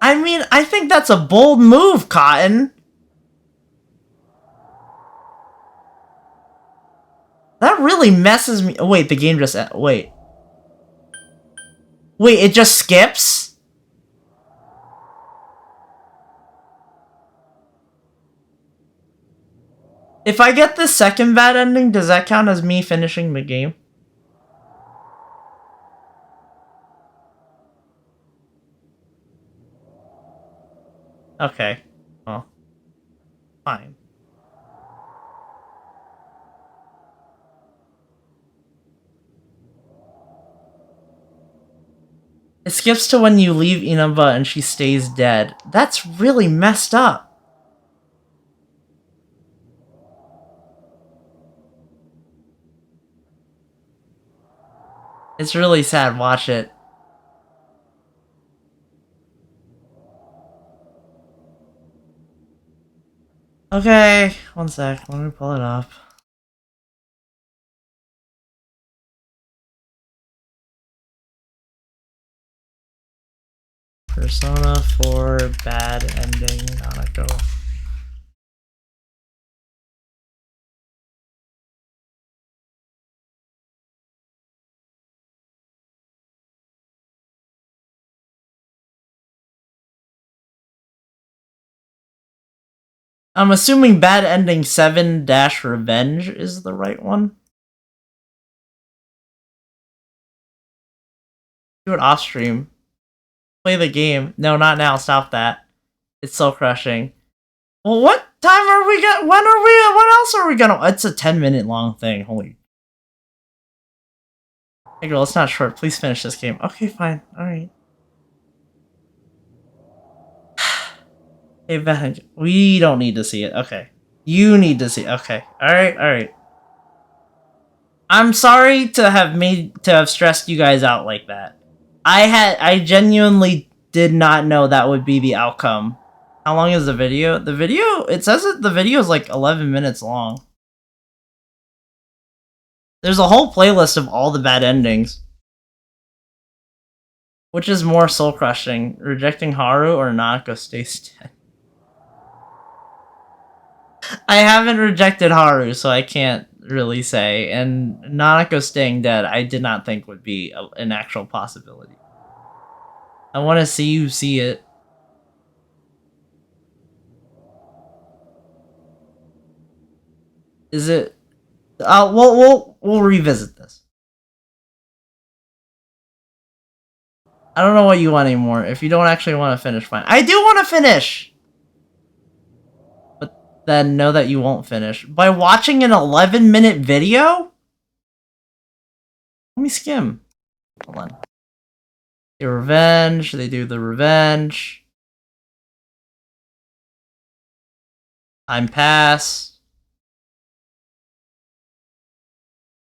I mean, I think that's a bold move, Cotton. That really messes me... Oh, wait, the game just... Wait. Wait, it just skips? If I get the second bad ending, does that count as me finishing the game? Okay. Well, fine. It skips to when you leave Inaba and she stays dead. That's really messed up. It's really sad. Watch it. Okay, one sec. Let me pull it up. Persona 4 bad ending Nanako. I'm assuming bad ending 7-Revenge is the right one. Do it off stream. Play the game. No, not now. Stop that. It's so crushing. Well, what time are we gonna? When are we? What else are we gonna? It's a 10-minute long thing. Holy. Hey girl, it's not short. Please finish this game. Okay, fine. All right. Hey, Beth, we don't need to see it. Okay. You need to see it. Okay. Alright, alright. I'm sorry to have stressed you guys out like that. I genuinely did not know that would be the outcome. How long is the video? The video, it says that the video is like 11 minutes long. There's a whole playlist of all the bad endings. Which is more soul crushing? Rejecting Haru or Nanako stays dead? I haven't rejected Haru, so I can't really say. And Nanako staying dead, I did not think would be an actual possibility. I want to see you see it. Is it? We'll revisit this. I don't know what you want anymore. If you don't actually want to finish, fine. I do want to finish! Then know that you won't finish. By watching an 11-minute video? Let me skim. Hold on. The revenge. They do the revenge. Time pass.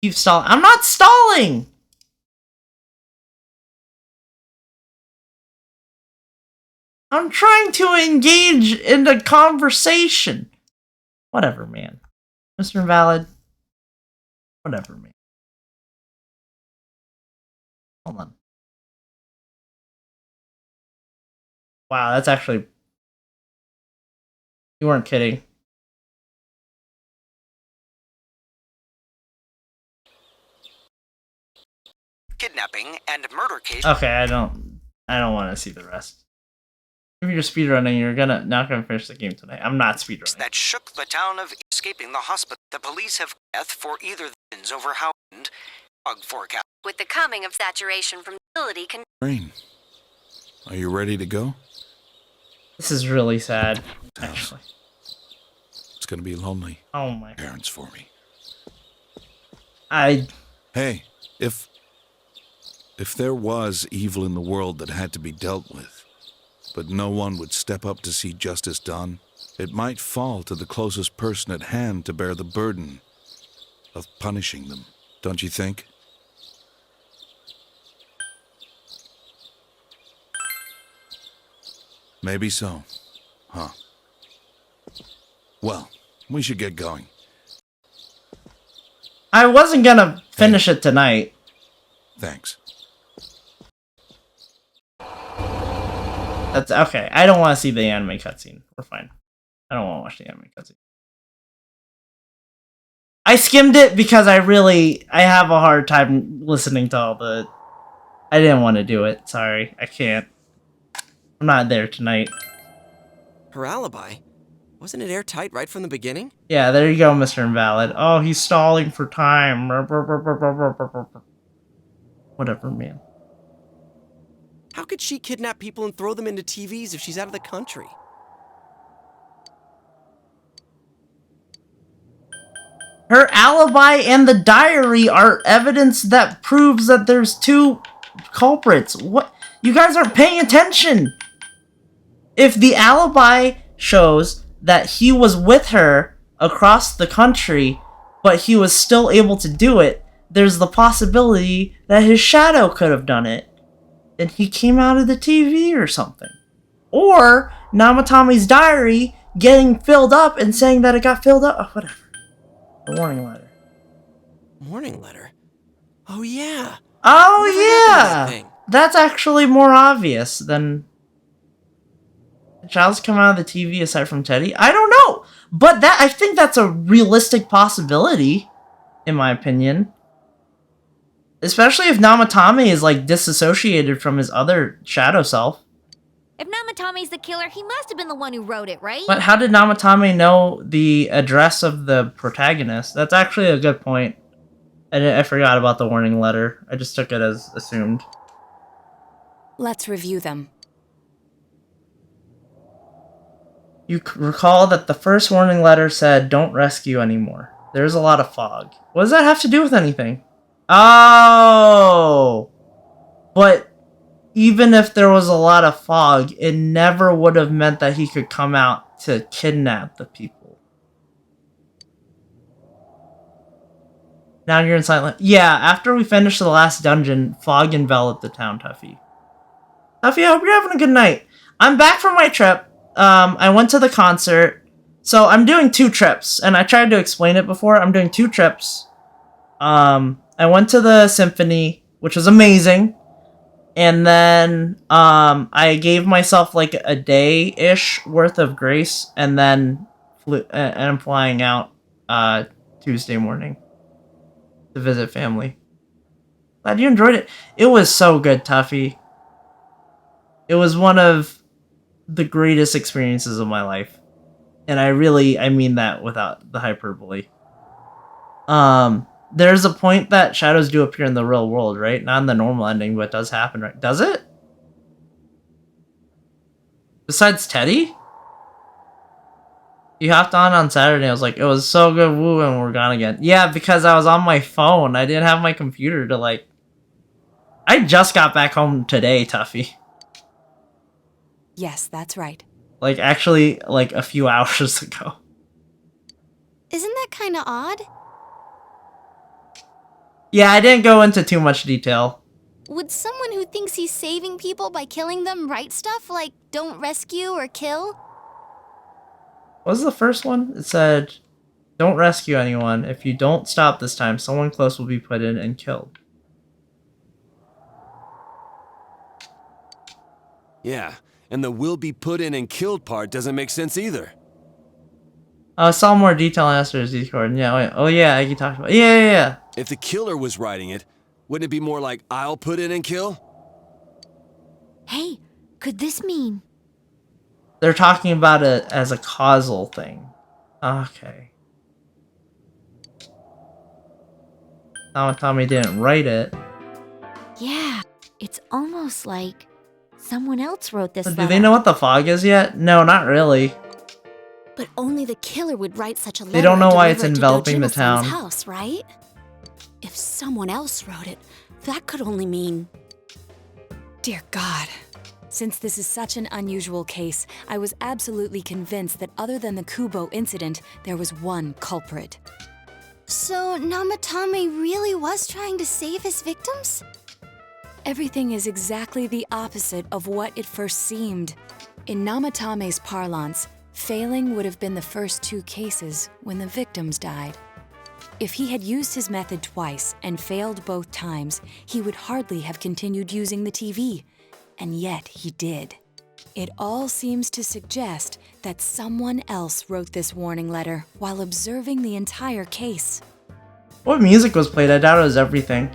Keep stalling. I'm not stalling! I'm trying to engage in a conversation. Whatever, man. Mr. Invalid. Whatever, man. Hold on. Wow, that's actually... You weren't kidding. Kidnapping and murder case. Okay, I don't want to see the rest. If you're speedrunning, you're not gonna finish the game tonight. I'm not speedrunning. That shook the town of escaping the hospital. The police have death for either the over how and bug forecast. With the coming of saturation from facility Rain, are you ready to go? This is really sad, actually. It's gonna be lonely. Oh my parents for me. Hey, if there was evil in the world that had to be dealt with, but no one would step up to see justice done, it might fall to the closest person at hand to bear the burden of punishing them, don't you think? Maybe so. Huh. Well, we should get going. I wasn't gonna finish it tonight. Thanks. That's okay. I don't want to see the anime cutscene. We're fine. I don't want to watch the anime cutscene. I skimmed it because I have a hard time listening to all the... I didn't want to do it. Sorry. I can't. I'm not there tonight. Her alibi? Wasn't it airtight right from the beginning? Yeah, there you go, Mr. Invalid. Oh, he's stalling for time. Whatever, man. How could she kidnap people and throw them into TVs if she's out of the country? Her alibi and the diary are evidence that proves that there's two culprits. What? You guys aren't paying attention! If the alibi shows that he was with her across the country, but he was still able to do it, there's the possibility that his shadow could have done it, and he came out of the TV or something. Or Namatomi's diary getting filled up and saying that it got filled up. Oh, whatever. The warning letter. Warning letter? Oh, yeah. Oh, yeah! That's actually more obvious than... The child's come out of the TV aside from Teddy? I don't know! But I think that's a realistic possibility, in my opinion. Especially if Namatomi is, like, disassociated from his other shadow self. If Namatomi's the killer, he must have been the one who wrote it, right? But how did Namatomi know the address of the protagonist? That's actually a good point. I forgot about the warning letter. I just took it as assumed. Let's review them. You recall that the first warning letter said, "Don't rescue anymore. There's a lot of fog." What does that have to do with anything? Oh! But even if there was a lot of fog, it never would have meant that he could come out to kidnap the people. Now you're in silent. Yeah, after we finished the last dungeon, fog enveloped the town, Tuffy. Tuffy, I hope you're having a good night. I'm back from my trip. I went to the concert. So I'm doing 2 trips, and I tried to explain it before. I'm doing 2 trips. I went to the symphony, which was amazing. And then I gave myself like a day-ish worth of grace, and then I'm flying out Tuesday morning to visit family. Glad you enjoyed it. It was so good, Tuffy. It was one of the greatest experiences of my life. And I mean that without the hyperbole. There's a point that shadows do appear in the real world, right? Not in the normal ending, but it does happen, right? Does it? Besides Teddy? You hopped on Saturday. I was like, it was so good, woo, and we're gone again. Yeah, because I was on my phone. I didn't have my computer to, like... I just got back home today, Tuffy. Yes, that's right. Like, actually, like, a few hours ago. Isn't that kind of odd? Yeah, I didn't go into too much detail. Would someone who thinks he's saving people by killing them write stuff like, "Don't rescue or kill"? What was the first one? It said, "Don't rescue anyone. If you don't stop this time, someone close will be put in and killed." Yeah, and the "will be put in and killed" part doesn't make sense either. I saw more detail on yesterday's Discord. Yeah, wait. Oh yeah, Aggie talked about it. Yeah. If the killer was writing it, wouldn't it be more like, "I'll put in and kill"? Hey, could this mean... They're talking about it as a causal thing. Okay. Tommy didn't write it. Yeah, it's almost like someone else wrote this letter. Do they know what the fog is yet? No, not really. But only the killer would write such a letter. They don't know and why it's deliver it to enveloping the Dojima-san's town. House, right? If someone else wrote it, that could only mean... Dear God. Since this is such an unusual case, I was absolutely convinced that other than the Kubo incident, there was one culprit. So Namatomi really was trying to save his victims? Everything is exactly the opposite of what it first seemed. In Namatome's parlance, failing would have been the first 2 cases when the victims died. If he had used his method twice and failed both times, he would hardly have continued using the TV. And yet he did. It all seems to suggest that someone else wrote this warning letter while observing the entire case. What music was played? I doubt it was everything.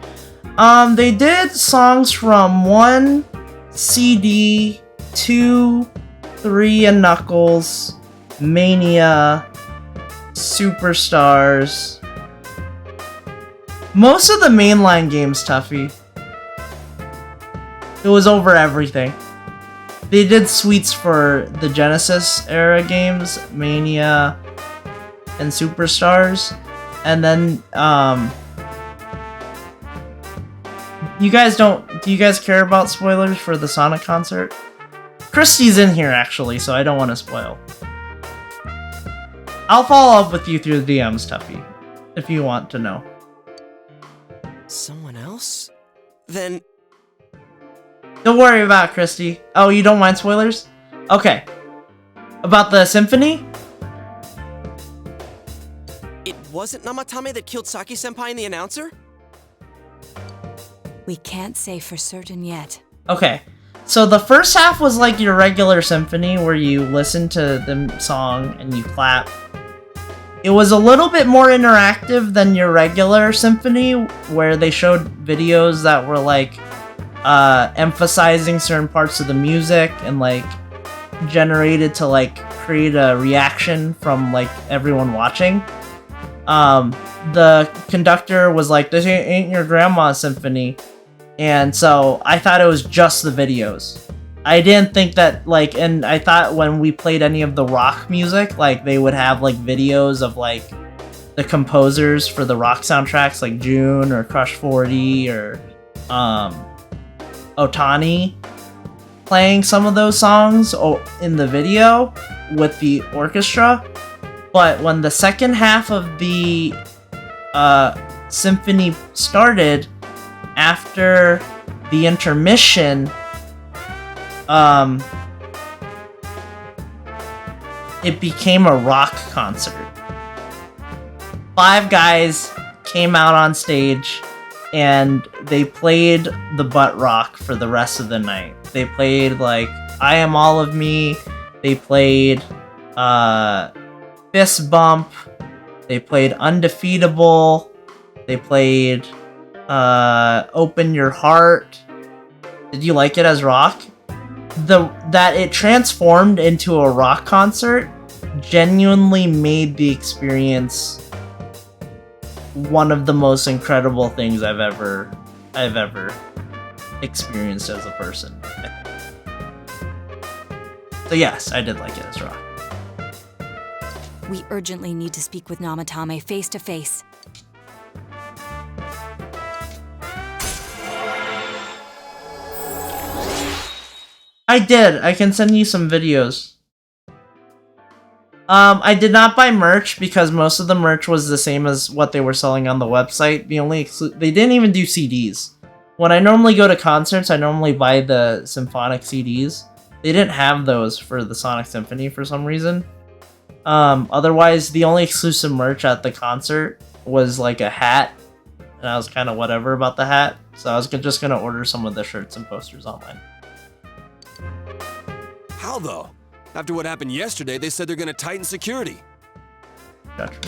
They did songs from 1 CD, 2, 3 and Knuckles, Mania, Superstars. Most of the mainline games, Tuffy. It was over everything. They did suites for the Genesis era games, Mania, and Superstars. And then, do you guys care about spoilers for the Sonic concert? Christy's in here, actually, so I don't want to spoil. I'll follow up with you through the DMs, Tuffy, if you want to know. Someone else? Then... Don't worry about it, Christy. Oh, you don't mind spoilers? Okay. About the symphony? It wasn't Namatame that killed Saki-senpai and the announcer? We can't say for certain yet. Okay. So the first half was like your regular symphony where you listen to the song and you clap. It was a little bit more interactive than your regular symphony where they showed videos that were like emphasizing certain parts of the music and like generated to like create a reaction from like everyone watching. The conductor was like, "This ain't your grandma's symphony." And so I thought it was just the videos. I didn't think that like, and I thought when we played any of the rock music, like they would have like videos of like the composers for the rock soundtracks like June or Crush 40 or Otani playing some of those songs in the video with the orchestra. But when the second half of the symphony started, after the intermission, it became a rock concert. 5 guys came out on stage and they played the butt rock for the rest of the night. They played like I Am All of Me, they played Fist Bump, they played Undefeatable, they played Open Your Heart. Did you like it as rock? That it transformed into a rock concert genuinely made the experience one of the most incredible things I've ever experienced as a person. So yes, I did like it as rock. We urgently need to speak with Namatame face to face. I did. I can send you some videos. I did not buy merch because most of the merch was the same as what they were selling on the website. They didn't even do CDs. When I normally go to concerts, I normally buy the symphonic CDs. They didn't have those for the Sonic Symphony for some reason. Otherwise, the only exclusive merch at the concert was like a hat, and I was kind of whatever about the hat, so I was just gonna order some of the shirts and posters online. How though? After what happened yesterday, they said they're gonna tighten security. Gotcha.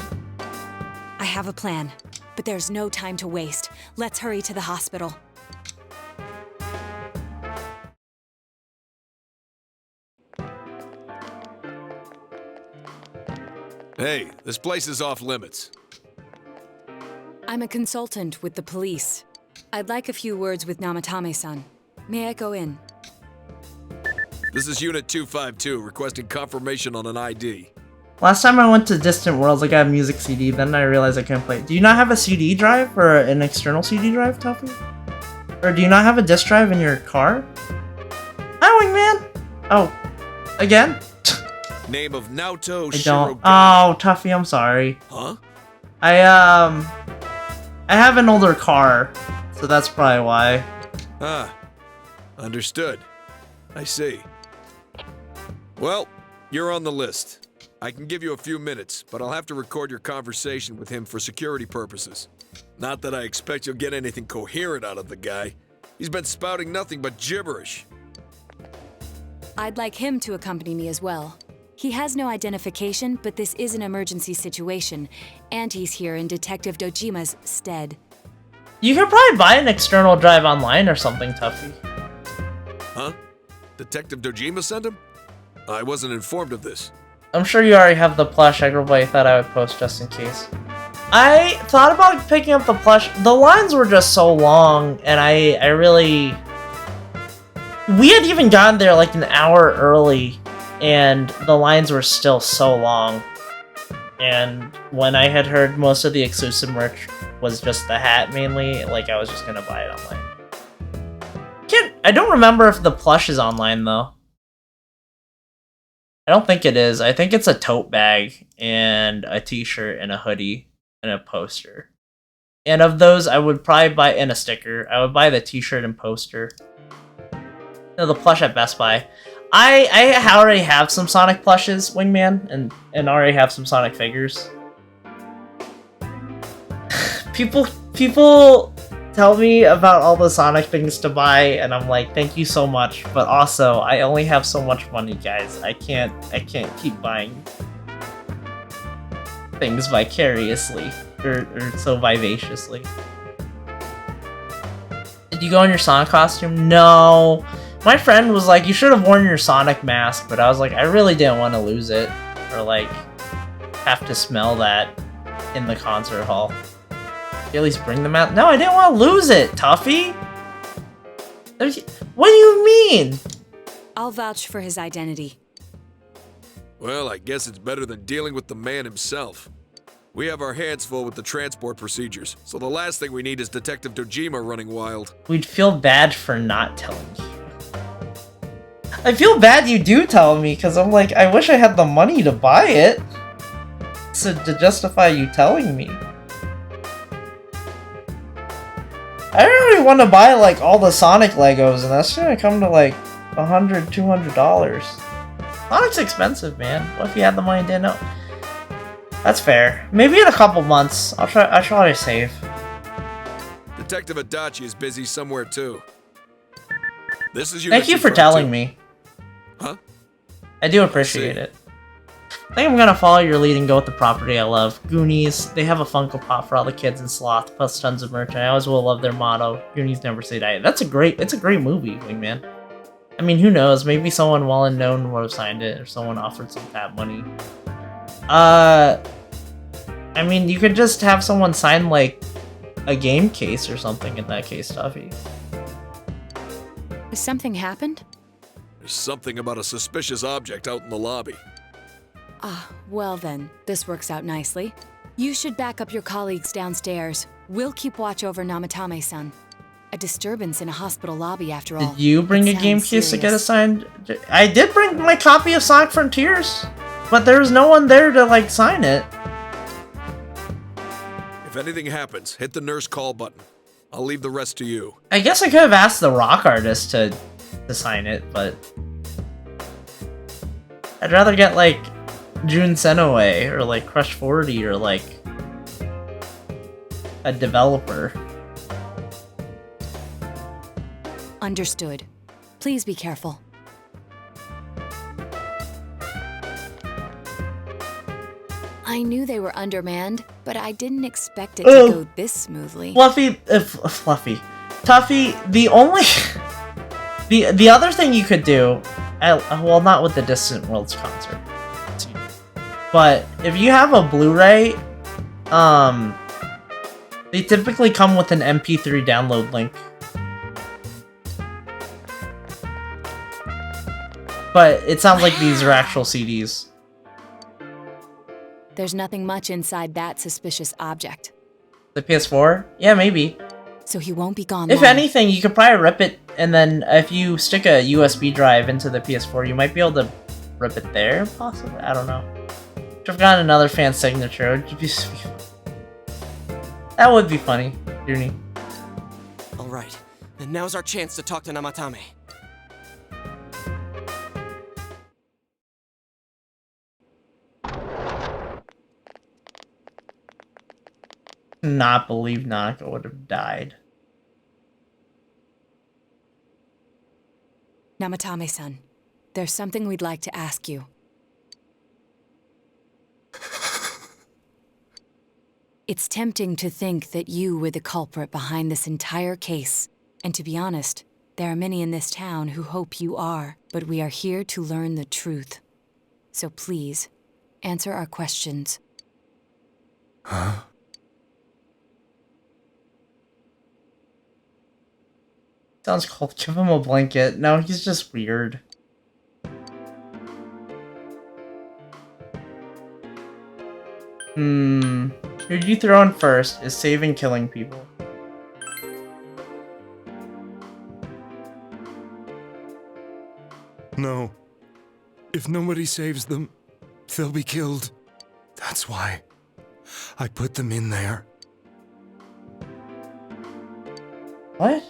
I have a plan, but there's no time to waste. Let's hurry to the hospital. Hey, this place is off limits. I'm a consultant with the police. I'd like a few words with Namatame-san. May I go in? This is Unit 252, requesting confirmation on an ID. Last time I went to Distant Worlds, I got a music CD, then I realized I couldn't play it. Do you not have a CD drive or an external CD drive, Tuffy? Or do you not have a disc drive in your car? Hi, Wingman! Oh, again? Name of Naoto I don't. Shirogane. Oh, Tuffy, I'm sorry. Huh? I have an older car, so that's probably why. Ah, understood. I see. Well, you're on the list. I can give you a few minutes, but I'll have to record your conversation with him for security purposes. Not that I expect you'll get anything coherent out of the guy. He's been spouting nothing but gibberish. I'd like him to accompany me as well. He has no identification, but this is an emergency situation, and he's here in Detective Dojima's stead. You could probably buy an external drive online or something, Tuffy. Huh? Detective Dojima sent him? I wasn't informed of this. I'm sure you already have the plush. I probably thought I would post just in case. I thought about picking up the plush. The lines were just so long, and I really... We had even gotten there like an hour early, and the lines were still so long. And when I had heard most of the exclusive merch was just the hat mainly, like I was just gonna buy it online. I don't remember if the plush is online though. I don't think it is. I think it's a tote bag and a t-shirt and a hoodie and a poster. And of those, I would probably buy in a sticker. I would buy the t-shirt and poster. No, the plush at Best Buy. I already have some Sonic plushes, Wingman, and already have some Sonic figures. People tell me about all the Sonic things to buy, and I'm like, thank you so much. But also, I only have so much money, guys. I can't keep buying things vicariously or so vivaciously. Did you go in your Sonic costume? No. My friend was like, you should have worn your Sonic mask, but I was like, I really didn't want to lose it or like have to smell that in the concert hall. You at least bring them out. No, I didn't want to lose it, Tuffy. What do you mean? I'll vouch for his identity. Well, I guess it's better than dealing with the man himself. We have our hands full with the transport procedures, so the last thing we need is Detective Dojima running wild. We'd feel bad for not telling you. I feel bad you do tell me, because I'm like, I wish I had the money to buy it. So to justify you telling me. I really want to buy like all the Sonic Legos, and that's gonna come to like $100, $200. Sonic's expensive, man. What if you had the money and didn't know? That's fair. Maybe in a couple months. I'll try to save. Detective Adachi is busy somewhere too. This is Thank you for telling me. Huh? I do appreciate it. I think I'm gonna follow your lead and go with the property I love. Goonies. They have a Funko Pop for all the kids in Sloth, plus tons of merch. I always will love their motto. Goonies never say die. It's a great movie, Wingman. I mean, who knows? Maybe someone well known would have signed it, or someone offered some tap money. I mean, you could just have someone sign like a game case or something in that case, Tuffy. Has something happened? There's something about a suspicious object out in the lobby. Ah, well then, this works out nicely. You should back up your colleagues downstairs. We'll keep watch over Namatame-san. A disturbance in a hospital lobby, after all. Did you bring a game case to get assigned? I did bring my copy of Sonic Frontiers, but there was no one there to like sign it. If anything happens, hit the nurse call button. I'll leave the rest to you. I guess I could have asked the rock artist to sign it, but I'd rather get like Jun Senoway or like Crush 40 or like a developer. Understood. Please be careful. I knew they were undermanned, but I didn't expect it to go this smoothly. Tuffy, the only the other thing you could do, well, not with the Distant Worlds concert, but if you have a Blu-ray, they typically come with an MP3 download link. But it sounds like these are actual CDs. There's nothing much inside that suspicious object. The PS4? Yeah, maybe. So he won't be gone If long. anything, you could probably rip it, and then if you stick a USB drive into the PS4, you might be able to rip it there, possibly? I don't know. Should have gotten another fan signature. That would be funny, Junie. Alright, and now's our chance to talk to Namatame. Not believe Nanako would have died. Namatame-san, there's something we'd like to ask you. It's tempting to think that you were the culprit behind this entire case. And to be honest, there are many in this town who hope you are, but we are here to learn the truth. So please, answer our questions. Huh? Sounds cold. Give him a blanket. No, he's just weird. Who'd you throw in first? Is saving killing people? No. If nobody saves them, they'll be killed. That's why I put them in there. What?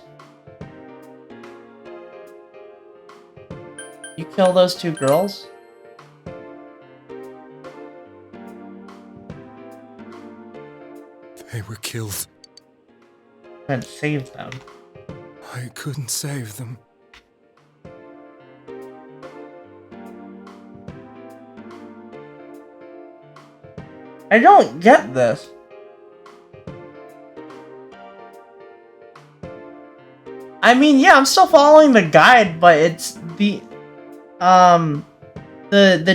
You kill those two girls? They were killed. And save them. I couldn't save them. I don't get this. I mean, yeah, I'm still following the guide, but it's the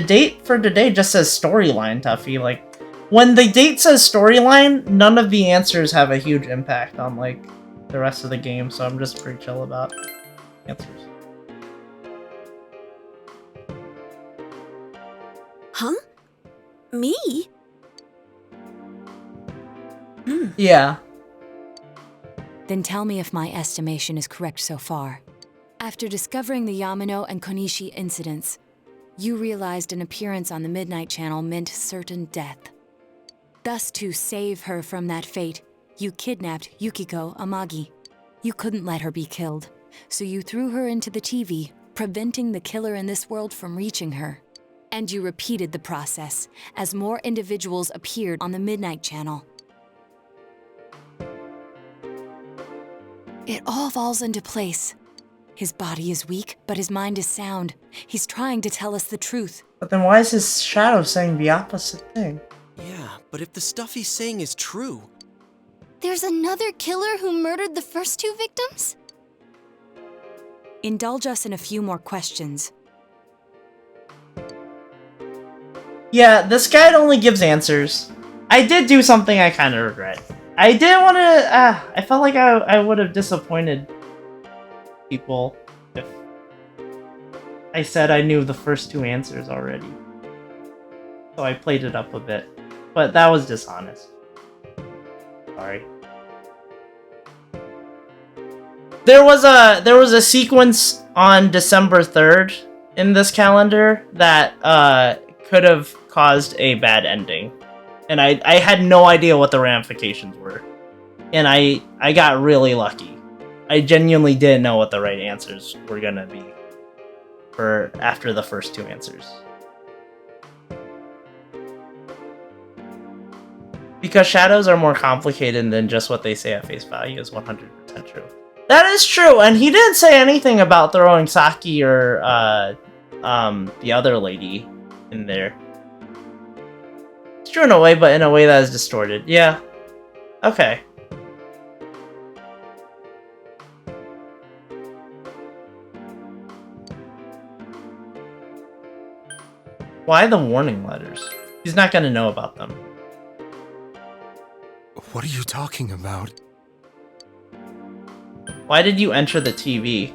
date for today just says storyline, Tuffy. Like, when the date says storyline, none of the answers have a huge impact on, like, the rest of the game, so I'm just pretty chill about answers. Huh? Me? Yeah. Then tell me if my estimation is correct so far. After discovering the Yamano and Konishi incidents, you realized an appearance on the Midnight Channel meant certain death. Thus, to save her from that fate, you kidnapped Yukiko Amagi. You couldn't let her be killed, so you threw her into the TV, preventing the killer in this world from reaching her. And you repeated the process, as more individuals appeared on the Midnight Channel. It all falls into place. His body is weak, but his mind is sound. He's trying to tell us the truth. But then why is his shadow saying the opposite thing? Yeah, but if the stuff he's saying is true... There's another killer who murdered the first two victims? Indulge us in a few more questions. Yeah, this guide only gives answers. I did do something I kind of regret. I didn't want to... I felt like I would have disappointed people if I said I knew the first two answers already. So I played it up a bit. But that was dishonest. Sorry. There was a sequence on December 3rd in this calendar that could have caused a bad ending. And I had no idea what the ramifications were. And I got really lucky. I genuinely didn't know what the right answers were gonna be for after the first two answers. Because shadows are more complicated than just what they say at face value is 100% true. That is true, and he didn't say anything about throwing Saki or the other lady in there. It's true in a way, but in a way that is distorted. Yeah. Okay. Why the warning letters? He's not gonna know about them. What are you talking about? Why did you enter the TV?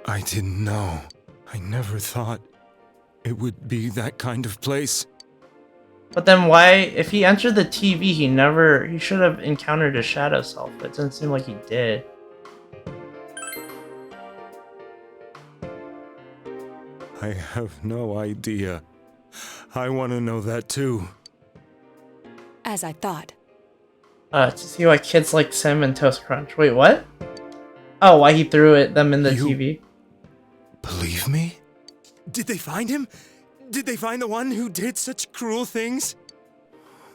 I didn't know. I never thought it would be that kind of place. But then why, if he entered the TV, he should have encountered his shadow self. It doesn't seem like he did. I have no idea. I want to know that too. As I thought. To see why kids like Sim and Toast Crunch. Wait, what? Oh, why he threw them in the TV? Believe me? Did they find him? Did they find the one who did such cruel things?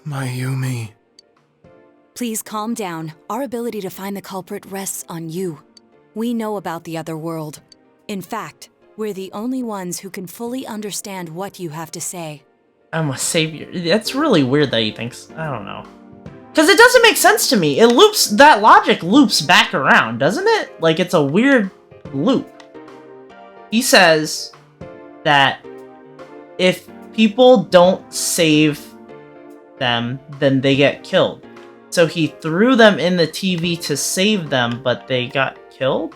Mayumi. Please calm down. Our ability to find the culprit rests on you. We know about the other world. In fact, we're the only ones who can fully understand what you have to say. I'm a savior. That's really weird that he thinks. I don't know. Because it doesn't make sense to me. It loops, that logic loops back around, doesn't it? Like, it's a weird loop. He says that if people don't save them, then they get killed. So he threw them in the TV to save them, but they got killed?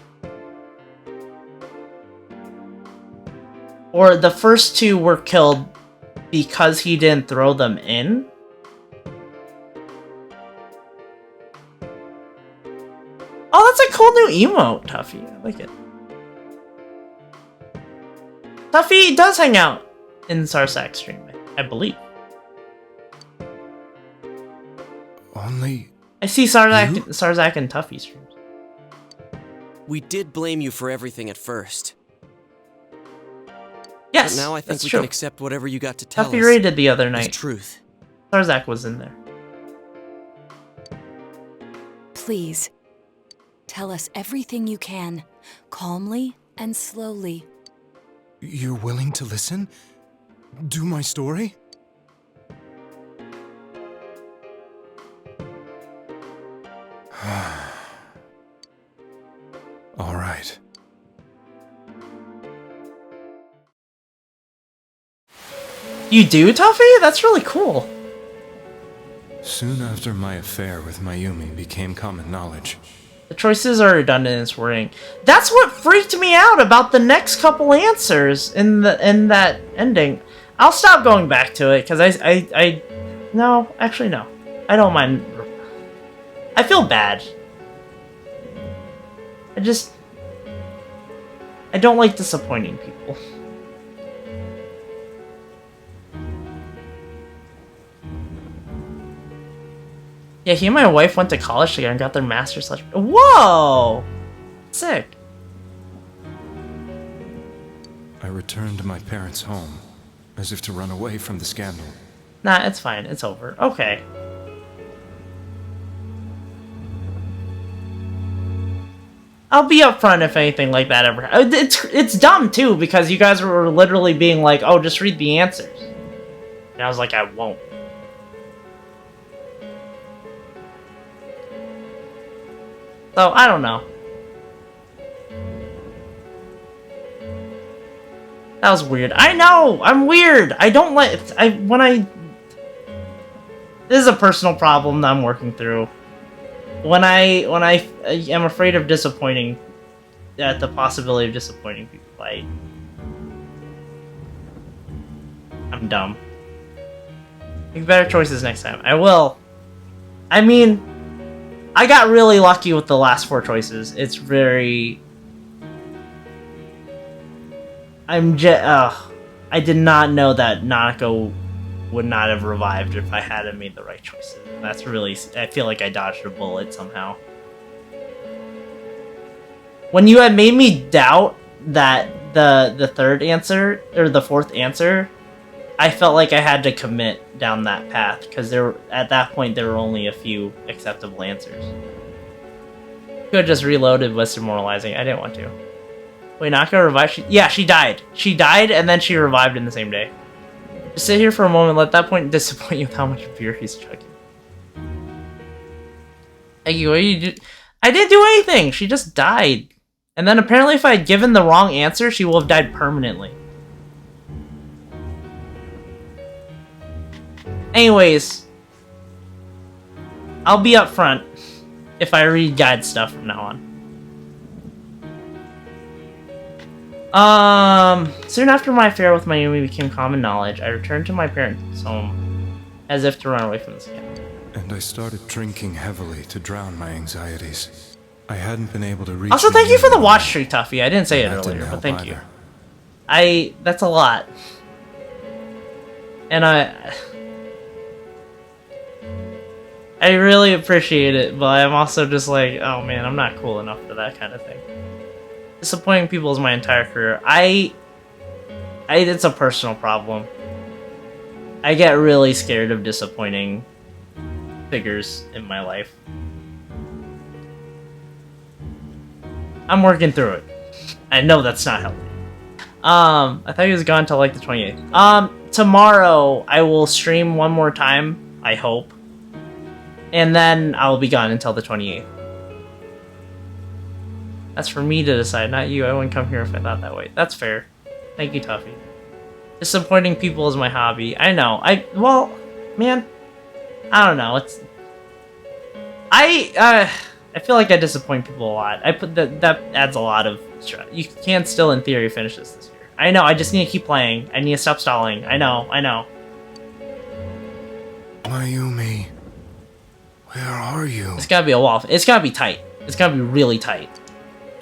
Or the first two were killed because he didn't throw them in? Oh, that's a cool new emote, Tuffy. I like it. Tuffy does hang out in Sarsak stream, I believe. Only I see Sarzak and Tuffy streams. We did blame you for everything at first. Yes, but now I think that's we true. can accept whatever you got to tell Tuffy us. raided the other night. As truth. Sarzak was in there. Please, tell us everything you can, calmly and slowly. You're willing to listen? Do my story? All right. You do, Tuffy? That's really cool. Soon after my affair with Mayumi became common knowledge, The choices are redundant and swirling. That's what freaked me out about the next couple answers in that ending. I'll stop going back to it because no, actually no. I don't mind. I feel bad. I don't like disappointing people. Yeah, he and my wife went to college together and got their master's. Whoa! Sick. I returned to my parents' home, as if to run away from the scandal. Nah, it's fine. It's over. Okay. I'll be upfront if anything like that ever. It's dumb too because you guys were literally being like, "Oh, just read the answers," and I was like, "I won't." So I don't know. That was weird. I know! I'm weird! I don't like... This is a personal problem that I'm working through. When I am afraid of disappointing... At the possibility of disappointing people, I'm dumb. Make better choices next time. I will. I mean... I got really lucky with the last 4 choices. It's very... I did not know that Nanako would not have revived if I hadn't made the right choices. That's really... I feel like I dodged a bullet somehow. When you had made me doubt that the third answer, or the fourth answer, I felt like I had to commit down that path, because at that point there were only a few acceptable answers. Could have just reloaded with demoralizing. I didn't want to. Wait, Nanako revived? Yeah, she died. She died, and then she revived in the same day. Just sit here for a moment, let that point disappoint you with how much beer he's chugging. Eggy, what did you do? I didn't do anything! She just died. And then apparently if I had given the wrong answer, she will have died permanently. Anyways, I'll be upfront if I read guide stuff from now on. Soon after my affair with Mayumi became common knowledge, I returned to my parents' home as if to run away from the scandal. And I started drinking heavily to drown my anxieties. I hadn't been able to reach... Also, thank you for the watch streak, Tuffy. I didn't say it earlier, but thank you. That's a lot. And I really appreciate it, but I'm also just like, oh man, I'm not cool enough for that kind of thing. Disappointing people is my entire career. It's a personal problem. I get really scared of disappointing figures in my life. I'm working through it. I know that's not healthy. I thought he was gone until like the 28th. Tomorrow I will stream one more time, I hope. And then I'll be gone until the 28th. That's for me to decide, not you. I wouldn't come here if I thought that way. That's fair. Thank you, Tuffy. Disappointing people is my hobby. I know. Well, man, I don't know. I feel like I disappoint people a lot. That adds a lot of stress. You can still, in theory, finish this year. I know. I just need to keep playing. I need to stop stalling. I know. Mayumi, where are you? It's gotta be a wall. It's gotta be tight. It's gotta be really tight.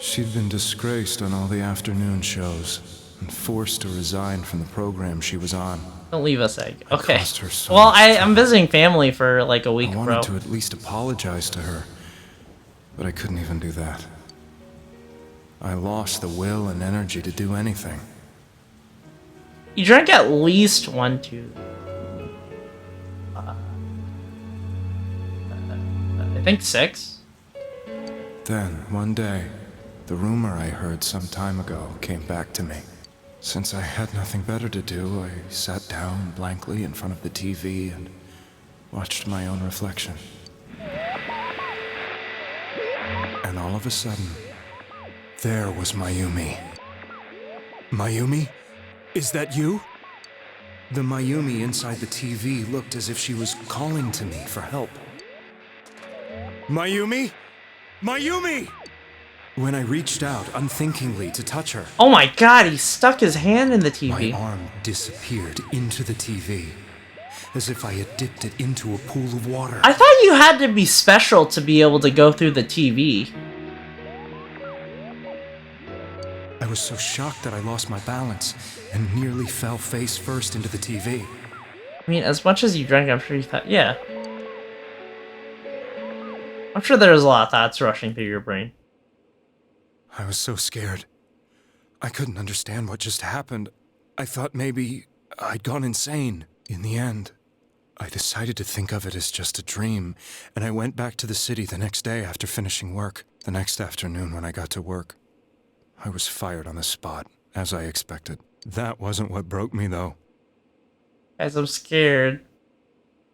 She'd been disgraced on all the afternoon shows and forced to resign from the program she was on. Don't leave us, Egg. I Okay. caused her so Well, much I'm trouble. visiting family for like a week, I bro. wanted to at least apologize to her, but I couldn't even do that. I lost the will and energy to do anything. You drank at least 1, 2. I think 6. Then, one day, the rumor I heard some time ago came back to me. Since I had nothing better to do, I sat down blankly in front of the TV and watched my own reflection. And all of a sudden, there was Mayumi. Mayumi? Is that you? The Mayumi inside the TV looked as if she was calling to me for help. Mayumi? Mayumi! When I reached out unthinkingly to touch her, Oh my god, he stuck his hand in the TV. my arm disappeared into the TV, as if I had dipped it into a pool of water. I thought you had to be special to be able to go through the TV. I was so shocked that I lost my balance and nearly fell face first into the TV. I mean, as much as you drank, I'm sure you thought, yeah. I'm sure there was a lot of thoughts rushing through your brain. I was so scared. I couldn't understand what just happened. I thought maybe I'd gone insane. In the end, I decided to think of it as just a dream, and I went back to the city the next day after finishing work. The next afternoon when I got to work, I was fired on the spot, as I expected. That wasn't what broke me, though. Guys, I'm scared.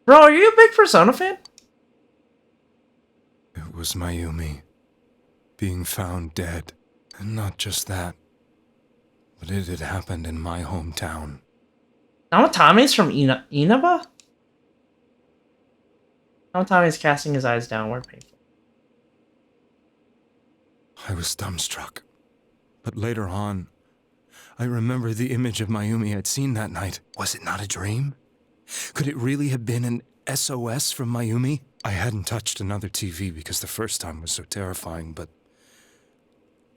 Bro, are you a big Persona fan? It was Mayumi being found dead. And not just that, but it had happened in my hometown. Namatame's from Inaba? Namatame's casting his eyes downward, painful. I was dumbstruck. But later on, I remember the image of Mayumi I'd seen that night. Was it not a dream? Could it really have been an SOS from Mayumi? I hadn't touched another TV because the first time was so terrifying, but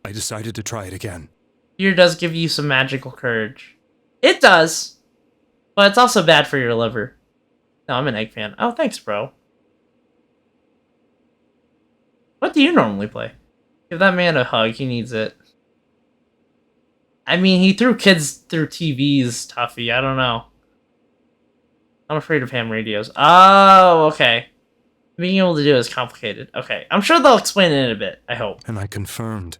I decided to try it again. Fear does give you some magical courage. It does! But it's also bad for your liver. No, I'm an Egg fan. Oh, thanks, bro. What do you normally play? Give that man a hug, he needs it. I mean, he threw kids through TVs, Tuffy, I don't know. I'm afraid of ham radios. Oh, okay. Being able to do it is complicated. Okay, I'm sure they'll explain it in a bit, I hope. And I confirmed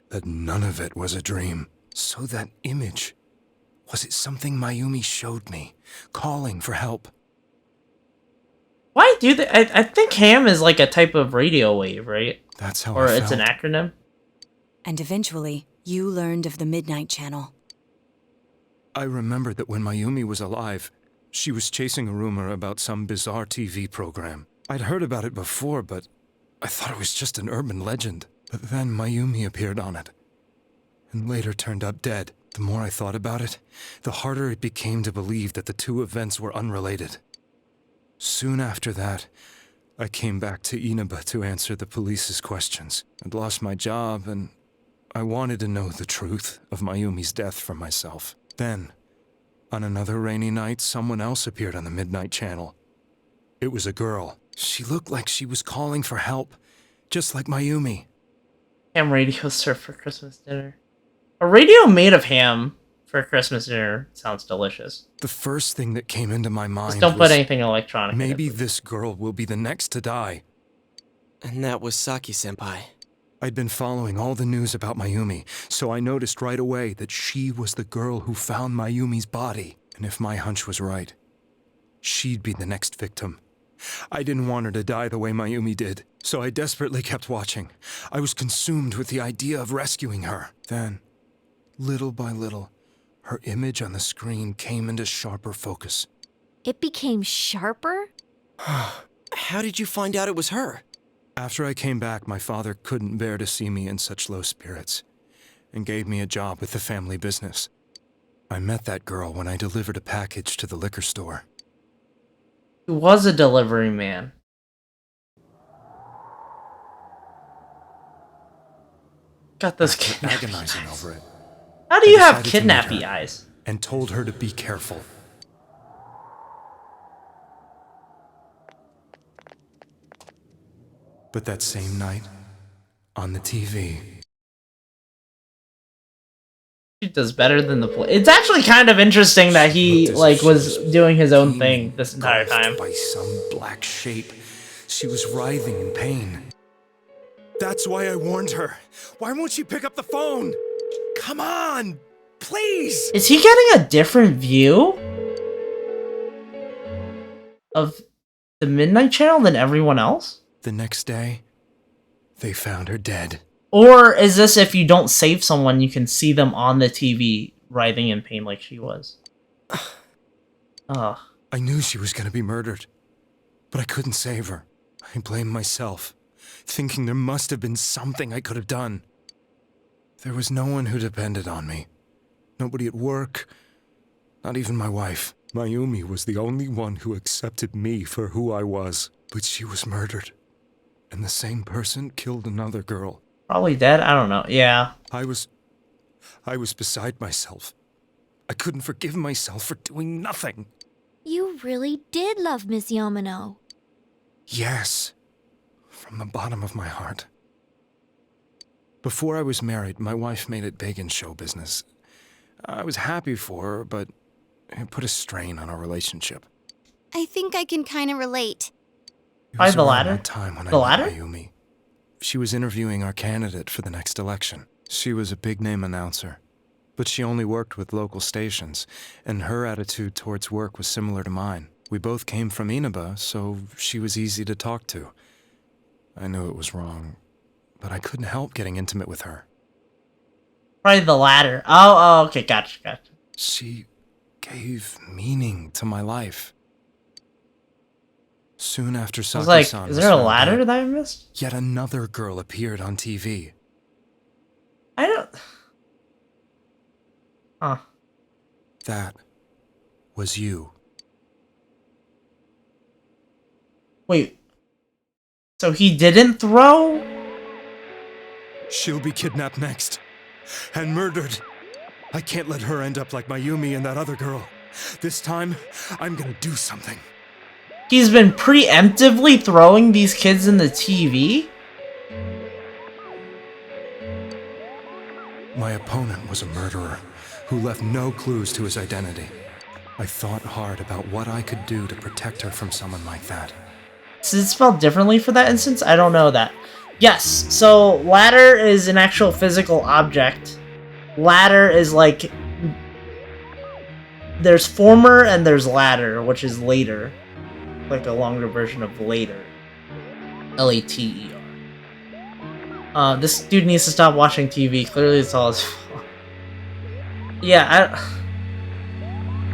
that none of it was a dream. So that image, was it something Mayumi showed me, calling for help? Why do they? I think ham is like a type of radio wave, right? That's how or I it's an felt. acronym. And eventually, you learned of the Midnight Channel. I remembered that when Mayumi was alive, she was chasing a rumor about some bizarre TV program. I'd heard about it before, but I thought it was just an urban legend. But then Mayumi appeared on it, and later turned up dead. The more I thought about it, the harder it became to believe that the two events were unrelated. Soon after that, I came back to Inaba to answer the police's questions. I'd lost my job, and I wanted to know the truth of Mayumi's death for myself. Then, on another rainy night, someone else appeared on the Midnight Channel. It was a girl. She looked like she was calling for help, just like Mayumi. Ham radio served for Christmas dinner. A radio made of ham for Christmas dinner sounds delicious. The first thing that came into my mind Just don't was put anything electronic in it, maybe please. this girl will be the next to die. And that was Saki-senpai. I'd been following all the news about Mayumi, so I noticed right away that she was the girl who found Mayumi's body. And if my hunch was right, she'd be the next victim. I didn't want her to die the way Mayumi did, so I desperately kept watching. I was consumed with the idea of rescuing her. Then, little by little, her image on the screen came into sharper focus. It became sharper? How did you find out it was her? After I came back, my father couldn't bear to see me in such low spirits, and gave me a job with the family business. I met that girl when I delivered a package to the liquor store. He was a delivery man. Got this After kid. agonizing over it. How do you I have decided to meet kidnappy her eyes? And told her to be careful. But that same night, on the TV... He does better than the play. It's actually kind of interesting that he, like, was doing his own thing this entire time. By some black shape. She was writhing in pain. That's why I warned her. Why won't she pick up the phone? Come on! Please! Is he getting a different view of the Midnight Channel than everyone else? The next day, they found her dead. Or is this if you don't save someone, you can see them on the TV writhing in pain like she was? Oh. I knew she was gonna be murdered, but I couldn't save her. I blamed myself, thinking there must have been something I could have done. There was no one who depended on me. Nobody at work, not even my wife. Mayumi was the only one who accepted me for who I was. But she was murdered, and the same person killed another girl. Probably dead? I don't know. Yeah. I was beside myself. I couldn't forgive myself for doing nothing. You really did love Miss Yamano. Yes, from the bottom of my heart. Before I was married, my wife made it big in show business. I was happy for her, but it put a strain on our relationship. I think I can kind of relate. By the ladder? Time when the I ladder? met Mayumi. She was interviewing our candidate for the next election. She was a big-name announcer, but she only worked with local stations, and her attitude towards work was similar to mine. We both came from Inaba, so she was easy to talk to. I knew it was wrong, but I couldn't help getting intimate with her. Probably the ladder. Oh, okay, gotcha. She gave meaning to my life. Soon after I was like, Saki-san is there a found ladder dead, that I missed? yet another girl appeared on TV. I don't... Huh. That was you. Wait. So he didn't throw? She'll be kidnapped next. And murdered. I can't let her end up like Mayumi and that other girl. This time, I'm gonna do something. He's been preemptively throwing these kids in the TV? My opponent was a murderer who left no clues to his identity. I thought hard about what I could do to protect her from someone like that. Is it spelled differently for that instance? I don't know that. Yes, so ladder is an actual physical object. Ladder is like... There's former and there's ladder, which is later. Like a longer version of later. L-A-T-E-R. This dude needs to stop watching TV. Clearly it's all his fault. Yeah, I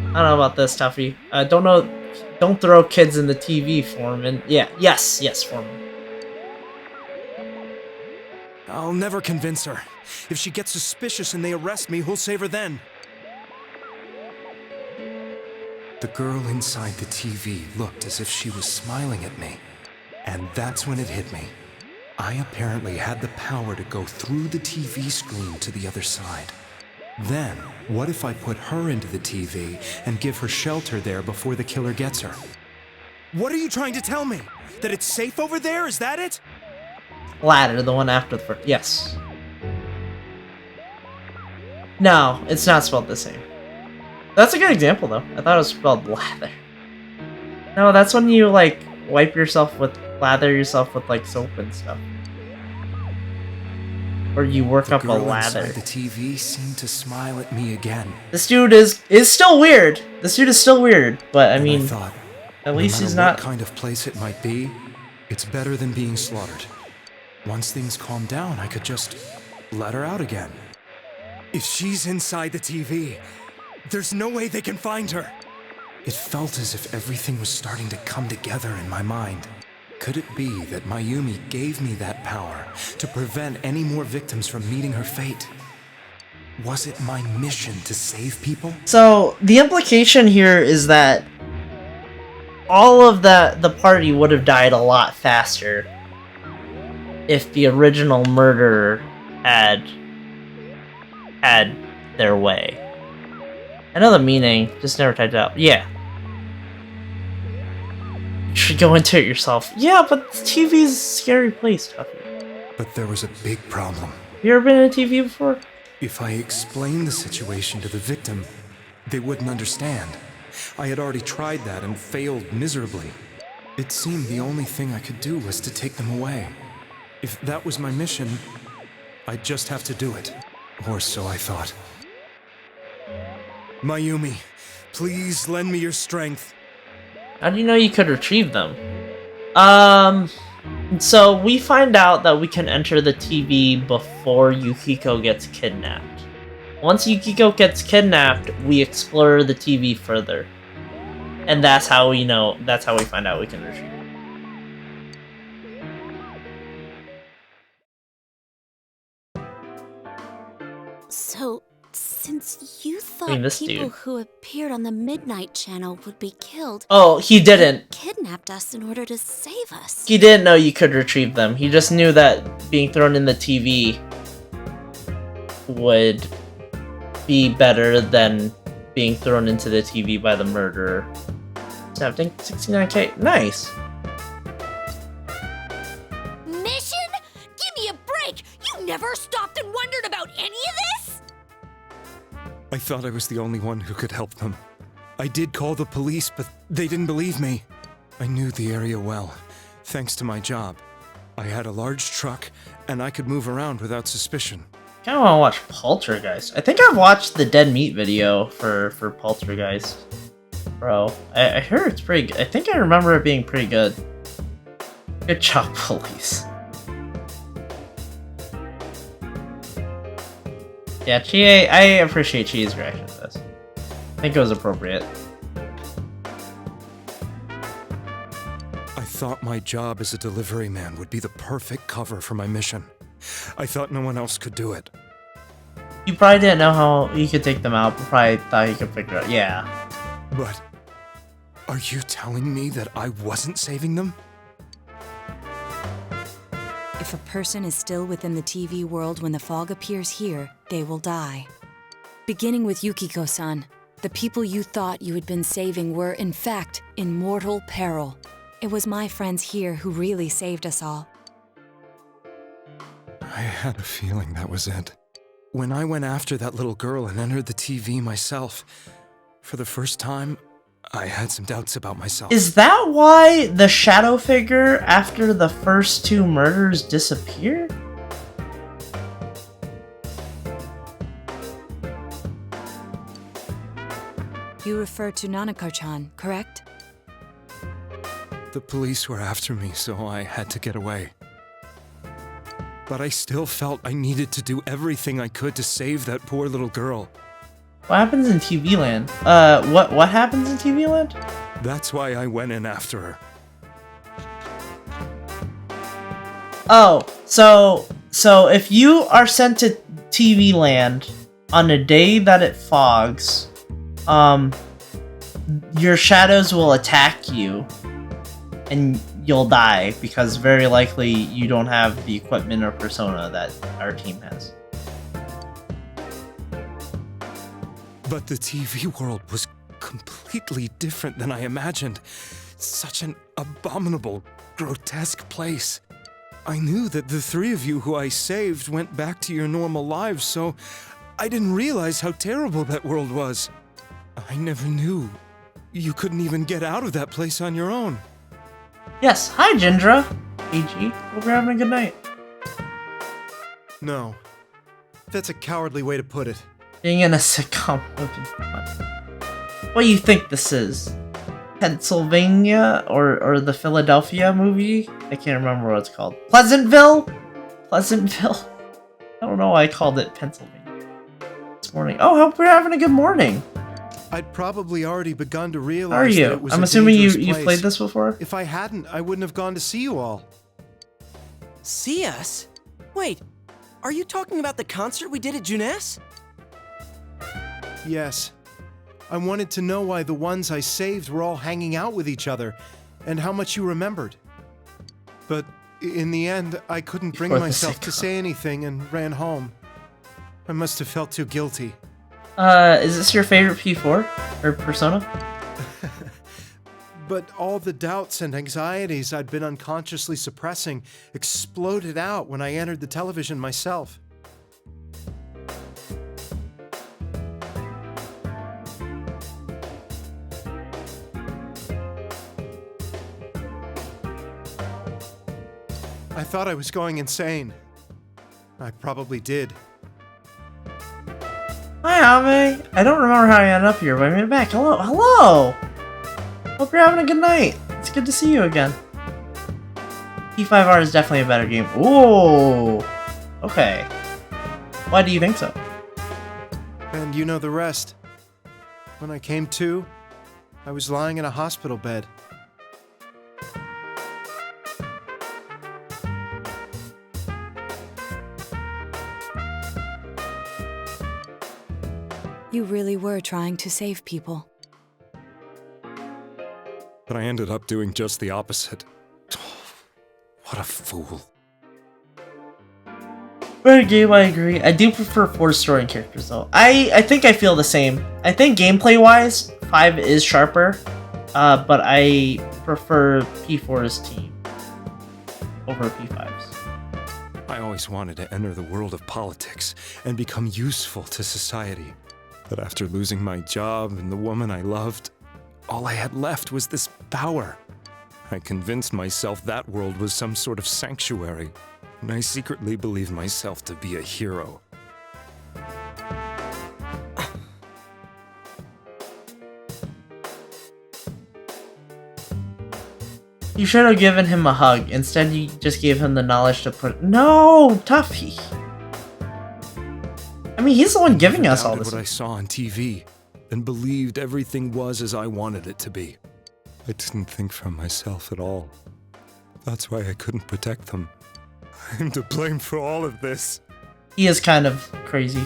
don't know about this, Tuffy. Don't throw kids in the TV, Foreman. Yeah, yes, Foreman. I'll never convince her. If she gets suspicious and they arrest me, who'll save her then? The girl inside the TV looked as if she was smiling at me. And that's when it hit me. I apparently had the power to go through the TV screen to the other side. Then, what if I put her into the TV and give her shelter there before the killer gets her? What are you trying to tell me? That it's safe over there? Is that it? Ladder, the one after the first. Yes. No, it's not spelled the same. That's a good example, though. I thought it was spelled lather. No, that's when you, like, lather yourself with, like, soap and stuff. Or you work up a lather. The TV seemed to smile at me again. This dude is still weird. This dude is still weird, but I mean, at least he's not... what kind of place it might be, it's better than being slaughtered. Once things calm down, I could just let her out again. If she's inside the TV, there's no way they can find her. It felt as if everything was starting to come together in my mind. Could it be that Mayumi gave me that power to prevent any more victims from meeting her fate? Was it my mission to save people? So, the implication here is that all of the party would have died a lot faster if the original murderer had their way. I know the meaning, just never typed it out. Yeah. actually go into it yourself. Yeah, but TV's a scary place, Tuffy. But there was a big problem. You ever been in a TV before? If I explained the situation to the victim, they wouldn't understand. I had already tried that and failed miserably. It seemed the only thing I could do was to take them away. If that was my mission, I'd just have to do it. Or so I thought. Mayumi, please lend me your strength. How do you know you could retrieve them? So we find out that we can enter the TV before Yukiko gets kidnapped. Once Yukiko gets kidnapped, we explore the TV further. And that's how we find out we can retrieve it. So, since you thought this people dude. who appeared on the Midnight Channel would be killed, Oh, he didn't. kidnapped us in order to save us. He didn't know you could retrieve them. He just knew that being thrown in the TV would be better than being thrown into the TV by the murderer. 69k. Nice. Mission? Give me a break! You never stopped and wondered about any of this? I thought I was the only one who could help them. I did call the police, but they didn't believe me. I knew the area well, thanks to my job. I had a large truck, and I could move around without suspicion. I kinda wanna watch Poltergeist. I think I've watched the Dead Meat video for Poltergeist. Bro, I heard it's pretty good. I think I remember it being pretty good. Good job, police. Yeah, Chie, I appreciate Chie's reaction to this. I think it was appropriate. I thought my job as a delivery man would be the perfect cover for my mission. I thought no one else could do it. You probably didn't know how you could take them out, but probably thought you could figure it out. Yeah. But are you telling me that I wasn't saving them? If a person is still within the TV world when the fog appears here, they will die. Beginning with Yukiko-san, the people you thought you had been saving were, in fact, in mortal peril. It was my friends here who really saved us all. I had a feeling that was it. When I went after that little girl and entered the TV myself, for the first time, I had some doubts about myself. Is that why the shadow figure after the first two murders disappeared? You refer to Nanako-chan, correct? The police were after me, so I had to get away. But I still felt I needed to do everything I could to save that poor little girl. What happens in TV Land? What happens in TV Land? That's why I went in after her. Oh, so if you are sent to TV Land on a day that it fogs, your shadows will attack you, and you'll die because very likely you don't have the equipment or persona that our team has. But the TV world was completely different than I imagined. Such an abominable, grotesque place. I knew that the three of you who I saved went back to your normal lives, so I didn't realize how terrible that world was. I never knew you couldn't even get out of that place on your own. Yes, hi Jindra. AG, hope you're having a good night. No. That's a cowardly way to put it. Being in a sitcom would be fun. What do you think this is? Pennsylvania or the Philadelphia movie? I can't remember what it's called. Pleasantville? Pleasantville? I don't know why I called it Pennsylvania this morning. Oh, hope we're having a good morning. I'd probably already begun to realize How are you? that it was I'm a assuming dangerous you've place. played this before? If I hadn't, I wouldn't have gone to see you all. See us? Wait, are you talking about the concert we did at Junes? Yes. I wanted to know why the ones I saved were all hanging out with each other, and how much you remembered. But in the end, I couldn't bring For the myself to sitcom. say anything and ran home. I must have felt too guilty. Is this your favorite P4? Or Persona? But all the doubts and anxieties I'd been unconsciously suppressing exploded out when I entered the television myself. I thought I was going insane. I probably did. Hi, Ave. I don't remember how I ended up here, but I made it back. Hello. Hello! Hope you're having a good night. It's good to see you again. P5R is definitely a better game. Ooh! Okay. Why do you think so? And you know the rest. When I came to, I was lying in a hospital bed. You really were trying to save people. But I ended up doing just the opposite. What a fool. For a game, I agree. I do prefer 4 story characters, though. I think I feel the same. I think gameplay-wise, 5 is sharper, but I prefer P4's team over P5's. I always wanted to enter the world of politics and become useful to society. But after losing my job and the woman I loved, all I had left was this power. I convinced myself that world was some sort of sanctuary, and I secretly believed myself to be a hero. You should have given him a hug. Instead, you just gave him the knowledge to put. No, Tuffy. I mean, he's the one giving us all this. What I saw on TV, and believed everything was as I wanted it to be. I didn't think for myself at all. That's why I couldn't protect them. I'm to blame for all of this. He is kind of crazy.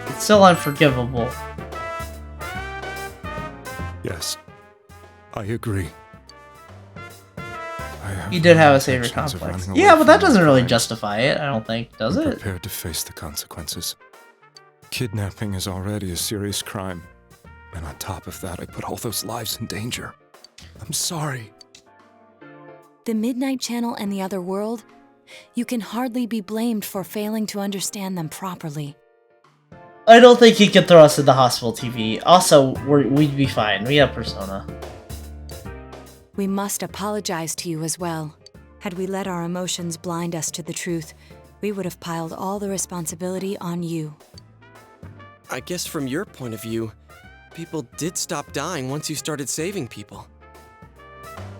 It's still unforgivable. Yes, I agree. He did have a savior complex. Yeah, but that doesn't really justify it, I don't think, does it? Prepared to face the consequences. Kidnapping is already a serious crime. And on top of that, I put all those lives in danger. I'm sorry. The Midnight Channel and the other world? You can hardly be blamed for failing to understand them properly. I don't think he could throw us in the hospital TV. Also, we'd be fine. We have Persona. We must apologize to you as well. Had we let our emotions blind us to the truth, we would have piled all the responsibility on you. I guess from your point of view, people did stop dying once you started saving people.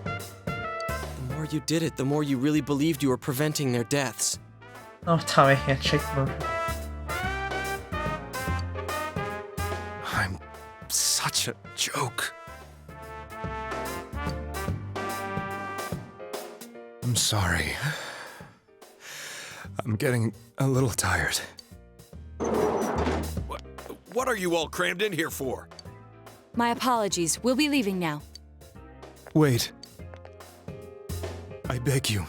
The more you did it, the more you really believed you were preventing their deaths. Oh, Tommy handshake murder. I'm such a joke. I'm sorry. I'm getting a little tired. What are you all crammed in here for? My apologies. We'll be leaving now. Wait. I beg you,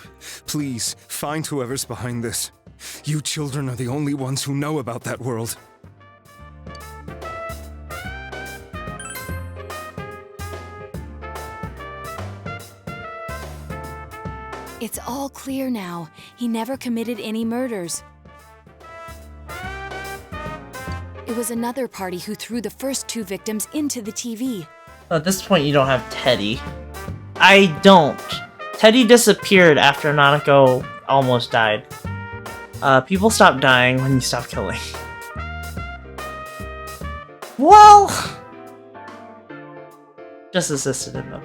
please, find whoever's behind this. You children are the only ones who know about that world. It's all clear now. He never committed any murders. It was another party who threw the first 2 victims into the TV. At this point, you don't have Teddy. I don't. Teddy disappeared after Nanako almost died. People stop dying when you stop killing. Well... just assisted him, though.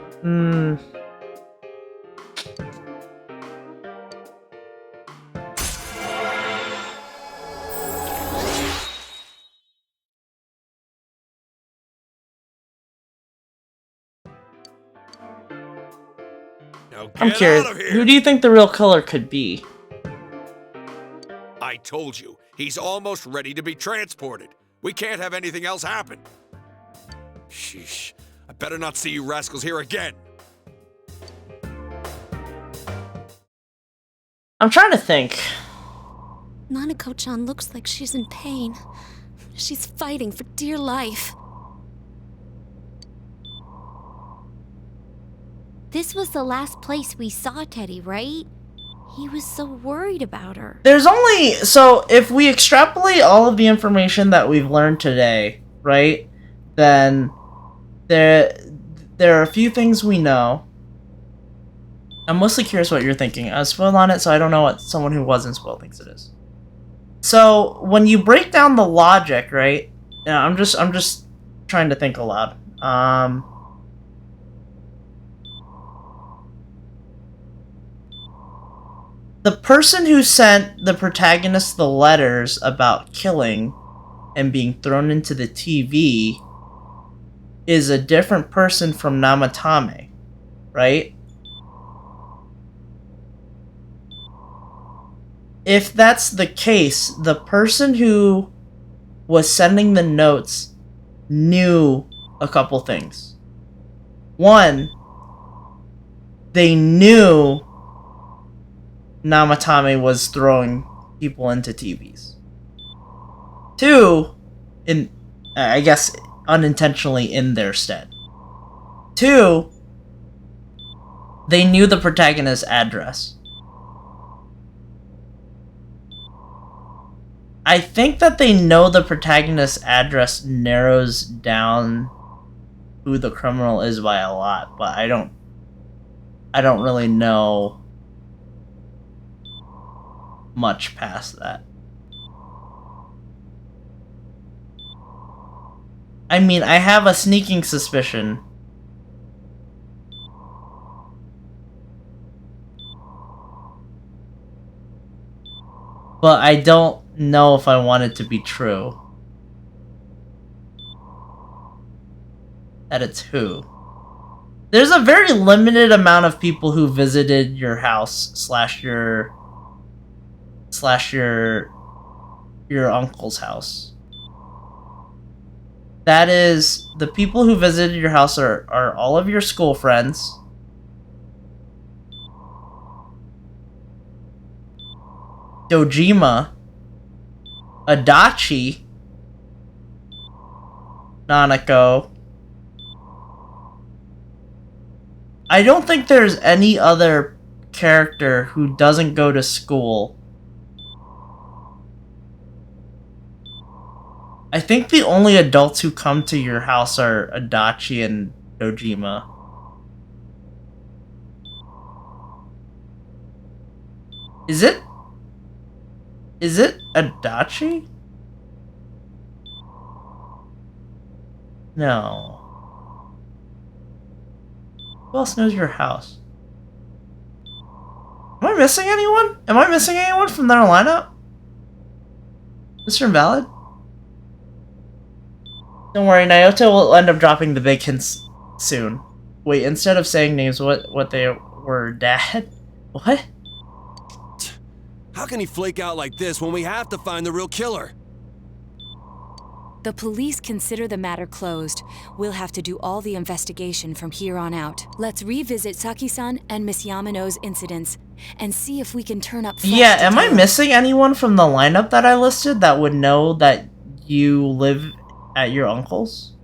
I'm curious, who do you think the real killer could be? I told you, he's almost ready to be transported. We can't have anything else happen. Sheesh, I better not see you rascals here again. I'm trying to think. Nanako-chan looks like she's in pain. She's fighting for dear life. This was the last place we saw Teddy, right? He was so worried about her. There's only... So, if we extrapolate all of the information that we've learned today, right? Then there are a few things we know. I'm mostly curious what you're thinking. I was spoiled on it, so I don't know what someone who wasn't spoiled thinks it is. So, when you break down the logic, right? Yeah, I'm just trying to think aloud. The person who sent the protagonist the letters about killing and being thrown into the TV is a different person from Namatame, right? If that's the case, the person who was sending the notes knew a couple things. One, they knew Namatame was throwing people into TVs. Two, I guess unintentionally in their stead. Two, they knew the protagonist's address. I think that they know the protagonist's address narrows down who the criminal is by a lot, but I don't really know much past that. I mean, I have a sneaking suspicion. But I don't know if I want it to be true. That it's who. There's a very limited amount of people who visited your house slash your uncle's house. That is, the people who visited your house are all of your school friends. Dojima, Adachi, Nanako. I don't think there's any other character who doesn't go to school. I think the only adults who come to your house are Adachi and Dojima. Is it Adachi? No. Who else knows your house? Am I missing anyone? Am I missing anyone from their lineup? Mr. Invalid? Don't worry, Naoto will end up dropping the big hints soon. Wait, instead of saying names, what they were, Dad? What? How can he flake out like this when we have to find the real killer? The police consider the matter closed. We'll have to do all the investigation from here on out. Let's revisit Saki-san and Miss Yamano's incidents and see if we can turn up fresh Yeah, am I details. missing anyone from the lineup that I listed that would know that you live at your uncle's?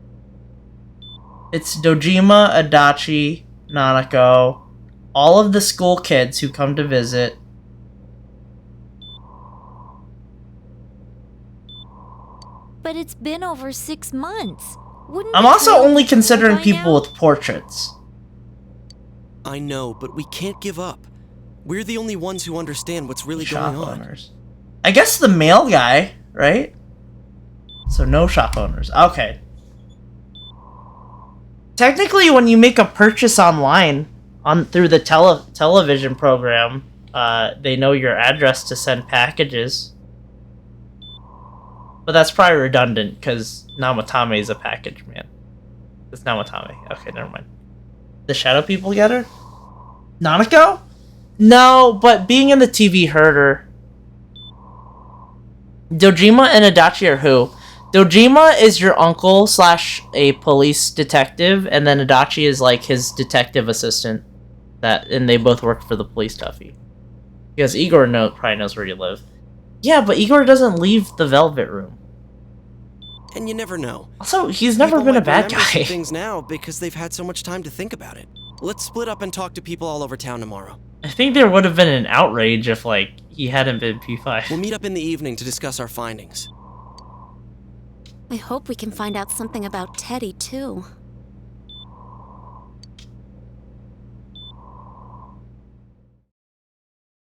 It's Dojima, Adachi, Nanako, all of the school kids who come to visit. But it's been over 6 months. Wouldn't I'm the also trail only be considering by people now? with portraits. I know, but we can't give up. We're the only ones who understand what's really Shop going on. owners. I guess the male guy, right? So no shop owners. Okay. Technically, when you make a purchase online through the television program, they know your address to send packages. But that's probably redundant because Namatame is a package man. It's Namatame. Okay, never mind. The Shadow People get her? Nanako? No, but being in the TV hurt her. Dojima and Adachi are who? Dojima is your uncle slash a police detective, and then Adachi is like his detective assistant. And they both work for the police Tuffy. Because Igor probably knows where you live. Yeah, but Igor doesn't leave the Velvet Room. and you never know. Also, he's never People been a might bad remember some guy. things now because they've had so much time to think about it. Let's split up and talk to people all over town tomorrow. I think there would have been an outrage if, like, he hadn't been P5. We'll meet up in the evening to discuss our findings. I hope we can find out something about Teddy, too.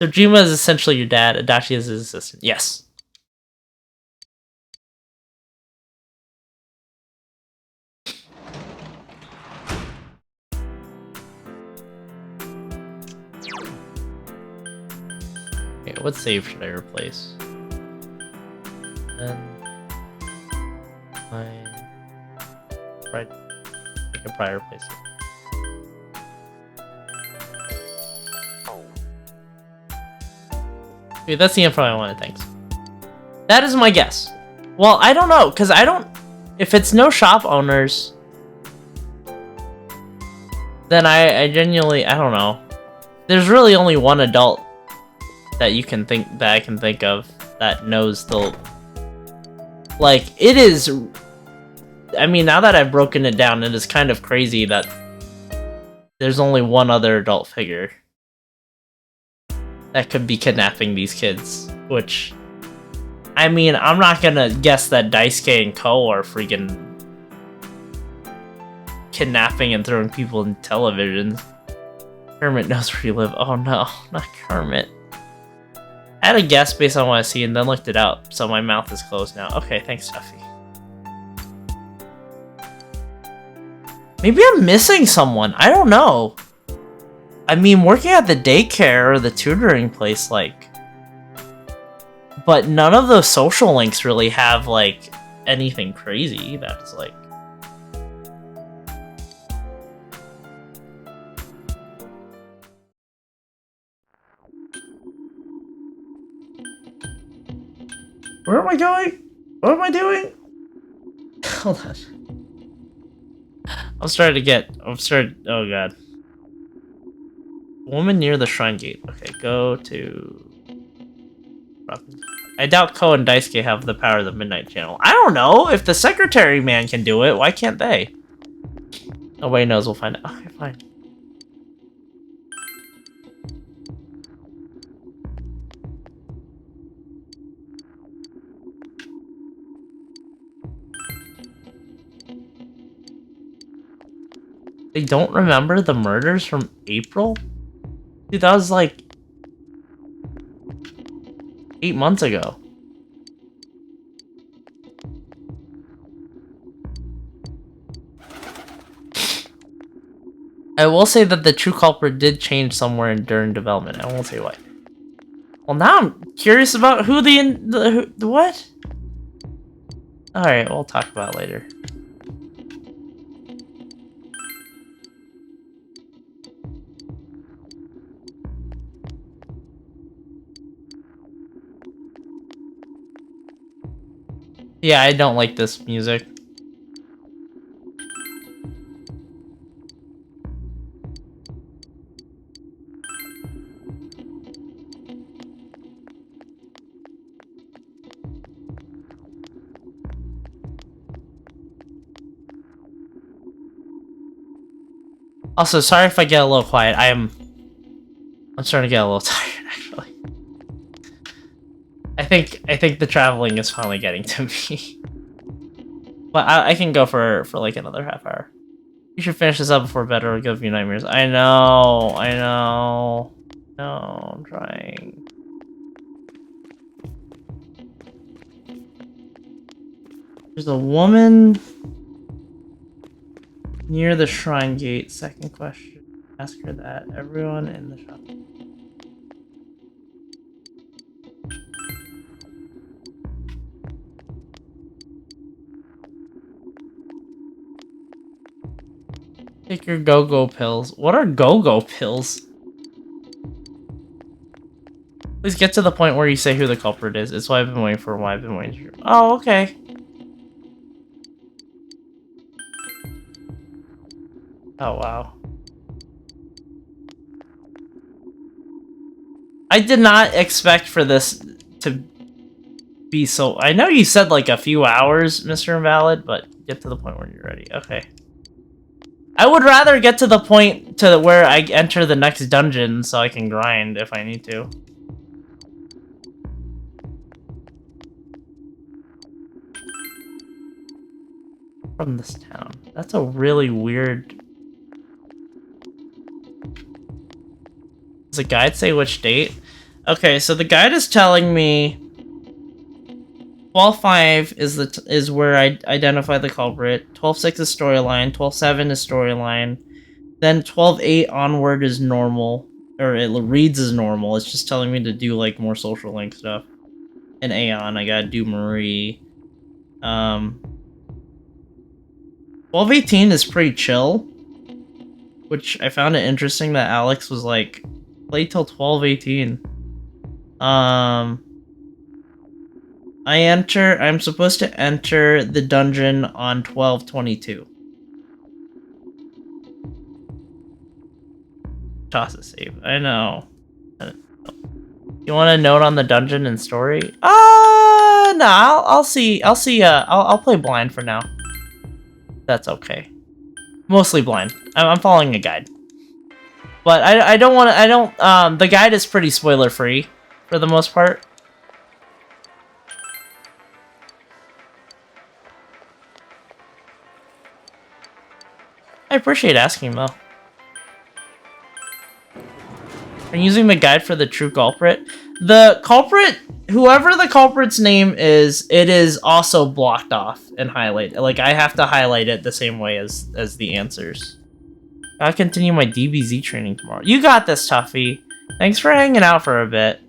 Dojima is essentially your dad. Adachi is his assistant. Yes. Okay, what save should I replace? Then right. I can probably replace it. Okay, that's the info I wanted, thanks. That is my guess. Well, I don't know, because I don't... If it's no shop owners, then I genuinely... I don't know. There's really only one adult that you can think... that I can think of that knows the... Like, it is... I mean, now that I've broken it down, it is kind of crazy that there's only one other adult figure that could be kidnapping these kids, which, I mean, I'm not gonna guess that Daisuke and Ko are freaking kidnapping and throwing people in televisions. Kermit knows where you live. Oh no, not Kermit. I had a guess based on what I see and then looked it up, so my mouth is closed now. Okay, thanks, Duffy. Maybe I'm missing someone. I don't know. I mean, working at the daycare or the tutoring place, like... But none of those social links really have, like, anything crazy that's, like... Where am I going? What am I doing? Hold on. Oh god. Woman near the shrine gate. Okay, go to... I doubt Ko and Daisuke have the power of the Midnight Channel. I don't know! If the secretary man can do it, why can't they? Nobody knows, we'll find out. Okay, fine. They don't remember the murders from April? Dude, that was like 8 months ago. I will say that the true culprit did change somewhere during development. I won't say why. Well, now I'm curious about who the what? Alright, we'll talk about it later. Yeah, I don't like this music. Also, sorry if I get a little quiet. I'm starting to get a little tired, actually. I think the traveling is finally getting to me. But I can go for like another half hour. You should finish this up before bed or it'll give you nightmares. I know. No, I'm trying. There's a woman near the shrine gate. Second question. Ask her that. Everyone in the shop. Take your go-go pills. What are go-go pills? Please get to the point where you say who the culprit is. It's what I've been waiting for. Why I've been waiting for. Oh, okay. Oh, wow. I did not expect for this to be so... I know you said like a few hours, Mr. Invalid, but get to the point where you're ready. Okay. I would rather get to the point to where I enter the next dungeon so I can grind if I need to. From this town. That's a really weird... Does the guide say which date? Okay, so the guide is telling me 12.5 is where I identify the culprit. 12.6 is storyline. 12.7 is storyline. Then 12.8 onward is normal, or it reads as normal. It's just telling me to do like more social link stuff. And Aeon, I gotta do Marie. 12.18 is pretty chill, which I found it interesting that Alex was like, play till 12.18. I'm supposed to enter the dungeon on 12.22. Toss a save. I know. You want a note on the dungeon and story? No, I'll see. I'll play blind for now. That's okay. Mostly blind. I'm following a guide. But I don't want to, the guide is pretty spoiler free for the most part. I appreciate asking though. Are you using the guide for the true culprit? The culprit, whoever the culprit's name is, it is also blocked off and highlighted. Like, I have to highlight it the same way as the answers. I'll continue my DBZ training tomorrow. You got this, Tuffy. Thanks for hanging out for a bit.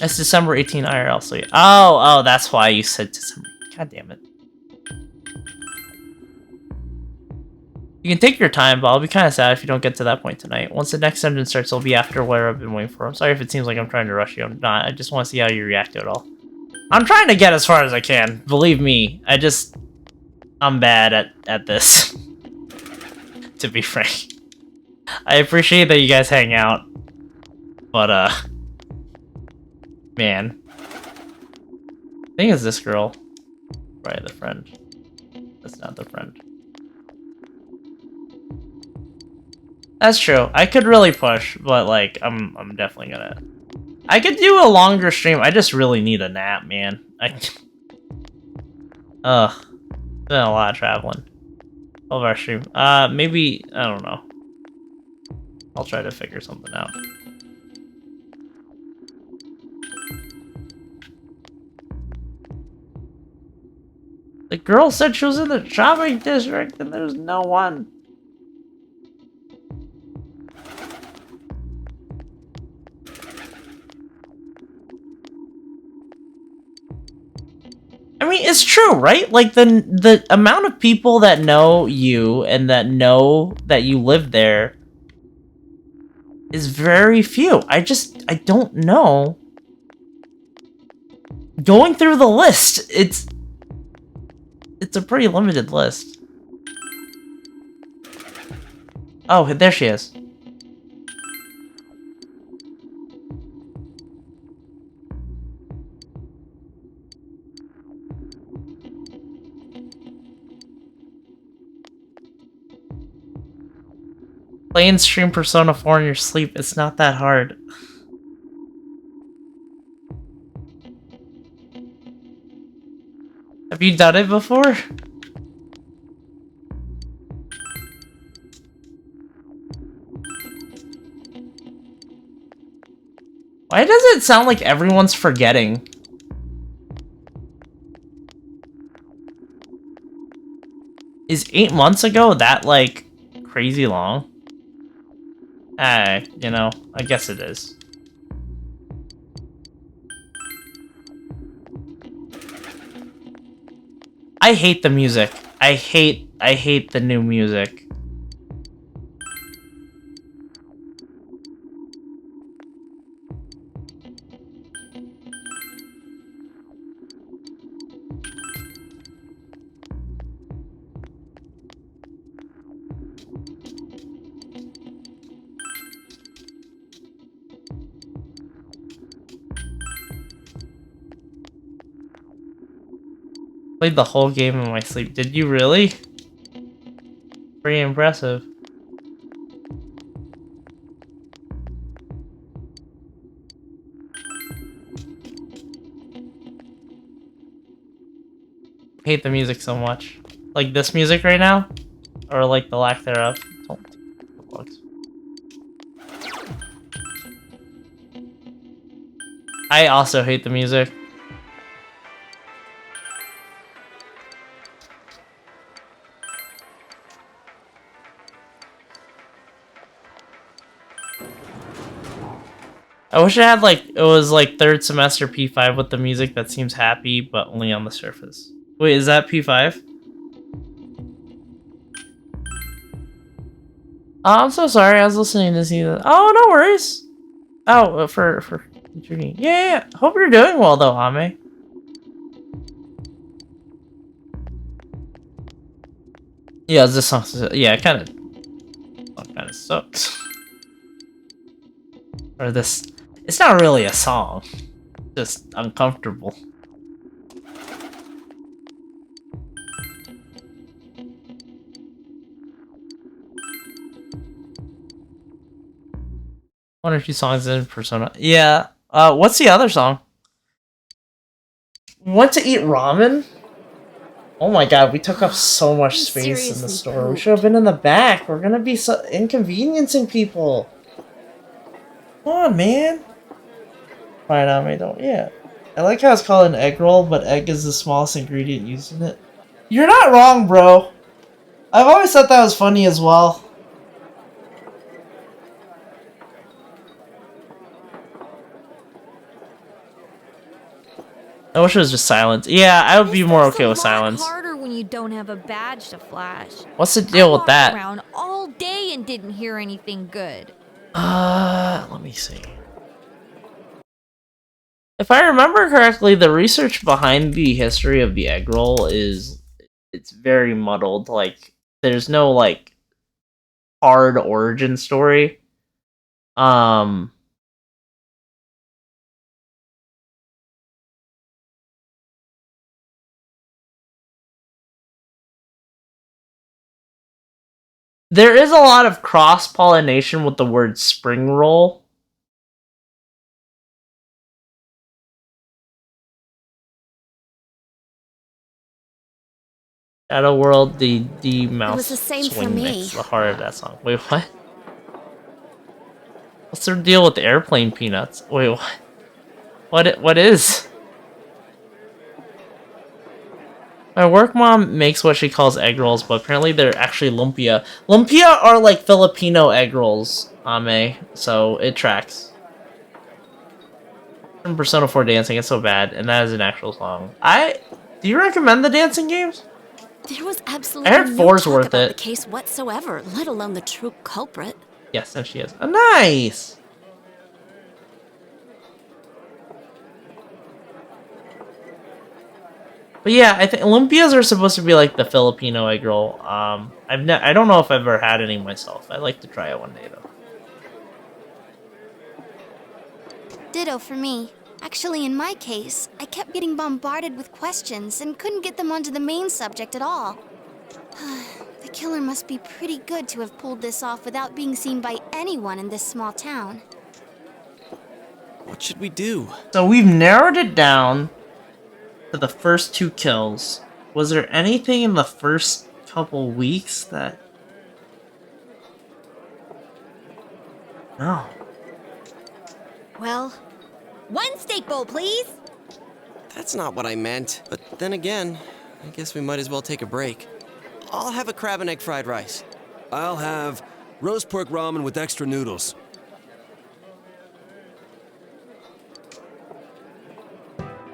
It's December 18 IRL, so yeah. Oh, that's why you said December. God damn it. You can take your time, but I'll be kind of sad if you don't get to that point tonight. Once the next dungeon starts, it'll be after where I've been waiting for. I'm sorry if it seems like I'm trying to rush you. I'm not. I just want to see how you react to it all. I'm trying to get as far as I can. Believe me. I'm bad at this. To be frank. I appreciate that you guys hang out. But, man. I think it's this girl. Probably the friend. That's not the friend. That's true. I could really push, but like I'm definitely gonna. I could do a longer stream. I just really need a nap, man. It's been a lot of traveling. 12-hour stream. Maybe I don't know. I'll try to figure something out. The girl said she was in the shopping district and there's no one. I mean, it's true, right? Like, the amount of people that know you and that know that you live there is very few. I don't know. Going through the list, it's a pretty limited list. Oh, there she is. Play and stream Persona 4 in your sleep. It's not that hard. Have you done it before? Why does it sound like everyone's forgetting? Is 8 months ago that, like, crazy long? You know, I guess it is. I hate the music. I hate the new music. Played the whole game in my sleep. Did you really? Pretty impressive. Hate the music so much. Like this music right now? Or like the lack thereof. I also hate the music. I wish I had like, it was like third semester P5 with the music that seems happy, but only on the surface. Wait, is that P5? Oh, I'm so sorry, I was listening to see that. Oh, no worries. Oh, for journey. Yeah. Hope you're doing well though, Ame. Yeah, this song, yeah, it kind of sucks. Or this, it's not really a song, just uncomfortable. One or two songs in Persona. Yeah. What's the other song? Want to eat ramen? Oh my god, we took up so much space in the store. We should have been in the back. We're gonna be so inconveniencing people. Come on, man. Fine, I don't. Yeah. I like how it's called an egg roll, but egg is the smallest ingredient used in it. You're not wrong, bro. I've always thought that was funny as well. I wish it was just silence. Yeah, I would be more okay with silence. Harder when you don't have a badge to flash. What's the deal with that? Around all day and didn't hear anything good. Let me see. If I remember correctly, the research behind the history of the egg roll is it's very muddled. Like there's no like hard origin story. There is a lot of cross-pollination with the word spring roll. Shadow World, the mouse It was the same swing for me. mix, the heart of that song. Wait, what? What's the deal with the airplane peanuts? Wait, what? What is? My work mom makes what she calls egg rolls, but apparently they're actually lumpia. Lumpia are like Filipino egg rolls, Ame, so it tracks. From Persona 4 dancing, it's so bad, and that is an actual song. Do you recommend the dancing games? There was absolutely I heard no 4's talk worth about it. the case whatsoever, let alone the true culprit. Yes, and she is. Oh, nice! But yeah, I think lumpias are supposed to be like the Filipino egg roll. I don't know if I've ever had any myself. I'd like to try it one day though. Ditto for me. Actually, in my case, I kept getting bombarded with questions and couldn't get them onto the main subject at all. The killer must be pretty good to have pulled this off without being seen by anyone in this small town. What should we do? So we've narrowed it down to the first 2 kills. Was there anything in the first couple weeks that... No. Well, 1 steak bowl, please. That's not what I meant. But then again, I guess we might as well take a break. I'll have a crab and egg fried rice. I'll have roast pork ramen with extra noodles.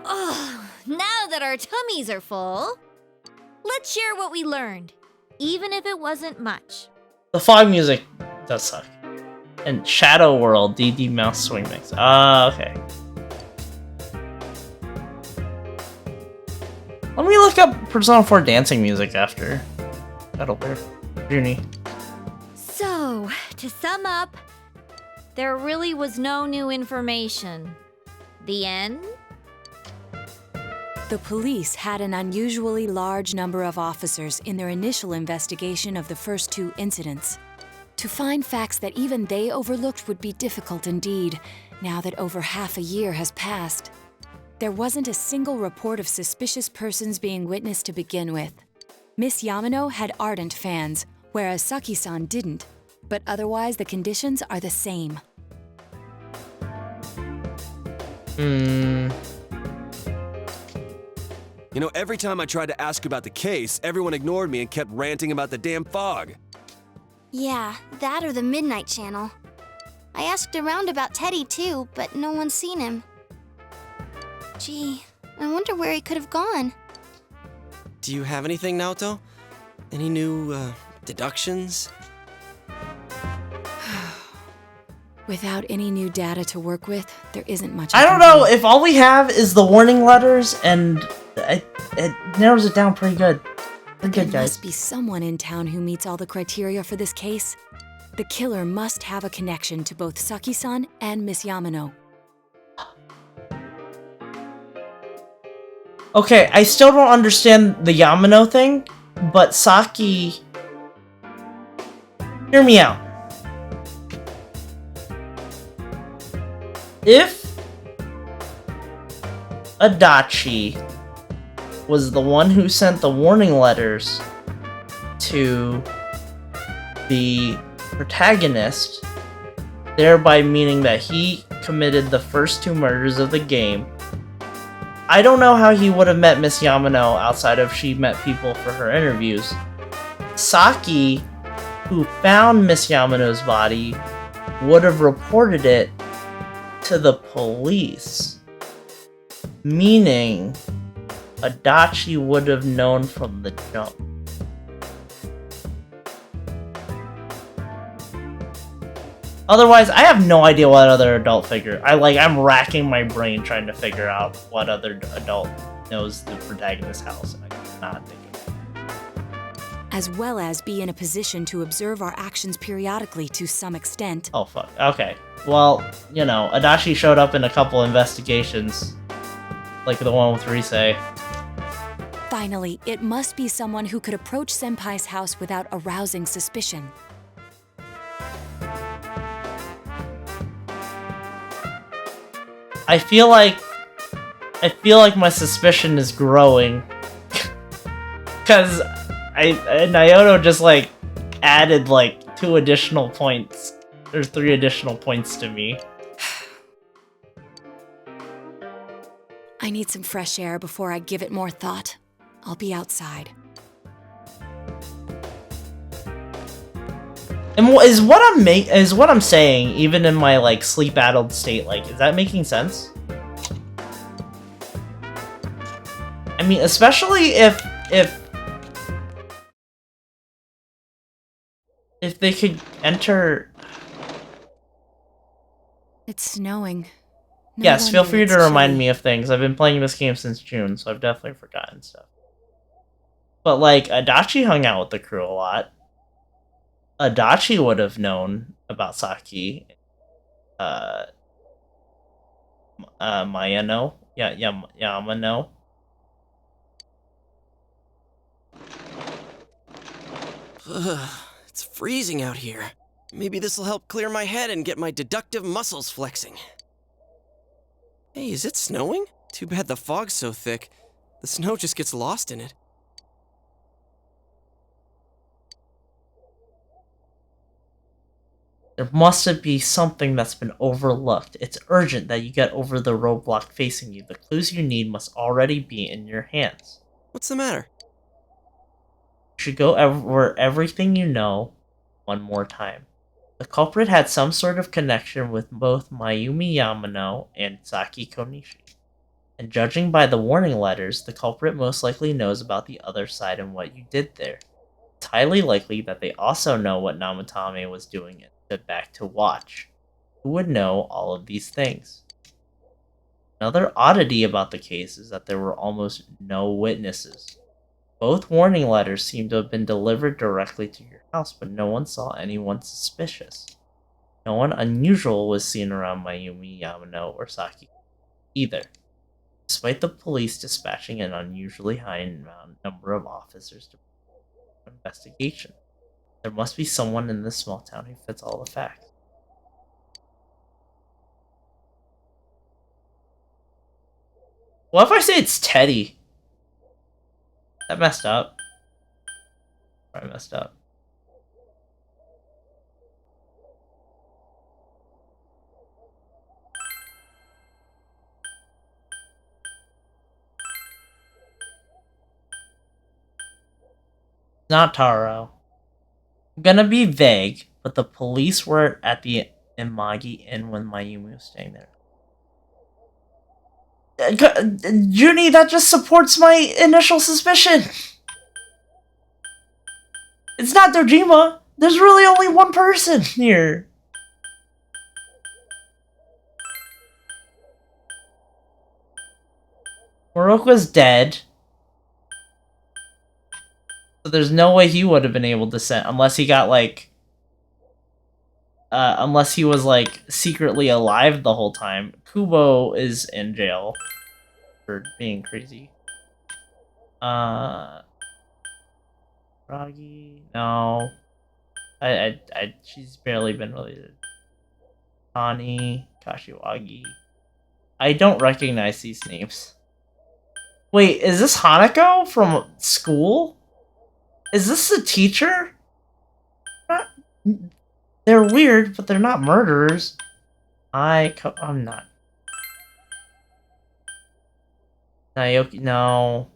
Oh, now that our tummies are full, let's share what we learned, even if it wasn't much. The fog music does suck. And Shadow World, DD Mouse Swing Mix. Okay. Let me look up Persona 4 dancing music after. That'll bear. Journey. So, to sum up, there really was no new information. The end? The police had an unusually large number of officers in their initial investigation of the first 2 incidents. To find facts that even they overlooked would be difficult indeed, now that over half a year has passed. There wasn't a single report of suspicious persons being witnessed to begin with. Miss Yamano had ardent fans, whereas Saki-san didn't, but otherwise the conditions are the same. You know, every time I tried to ask about the case, everyone ignored me and kept ranting about the damn fog. Yeah, that or the Midnight Channel. I asked around about Teddy too, but no one's seen him. Gee, I wonder where he could have gone. Do you have anything, Naoto? Any new, deductions? Without any new data to work with, there isn't much. I don't know if all we have is the warning letters, and it narrows it down pretty good. Pretty good, There guys. must be someone in town who meets all the criteria for this case. The killer must have a connection to both Saki-san and Miss Yamano. Okay, I still don't understand the Yamano thing, but Saki... Hear me out. If Adachi was the one who sent the warning letters to the protagonist, thereby meaning that he committed the first 2 murders of the game, I don't know how he would have met Miss Yamano outside of she met people for her interviews. Saki, who found Miss Yamano's body, would have reported it to the police, meaning Adachi would have known from the jump. Otherwise, I have no idea what other adult figure. I'm racking my brain trying to figure out what other adult knows the protagonist's house, and I cannot think of it. As well as be in a position to observe our actions periodically to some extent. Oh fuck. Okay. Well, you know, Adachi showed up in a couple investigations, like the one with Risei. Finally, it must be someone who could approach Senpai's house without arousing suspicion. I feel like my suspicion is growing. Cause Naoto just like added like 2 additional points or 3 additional points to me. I need some fresh air before I give it more thought. I'll be outside. And is what I'm saying, even in my like sleep-addled state, like, is that making sense? I mean, especially if they could enter. It's snowing. No Yes, feel wonder free it's to remind chilly. me of things. I've been playing this game since June, so I've definitely forgotten stuff. But like, Adachi hung out with the crew a lot. Adachi would have known about Saki. Mayano. Yamano. Ugh, it's freezing out here. Maybe this'll help clear my head and get my deductive muscles flexing. Hey, is it snowing? Too bad the fog's so thick. The snow just gets lost in it. There must be something that's been overlooked. It's urgent that you get over the roadblock facing you. The clues you need must already be in your hands. What's the matter? You should go over everything you know one more time. The culprit had some sort of connection with both Mayumi Yamano and Saki Konishi. And judging by the warning letters, the culprit most likely knows about the other side and what you did there. It's highly likely that they also know what Namatame was doing and stood back to watch. Who would know all of these things? Another oddity about the case is that there were almost no witnesses. Both warning letters seem to have been delivered directly to your house, but no one saw anyone suspicious. No one unusual was seen around Mayumi Yamano or Saki either. Despite the police dispatching an unusually high number of officers to perform an investigation, there must be someone in this small town who fits all the facts. What if I say it's Teddy? That messed up. Probably messed up. Not Taro. I'm gonna be vague, but the police were at the Imagi Inn when Mayumi was staying there. Junie, that just supports my initial suspicion. It's not Dojima. There's really only one person here. Moroku's dead. So there's no way he would have been able to send, unless he got like, unless he was like secretly alive the whole time. Kubo is in jail for being crazy. Ragi, no. She's barely been related. Tani, Kashiwagi. I don't recognize these names. Wait, is this Hanako from school? Is this the teacher? They're weird, but they're not murderers. I'm not. Naoki, no.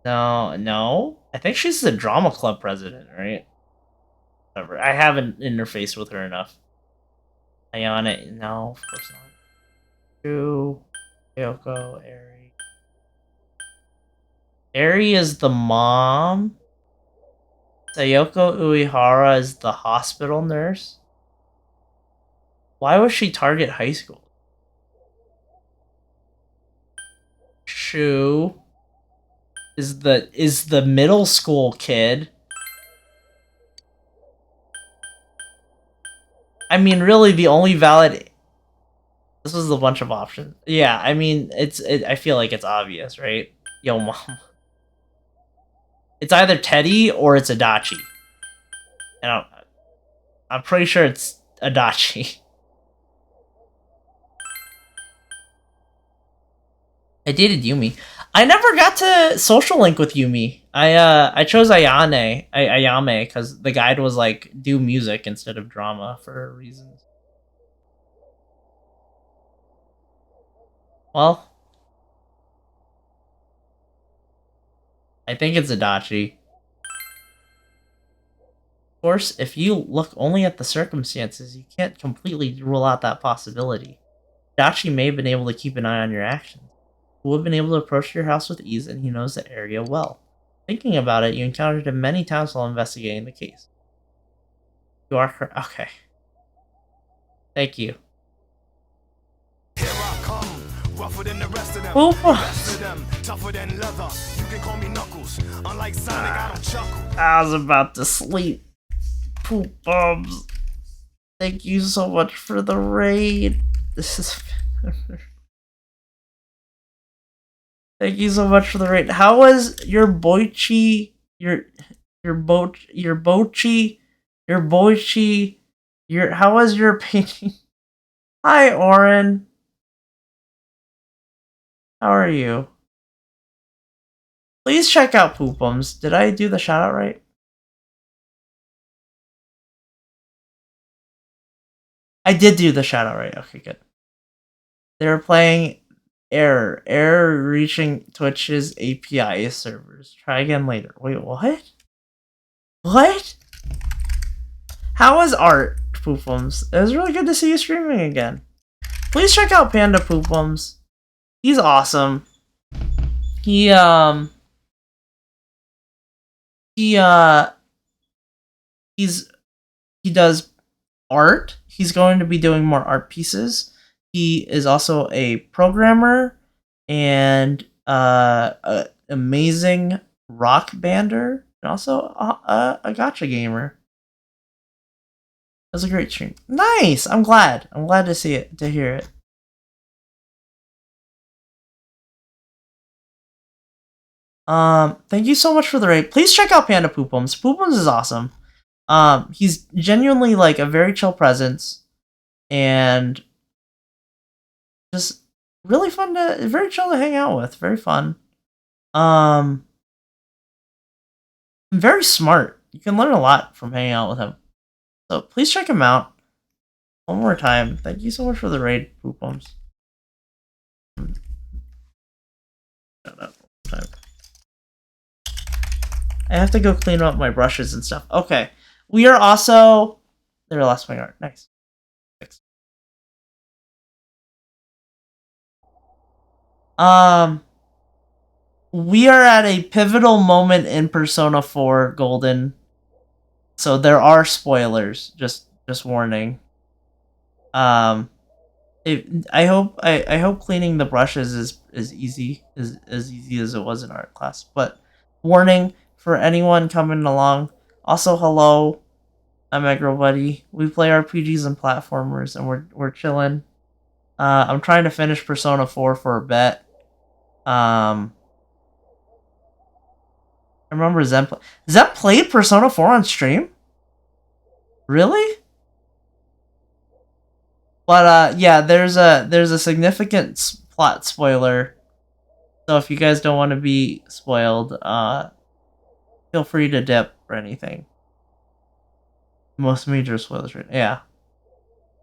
No. I think she's the drama club president, right? Whatever. I haven't interfaced with her enough. Ayane, no, of course not. True. Yoko, Eri. Eri is the mom. Sayoko Uehara is the hospital nurse. Why was she target high school? Shu is the middle school kid. I mean, really, the only valid. This was a bunch of options. Yeah, I mean, I feel like it's obvious, right? Yo, mom. It's either Teddy or it's Adachi. And I'm pretty sure it's Adachi. I dated Yumi. I never got to social link with Yumi. I chose Ayame because the guide was like do music instead of drama for reasons. Well, I think it's Adachi. Of course, if you look only at the circumstances, you can't completely rule out that possibility. Adachi may have been able to keep an eye on your actions. He would have been able to approach your house with ease, and he knows the area well. Thinking about it, you encountered him many times while investigating the case. You are correct. Okay. Thank you. I was about to sleep. Poop bums. Thank you so much for the raid. This is. Thank you so much for the raid. How was your boichi? How was your painting? Hi, Oren. How are you? Please check out Poopums. Did I do the shout out right? I did do the shout out right. Okay, good. They were playing Error reaching Twitch's API servers. Try again later. Wait, what? What? How was art, Poopums? It was really good to see you streaming again. Please check out Panda Poopums. He's awesome. He does art. He's going to be doing more art pieces. He is also a programmer and an amazing rock bander, and also a gacha gamer. It was a great stream. Nice. I'm glad to see it, to hear it. Thank you so much for the raid. Please check out Panda Poopums. Poopums is awesome. He's genuinely like a very chill presence and just really fun very chill to hang out with. Very fun. Very smart. You can learn a lot from hanging out with him. So please check him out. One more time. Thank you so much for the raid, Poopums. Shut up. I have to go clean up my brushes and stuff. Okay. We are also... There, I lost my art. Nice. Thanks. We are at a pivotal moment in Persona 4 Golden. So there are spoilers. Just warning. I hope cleaning the brushes is easy as easy as it was in art class. But warning for anyone coming along. Also, hello, I'm Egro Buddy. We play RPGs and platformers, and we're chilling. I'm trying to finish Persona 4 for a bit. I remember Zen played Persona 4 on stream? Really? But yeah, there's a significant plot spoiler. So if you guys don't want to be spoiled, feel free to dip or anything. Most major spoilers, right? Yeah.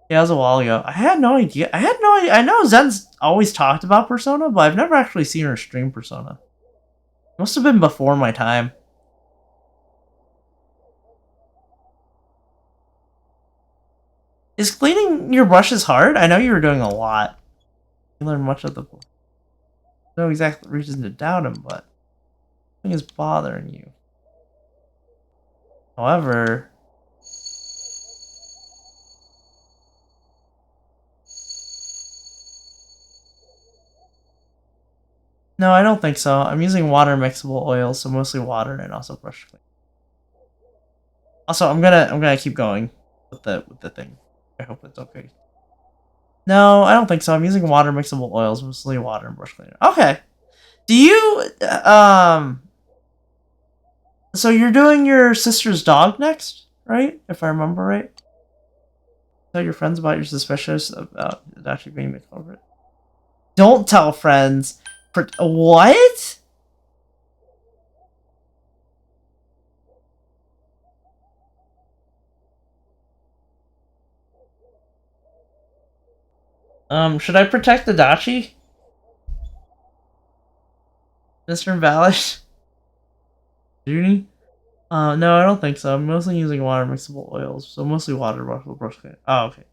Yeah, it was a while ago. I had no idea. I know Zen's always talked about Persona, but I've never actually seen her stream Persona. Must have been before my time. Is cleaning your brushes hard? I know you were doing a lot. You learned much of the book. No exact reason to doubt him, but something is bothering you. However, no, I don't think so. I'm using water mixable oils, so mostly water and also brush clean. Also, I'm gonna keep going with the thing. I hope it's okay. No, I don't think so. I'm using water mixable oils, mostly water and brush cleaner. Okay. Do you so you're doing your sister's dog next, right? If I remember right. Tell your friends about your suspicious about it actually being the culprit. Don't tell friends. What? Should I protect Adachi? Mr. Valid? Junie? No, I don't think so. I'm mostly using water mixable oils, so mostly water brush cleaner. Oh, okay.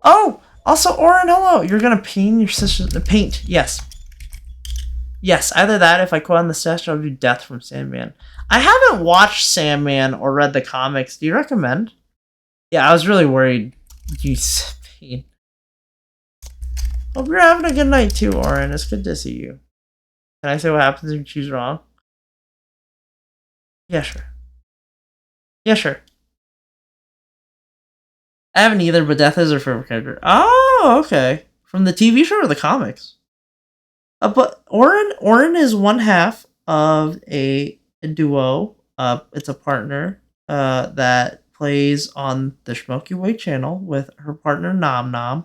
Oh! Also, Orin, hello! You're gonna paint your sister... Paint, yes. Yes, either that, if I quit on the session, I'll do Death from Sandman. I haven't watched Sandman or read the comics. Do you recommend? Yeah, I was really worried. You pain. Hope you're having a good night too, Orin. It's good to see you. Can I say what happens if you choose wrong? Yeah, sure. Yeah, sure. I haven't either, but Death is her favorite character. Oh, okay. From the TV show or the comics? But Orin is one half of a duo. It's a partner that plays on the Schmoky Way channel with her partner Nom Nom.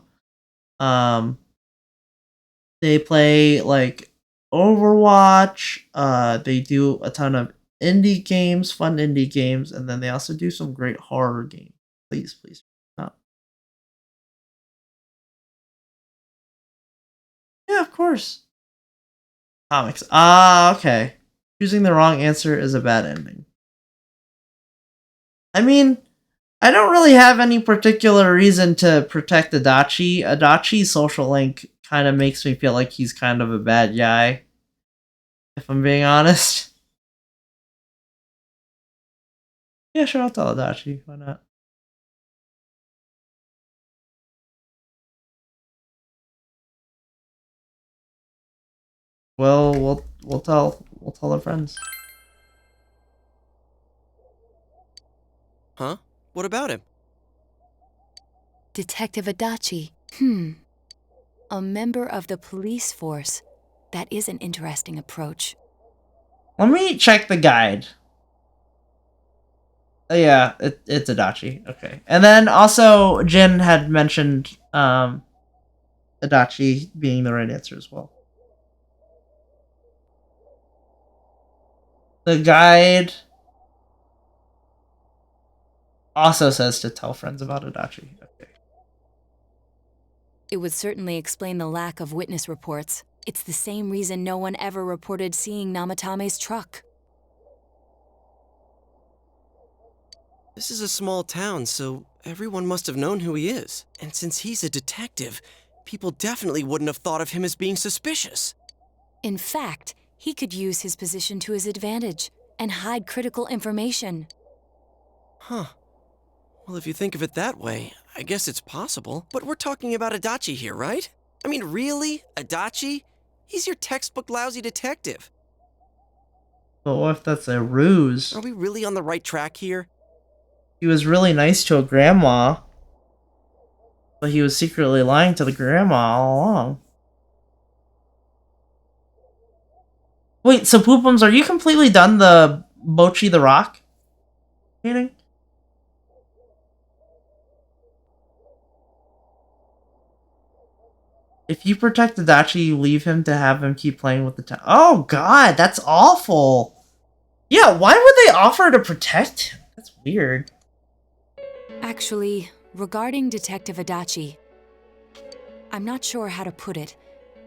They play like Overwatch. They do a ton of indie games, fun indie games, and then they also do some great horror games. Please. Yeah, of course. Comics. Okay. Choosing the wrong answer is a bad ending. I mean, I don't really have any particular reason to protect Adachi. Adachi's social link kind of makes me feel like he's kind of a bad guy. If I'm being honest. Yeah, sure, I'll tell Adachi. Why not? Well, we'll tell our friends. Huh? What about him? Detective Adachi. A member of the police force. That is an interesting approach. Let me check the guide. Oh, yeah, it's Adachi. Okay. And then also, Jin had mentioned Adachi being the right answer as well. The guide also says to tell friends about Adachi. Okay. It would certainly explain the lack of witness reports. It's the same reason no one ever reported seeing Namatame's truck. This is a small town, so everyone must have known who he is. And since he's a detective, people definitely wouldn't have thought of him as being suspicious. In fact, he could use his position to his advantage and hide critical information. Huh. Well, if you think of it that way, I guess it's possible. But we're talking about Adachi here, right? I mean, really? Adachi? He's your textbook lousy detective. But what if that's a ruse? Are we really on the right track here? He was really nice to a grandma, but he was secretly lying to the grandma all along. Wait, so Poopums, are you completely done the Mochi the Rock painting? If you protect Adachi, you leave him to have him keep playing with the town. Oh god, that's awful. Yeah, why would they offer to protect him? That's weird. Actually, regarding Detective Adachi, I'm not sure how to put it,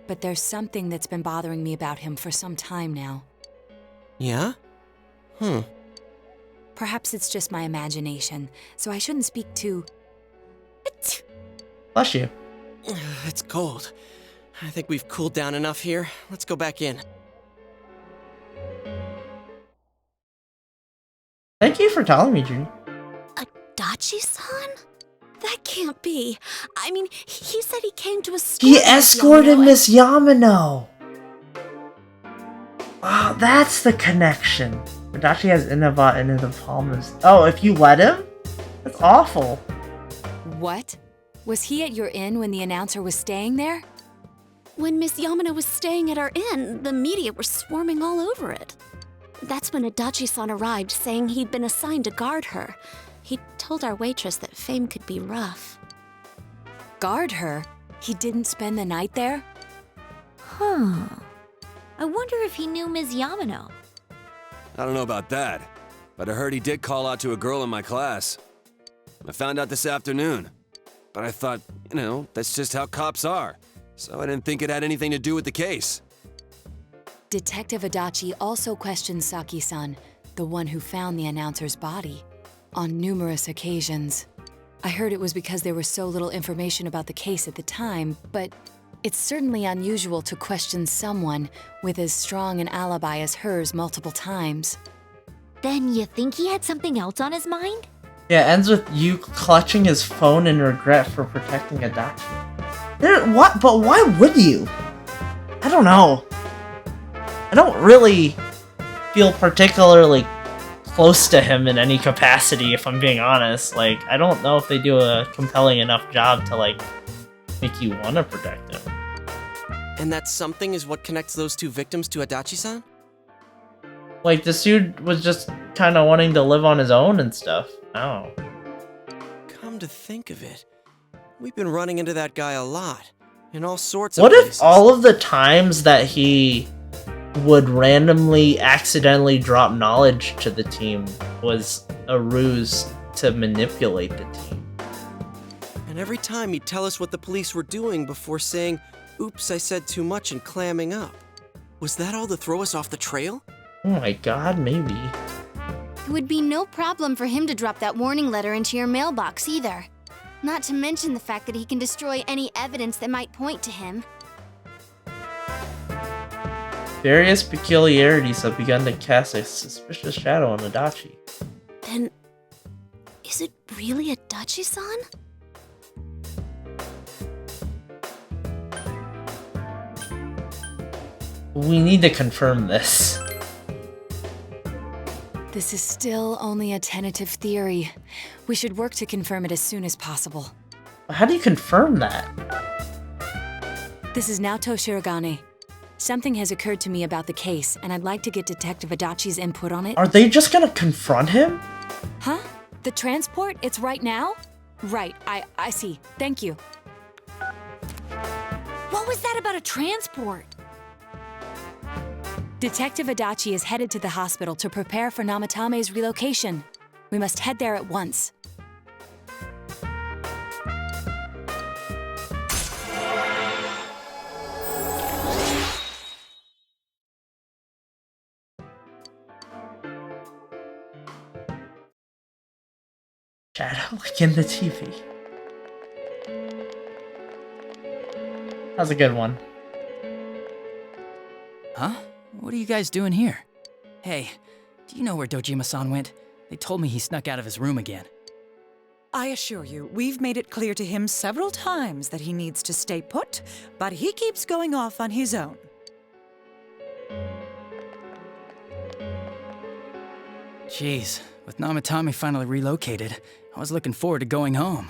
but there's something that's been bothering me about him for some time now. Yeah? Perhaps it's just my imagination, so I shouldn't speak too... Bless you. It's cold. I think we've cooled down enough here. Let's go back in. Thank you for telling me, Judy. Adachi-san? That can't be. I mean, he said he came to escort He escorted Miss Yamano. Oh, that's the connection. Adachi has Inaba in the palms. Oh, if you let him? That's awful. What? Was he at your inn when the announcer was staying there? When Miss Yamano was staying at our inn, the media were swarming all over it. That's when Adachi-san arrived, saying he'd been assigned to guard her. He told our waitress that fame could be rough. Guard her? He didn't spend the night there? Huh. I wonder if he knew Ms. Yamano. I don't know about that, but I heard he did call out to a girl in my class. I found out this afternoon. But I thought, you know, that's just how cops are. So I didn't think it had anything to do with the case. Detective Adachi also questioned Saki-san, the one who found the announcer's body, on numerous occasions. I heard it was because there was so little information about the case at the time, but it's certainly unusual to question someone with as strong an alibi as hers multiple times. Then you think he had something else on his mind? Yeah, it ends with you clutching his phone in regret for protecting Adachi. What? But why would you? I don't know. I don't really feel particularly close to him in any capacity, if I'm being honest. Like, I don't know if they do a compelling enough job to, like, make you want to protect him. And that something is what connects those two victims to Adachi-san? Like, this dude was just kind of wanting to live on his own and stuff. Oh. Come to think of it, we've been running into that guy a lot, in all sorts of What places. if all of the times that he would randomly, accidentally drop knowledge to the team was a ruse to manipulate the team? And every time he'd tell us what the police were doing before saying, "Oops, I said too much," and clamming up. Was that all to throw us off the trail? Oh my god, maybe. It would be no problem for him to drop that warning letter into your mailbox either. Not to mention the fact that he can destroy any evidence that might point to him. Various peculiarities have begun to cast a suspicious shadow on Adachi. Then, is it really Adachi-san? We need to confirm this. This is still only a tentative theory. We should work to confirm it as soon as possible. How do you confirm that? This is Naoto Shirogane. Something has occurred to me about the case, and I'd like to get Detective Adachi's input on it. Are they just gonna confront him? Huh? The transport? It's right now? Right, I see. Thank you. What was that about a transport? Detective Adachi is headed to the hospital to prepare for Namatame's relocation. We must head there at once. Shadow like in the TV. That's a good one. Huh? What are you guys doing here? Hey, do you know where Dojima-san went? They told me he snuck out of his room again. I assure you, we've made it clear to him several times that he needs to stay put, but he keeps going off on his own. Jeez, with Namatame finally relocated, I was looking forward to going home.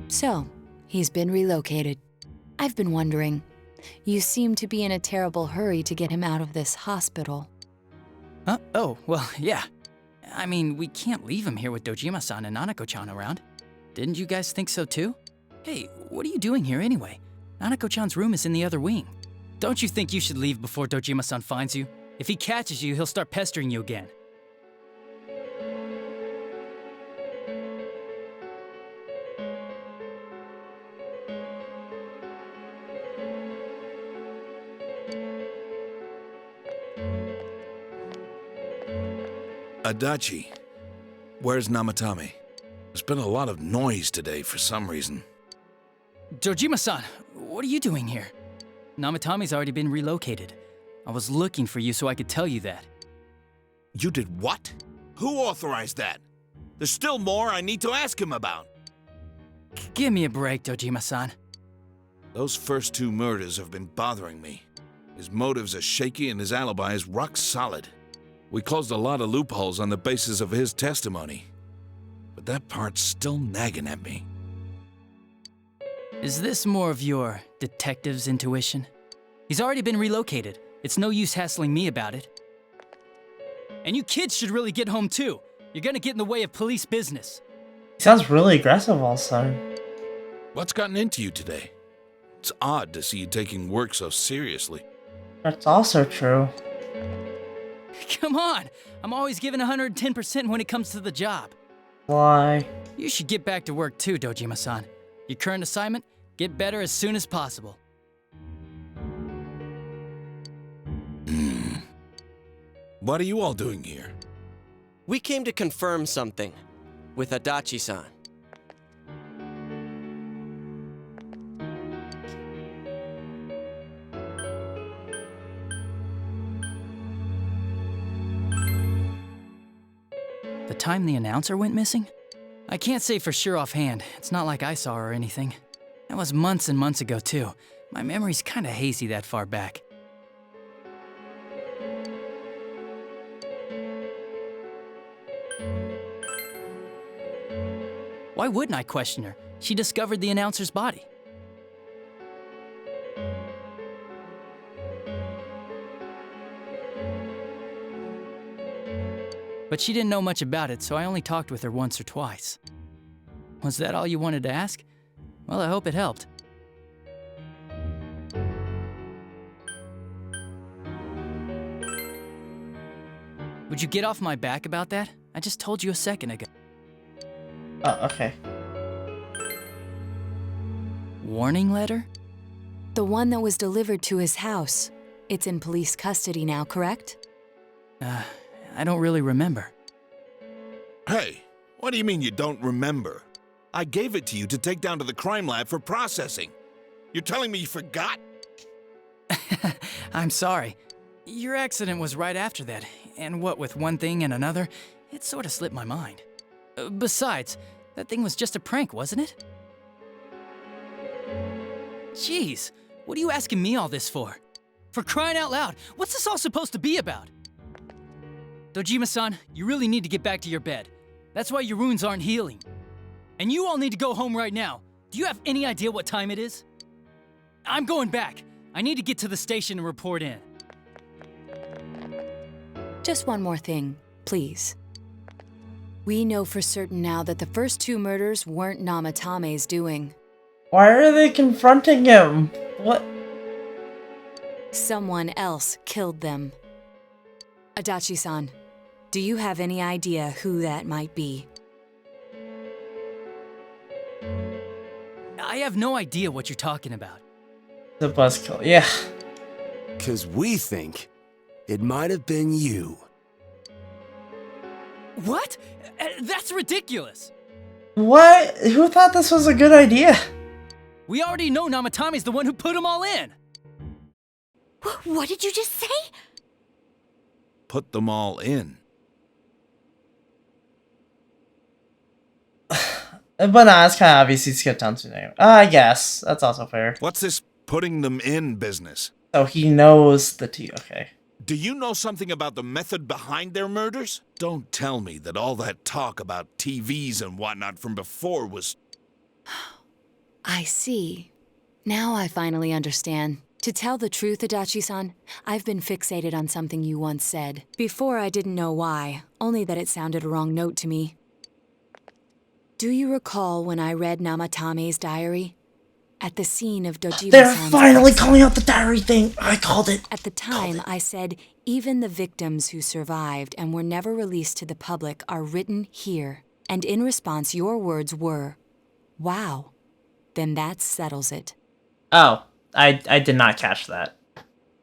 So, he's been relocated. I've been wondering. You seem to be in a terrible hurry to get him out of this hospital. Huh? Oh, well, yeah. I mean, we can't leave him here with Dojima-san and Nanako-chan around. Didn't you guys think so too? Hey, what are you doing here anyway? Nanako-chan's room is in the other wing. Don't you think you should leave before Dojima-san finds you? If he catches you, he'll start pestering you again. Adachi, where's Namatame? There's been a lot of noise today for some reason. Dojima-san, what are you doing here? Namatame's already been relocated. I was looking for you so I could tell you that. You did what? Who authorized that? There's still more I need to ask him about. Give me a break, Dojima-san. Those first two murders have been bothering me. His motives are shaky and his alibi is rock solid. We closed a lot of loopholes on the basis of his testimony. But that part's still nagging at me. Is this more of your detective's intuition? He's already been relocated. It's no use hassling me about it. And you kids should really get home too. You're gonna get in the way of police business. He sounds really aggressive also. What's gotten into you today? It's odd to see you taking work so seriously. That's also true. Come on! I'm always giving 110% when it comes to the job. Why? You should get back to work too, Dojima-san. Your current assignment? Get better as soon as possible. What are you all doing here? We came to confirm something with Adachi-san. The time the announcer went missing? I can't say for sure offhand. It's not like I saw her or anything. That was months and months ago too. My memory's kinda hazy that far back. Why wouldn't I question her? She discovered the announcer's body. But she didn't know much about it, so I only talked with her once or twice. Was that all you wanted to ask? Well, I hope it helped. Would you get off my back about that? I just told you a second ago. Oh, okay. Warning letter? The one that was delivered to his house. It's in police custody now, correct? I don't really remember. Hey, what do you mean you don't remember? I gave it to you to take down to the crime lab for processing. You're telling me you forgot? I'm sorry. Your accident was right after that, and what with one thing and another, it sort of slipped my mind. Besides, that thing was just a prank, wasn't it? Jeez, what are you asking me all this for? For crying out loud, what's this all supposed to be about? Dojima-san, you really need to get back to your bed. That's why your wounds aren't healing. And you all need to go home right now. Do you have any idea what time it is? I'm going back. I need to get to the station and report in. Just one more thing, please. We know for certain now that the first 2 murders weren't Namatame's doing. Why are they confronting him? What? Someone else killed them. Adachi-san, do you have any idea who that might be? I have no idea what you're talking about. The buzzkill, yeah. 'Cause we think it might have been you. What? That's ridiculous! What? Who thought this was a good idea? We already know Namatame's the one who put them all in! What did you just say? Put them all in. But nah, it's kind of obvious he skipped on to name. I guess. That's also fair. What's this putting them in business? So he knows the T. Okay. Do you know something about the method behind their murders? Don't tell me that all that talk about TVs and whatnot from before was... I see. Now I finally understand. To tell the truth, Adachi-san, I've been fixated on something you once said. Before I didn't know why, only that it sounded a wrong note to me. Do you recall when I read Namatame's diary? At the scene of Dojima-san's They're finally accident. calling out the diary thing. I called it. At the time, I said, even the victims who survived and were never released to the public are written here. And in response, your words were, wow. Then that settles it. Oh, I did not catch that.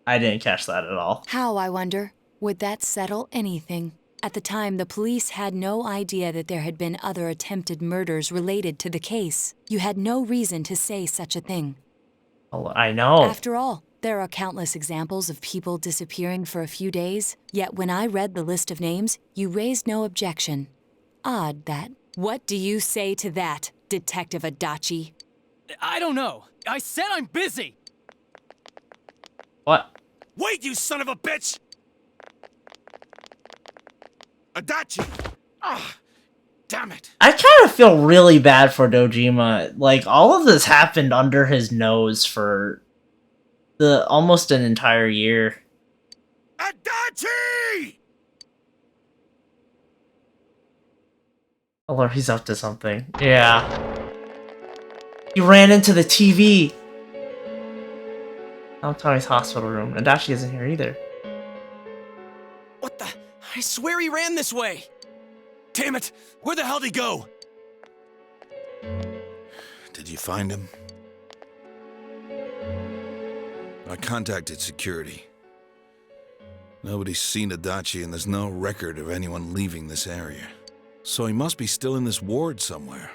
I didn't catch that at all. How, I wonder? Would that settle anything? At the time, the police had no idea that there had been other attempted murders related to the case. You had no reason to say such a thing. Oh, I know. After all, there are countless examples of people disappearing for a few days. Yet when I read the list of names, you raised no objection. Odd that. What do you say to that, Detective Adachi? I don't know. I said I'm busy! What? Wait, you son of a bitch! Adachi! Ah, damn it! I kind of feel really bad for Dojima. Like, all of this happened under his nose for almost an entire year. Adachi! Oh Lord, he's up to something. Yeah. He ran into the TV. Tommy's hospital room. Adachi isn't here either. What the? I swear he ran this way! Damn it! Where the hell did he go? Did you find him? I contacted security. Nobody's seen Adachi and there's no record of anyone leaving this area. So he must be still in this ward somewhere.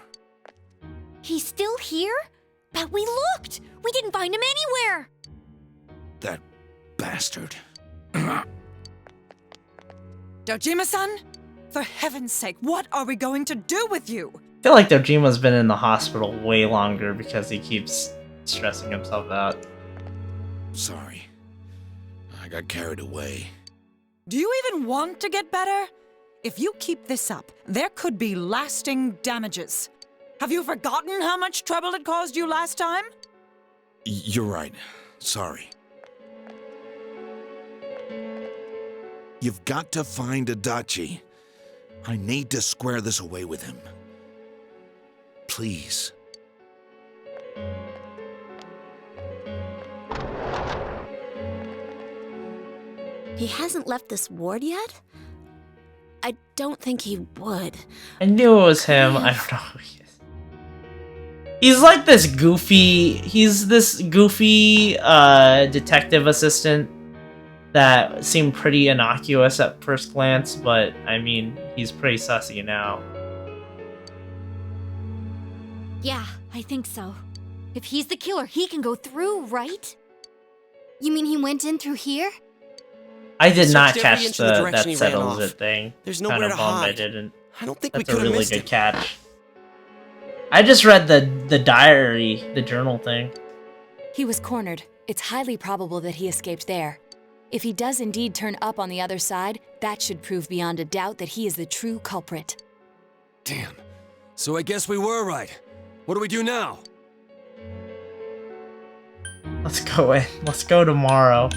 He's still here? But we looked! We didn't find him anywhere! That bastard. Dojima-san? For heaven's sake, what are we going to do with you? I feel like Dojima's been in the hospital way longer because he keeps stressing himself out. Sorry. I got carried away. Do you even want to get better? If you keep this up, there could be lasting damages. Have you forgotten how much trouble it caused you last time? You're right. Sorry. You've got to find Adachi. I need to square this away with him. Please. He hasn't left this ward yet? I don't think he would. I knew it was him. I don't know who he is. He's like this goofy... He's this goofy detective assistant that seemed pretty innocuous at first glance, but, I mean, he's pretty sussy now. Yeah, I think so. If he's the killer, he can go through, right? You mean he went in through here? I did not Searched every catch inch of the that direction he ran settles off. it thing. There's Kinda nowhere to bummed I hide. didn't. I don't think That's we a could have really missed good it. catch. I just read the diary, the journal thing. He was cornered. It's highly probable that he escaped there. If he does indeed turn up on the other side, that should prove beyond a doubt that he is the true culprit. Damn. So I guess we were right. What do we do now? Let's go in. Let's go tomorrow.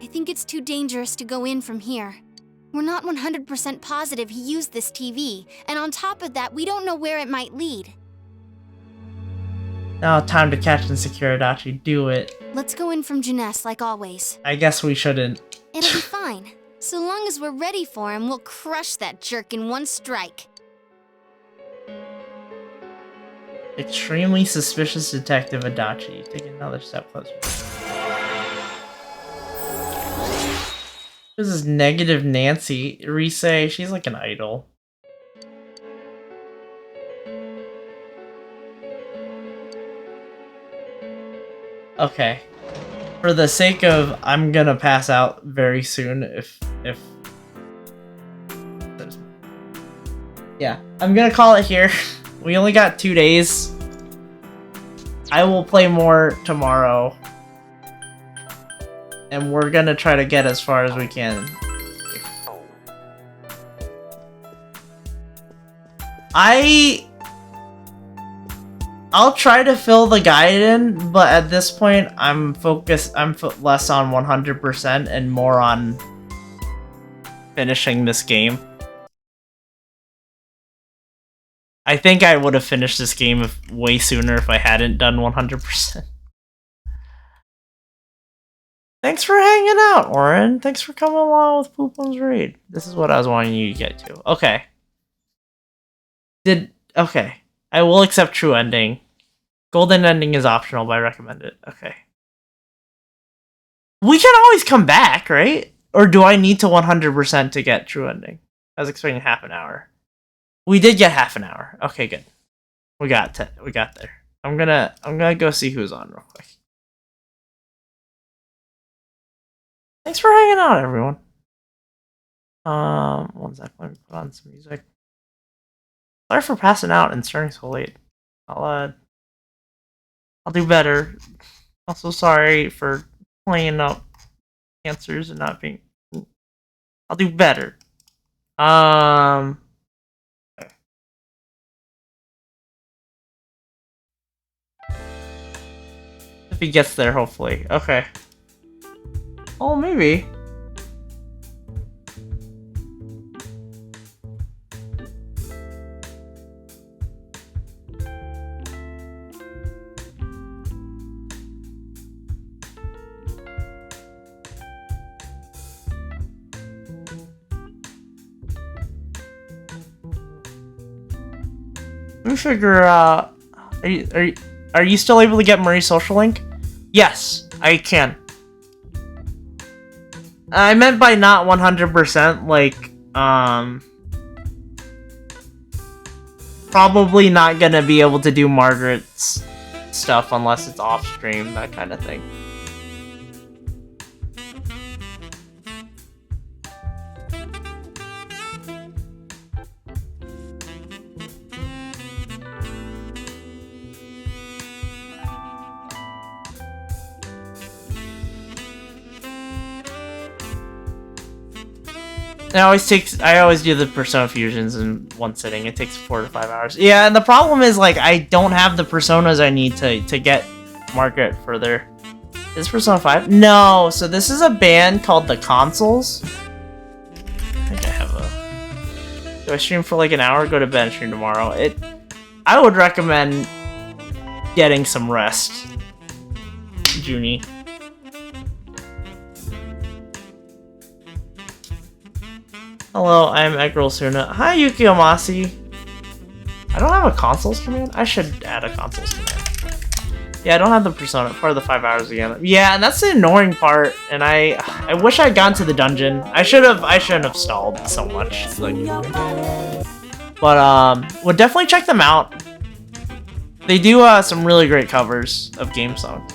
I think it's too dangerous to go in from here. We're not 100% positive he used this TV, and on top of that, we don't know where it might lead. Now, time to catch and secure Adachi. Do it. Let's go in from Jeunesse, like always. I guess we shouldn't. It'll be fine. So long as we're ready for him, we'll crush that jerk in one strike. Extremely suspicious Detective Adachi. Take another step closer. This is Negative Nancy. Rise, she's like an idol. Okay. For the sake of, I'm gonna pass out very soon if yeah, I'm gonna call it here. We only got 2 days. I will play more tomorrow. And we're gonna try to get as far as we can. I'll try to fill the guide in, but at this point, I'm focused. I'm less on 100% and more on finishing this game. I think I would have finished this game way sooner if I hadn't done 100%. Thanks for hanging out, Oren. Thanks for coming along with Poopum's Raid. This is what I was wanting you to get to. Okay. Okay. I will accept true ending. Golden ending is optional, but I recommend it. Okay. We can always come back, right? Or do I need to 100% to get true ending? I was expecting half an hour. We did get half an hour. Okay, good. We got there. I'm gonna go see who's on real quick. Thanks for hanging out, everyone. 1 sec, let me put on some music. Sorry for passing out and starting so late. I'll do better. Also sorry for playing up answers and not being. I'll do better. Okay. If he gets there, hopefully. Okay. Oh, maybe. Let me figure out. Are you still able to get Murray's social link? Yes, I can. I meant by not 100%, like, probably not gonna be able to do Margaret's stuff unless it's off stream, that kind of thing. I always do the Persona fusions in one sitting. It takes 4 to 5 hours. Yeah, and the problem is, like, I don't have the personas I need to get Margaret further. Is Persona 5? No, so this is a band called The Consoles. I think I have a... Do I stream for like an hour? Go to bed and stream tomorrow. I would recommend getting some rest, Junie. Hello, I am Eggroll Suna. Hi, Yukio Masi. I don't have a consoles command? I should add a consoles command. Yeah, I don't have the persona part of the 5 hours again. Yeah, and that's the annoying part. And I wish I'd gone to the dungeon. I shouldn't have stalled so much. But would definitely check them out. They do some really great covers of game songs.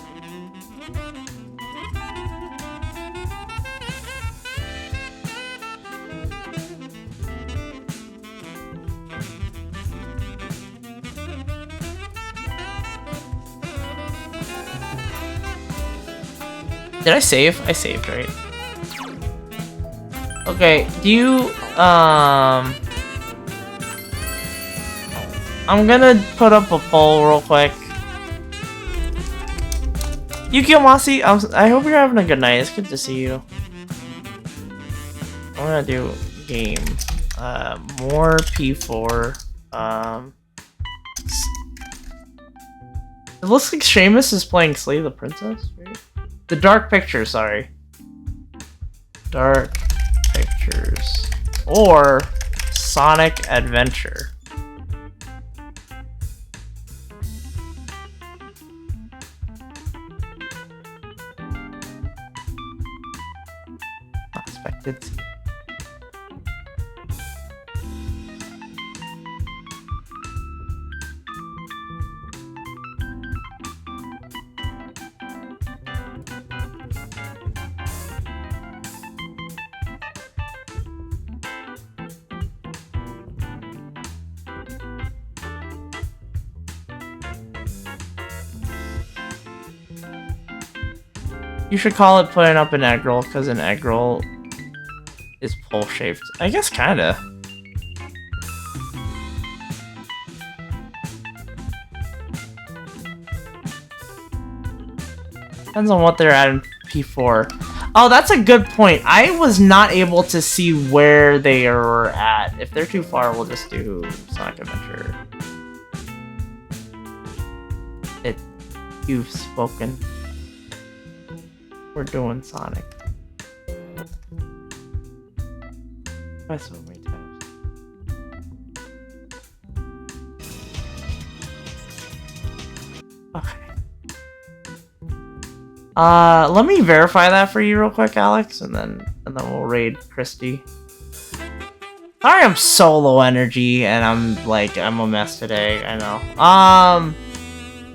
Did I save? I saved, right? Okay, do you, I'm gonna put up a poll real quick. Yukio Masi, I hope you're having a good night. It's good to see you. I'm gonna do game. More P4. It looks like Seamus is playing Slay the Princess, right? The Dark Pictures, sorry. Dark Pictures. Or Sonic Adventure. Expected. You should call it putting up an egg roll, because an egg roll is pole-shaped. I guess kinda. Depends on what they're at in P4. Oh, that's a good point. I was not able to see where they are at. If they're too far, we'll just do Sonic Adventure. You've spoken. We're doing Sonic. By so many times. Okay. Let me verify that for you real quick, Alex, and then we'll raid Christy. Sorry, I'm so low energy and I'm a mess today. I know.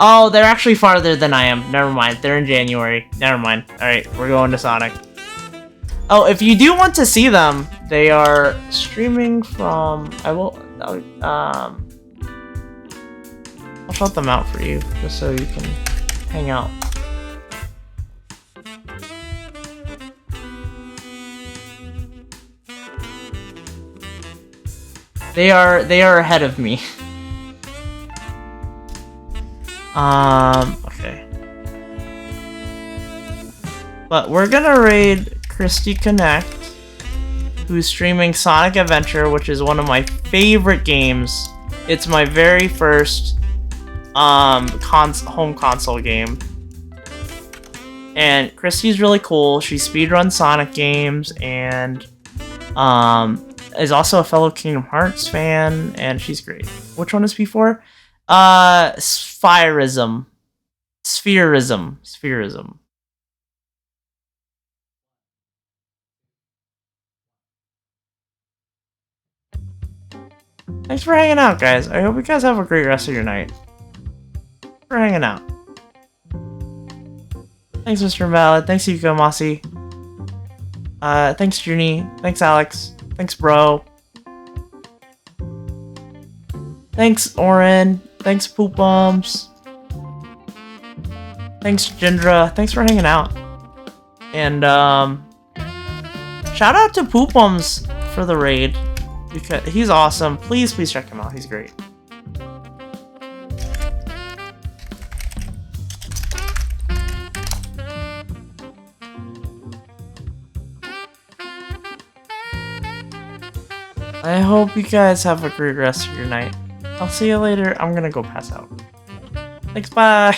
Oh, they're actually farther than I am. Never mind. They're in January. Never mind. All right, we're going to Sonic. Oh, if you do want to see them, they are streaming from. I'll shout them out for you, just so you can hang out. They are ahead of me. Okay. But we're gonna raid Christy Connect, who's streaming Sonic Adventure, which is one of my favorite games. It's my very first home console game. And Christy's really cool. She speedruns Sonic games and is also a fellow Kingdom Hearts fan, and she's great. Which one is P4? Spherism. Thanks for hanging out, guys. I hope you guys have a great rest of your night. Thanks for hanging out. Thanks, Mr. Valid. Thanks, Yuko Masi. Thanks, Junie. Thanks, Alex. Thanks, bro. Thanks, Oren. Thanks, Poop Bums. Thanks, Jindra. Thanks for hanging out. And, shout out to Poop Bums for the raid. Because he's awesome. Please check him out. He's great. I hope you guys have a great rest of your night. I'll see you later. I'm gonna go pass out. Thanks, bye!